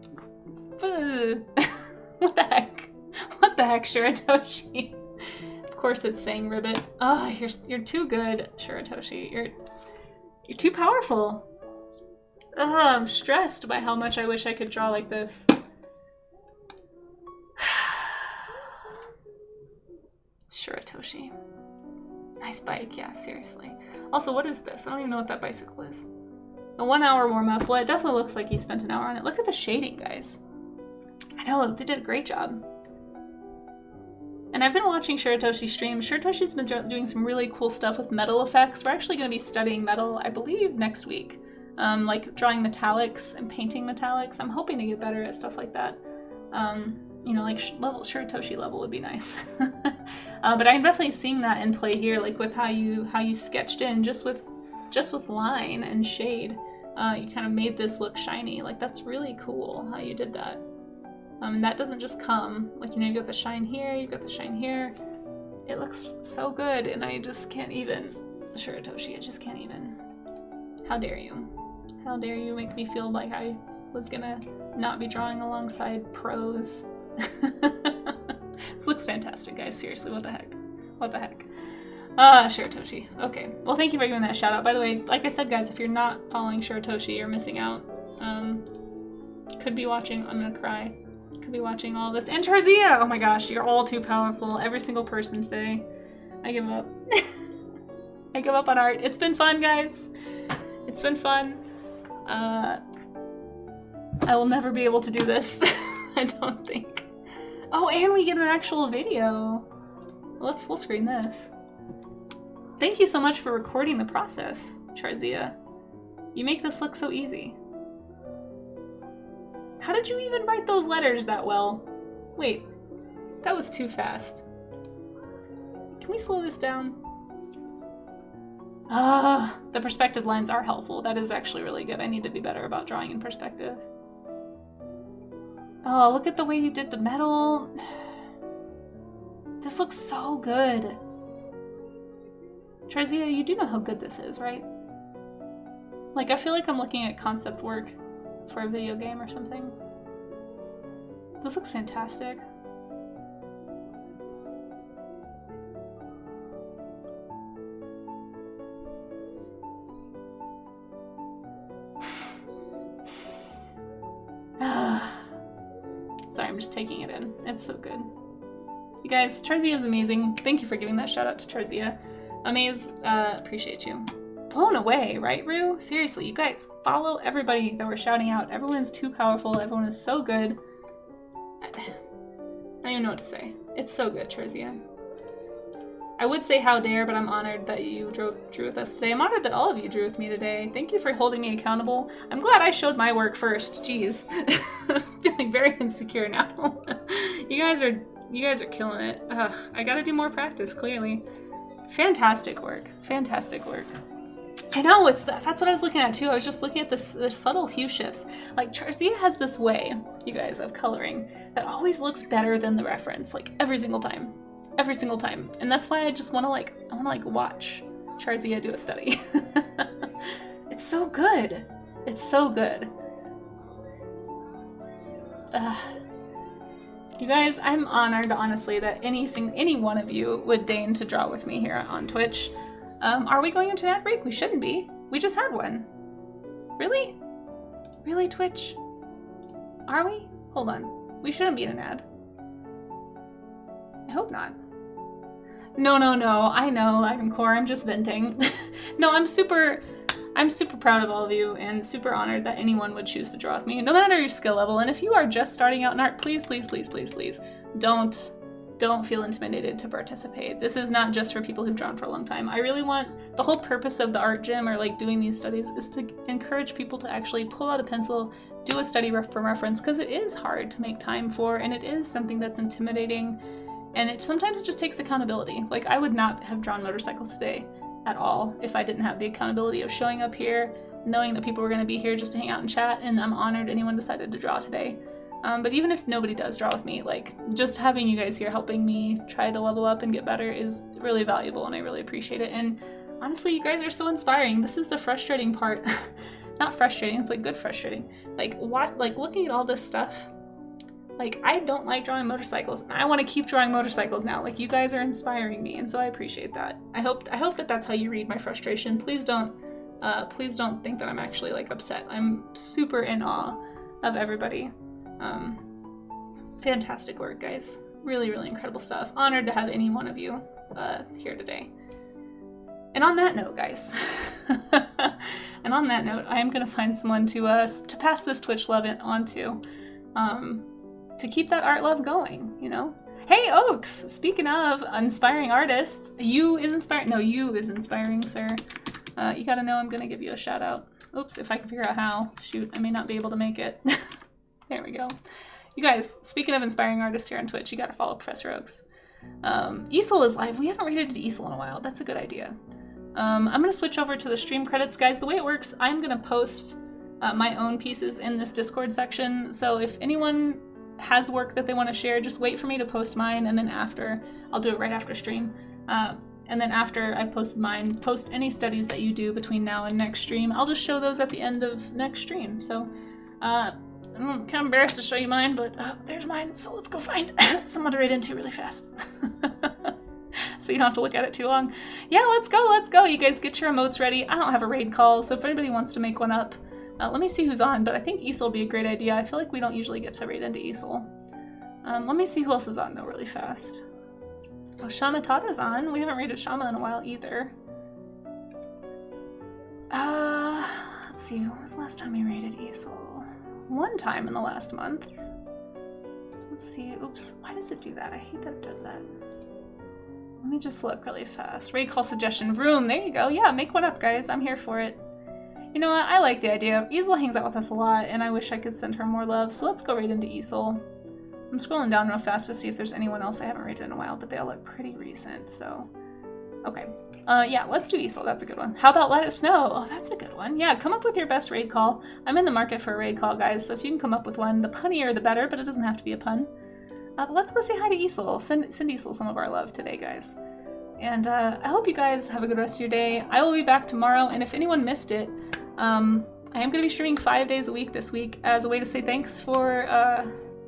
What the heck? What the heck, Shuratoshi? Of course it's saying ribbit. Oh, you're too good, Shuratoshi. You're too powerful. Oh, I'm stressed by how much I wish I could draw like this. Shuratoshi. Nice bike, yeah, seriously. Also, what is this? I don't even know what that bicycle is. A 1 hour warm-up. Well, it definitely looks like you spent an hour on it. Look at the shading, guys. I know, they did a great job. And I've been watching Shuratoshi stream. Shuratoshi's been doing some really cool stuff with metal effects. We're actually going to be studying metal, I believe, next week. Like drawing metallics and painting metallics. I'm hoping to get better at stuff like that. You know, like Shuratoshi level would be nice. But I'm definitely seeing that in play here, like with how you sketched in just with line and shade. You kind of made this look shiny. Like that's really cool how you did that. And that doesn't just come, like, you know, you've got the shine here, you've got the shine here. It looks so good, and I just can't even. Shuratoshi, I just can't even. How dare you? How dare you make me feel like I was gonna not be drawing alongside pros. This looks fantastic, guys. Seriously, what the heck? What the heck? Shuratoshi. Okay. Well, thank you for giving that shout out. By the way, like I said, guys, if you're not following Shuratoshi, you're missing out. Could be watching. I'm gonna cry. Could be watching all this. And Tarzia! Oh my gosh, you're all too powerful. Every single person today. I give up. I give up on art. It's been fun, guys. It's been fun. I will never be able to do this. I don't think. Oh, and we get an actual video. Let's full screen this. Thank you so much for recording the process, Tarzia. You make this look so easy. How did you even write those letters that well? Wait, that was too fast. Can we slow this down? The perspective lines are helpful. That is actually really good. I need to be better about drawing in perspective. Oh, look at the way you did the metal. This looks so good. Tarzia, you do know how good this is, right? Like, I feel like I'm looking at concept work for a video game or something. This looks fantastic. Sorry, I'm just taking it in. It's so good. You guys, Tarzia is amazing. Thank you for giving that shout out to Tarzia. Amaze, appreciate you. Blown away, right, Rue? Seriously, you guys, follow everybody that we're shouting out. Everyone's too powerful. Everyone is so good. I don't even know what to say. It's so good, Tarzia. I would say how dare, but I'm honored that you drew with us today. I'm honored that all of you drew with me today. Thank you for holding me accountable. I'm glad I showed my work first. Jeez. I'm feeling very insecure now. You guys are killing it. Ugh, I gotta do more practice, clearly. Fantastic work. Fantastic work. I know, that's what I was looking at too. I was just looking at the subtle hue shifts. Like, Tarzia has this way, you guys, of coloring that always looks better than the reference, like every single time. Every single time. And that's why I just want to watch Tarzia do a study. It's so good. It's so good. You guys, I'm honored, honestly, that any one of you would deign to draw with me here on Twitch. Are we going into an ad break? We shouldn't be. We just had one. Really? Really, Twitch? Are we? Hold on. We shouldn't be in an ad. I hope not. No. I know, Ivancore, I'm just venting. No, I'm super proud of all of you and super honored that anyone would choose to draw with me, no matter your skill level. And if you are just starting out in art, please, don't feel intimidated to participate. This is not just for people who've drawn for a long time. I really want, the whole purpose of the art gym or like doing these studies is to encourage people to actually pull out a pencil, do a study for reference, because it is hard to make time for, and it is something that's intimidating. And sometimes it just takes accountability. Like, I would not have drawn motorcycles today at all if I didn't have the accountability of showing up here, knowing that people were going to be here just to hang out and chat, and I'm honored anyone decided to draw today. But even if nobody does draw with me, like, just having you guys here helping me try to level up and get better is really valuable, and I really appreciate it. And honestly, you guys are so inspiring. This is the frustrating part. Not frustrating, it's like good frustrating. Like, looking at all this stuff, like, I don't like drawing motorcycles, and I want to keep drawing motorcycles now. Like, you guys are inspiring me, and so I appreciate that. I hope that that's how you read my frustration. Please don't think that I'm actually, like, upset. I'm super in awe of everybody. Fantastic work, guys. Really, really incredible stuff. Honored to have any one of you here today. And on that note, guys, and on that note, I am going to find someone to pass this Twitch love on to keep that art love going, you know? Hey, Oaks! Speaking of inspiring artists, you is inspiring, sir. You gotta know I'm going to give you a shout out. Oops, if I can figure out how. Shoot, I may not be able to make it. There we go. You guys, speaking of inspiring artists here on Twitch, you gotta follow Professor Oaks. Easel is live. We haven't rated Easel in a while. That's a good idea. I'm gonna switch over to the stream credits. Guys, the way it works, I'm gonna post my own pieces in this Discord section. So if anyone has work that they want to share, just wait for me to post mine, and then I'll do it right after stream. And then after I've posted mine, post any studies that you do between now and next stream. I'll just show those at the end of next stream. So, I'm kind of embarrassed to show you mine, but there's mine. So let's go find someone to raid into really fast. So you don't have to look at it too long. Yeah, let's go. You guys get your emotes ready. I don't have a raid call, so if anybody wants to make one up, let me see who's on, but I think Easel will be a great idea. I feel like we don't usually get to raid into Easel. Let me see who else is on though really fast. Oh, Shamatada's on. We haven't raided Shama in a while either. Let's see, when was the last time we raided Easel? One time in the last month. Let's see, oops, why does it do that? I hate that it does that. Let me just look really fast. Raid call suggestion room, there you go. Yeah, make one up, guys. I'm here for it. You know what, I like the idea. Easel hangs out with us a lot, and I wish I could send her more love, so let's go raid into Easel. I'm scrolling down real fast to see if there's anyone else I haven't raided in a while, but they all look pretty recent, so... Okay. Yeah, let's do Easel. That's a good one. How about Let It Snow? Oh, that's a good one. Yeah, come up with your best raid call. I'm in the market for a raid call, guys, so if you can come up with one, the punnier the better, but it doesn't have to be a pun. But let's go say hi to Easel. Send Easel some of our love today, guys. And I hope you guys have a good rest of your day. I will be back tomorrow, and if anyone missed it, I am going to be streaming 5 days a week this week as a way to say thanks for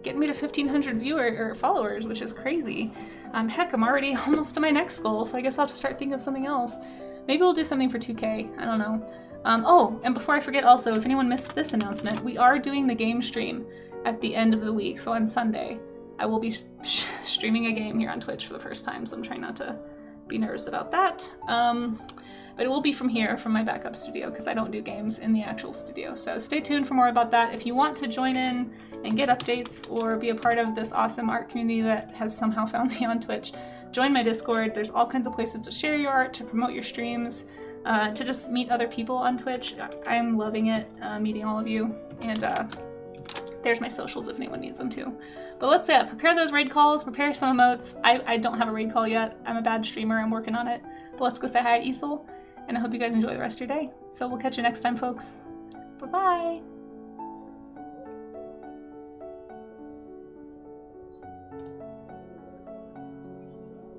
getting me to 1,500 followers, which is crazy. Heck, I'm already almost to my next goal, so I guess I'll have to start thinking of something else. Maybe we'll do something for 2K, I don't know. Oh, and before I forget also, if anyone missed this announcement, we are doing the game stream at the end of the week, so on Sunday. I will be streaming a game here on Twitch for the first time, so I'm trying not to be nervous about that. But it will be from here, from my backup studio, because I don't do games in the actual studio. So stay tuned for more about that. If you want to join in and get updates or be a part of this awesome art community that has somehow found me on Twitch, join my Discord. There's all kinds of places to share your art, to promote your streams, to just meet other people on Twitch. I'm loving it, meeting all of you. And there's my socials if anyone needs them too. But let's prepare those raid calls, prepare some emotes. I don't have a raid call yet. I'm a bad streamer, I'm working on it. But let's go say hi to Easel. And I hope you guys enjoy the rest of your day. So we'll catch you next time, folks. Bye-bye!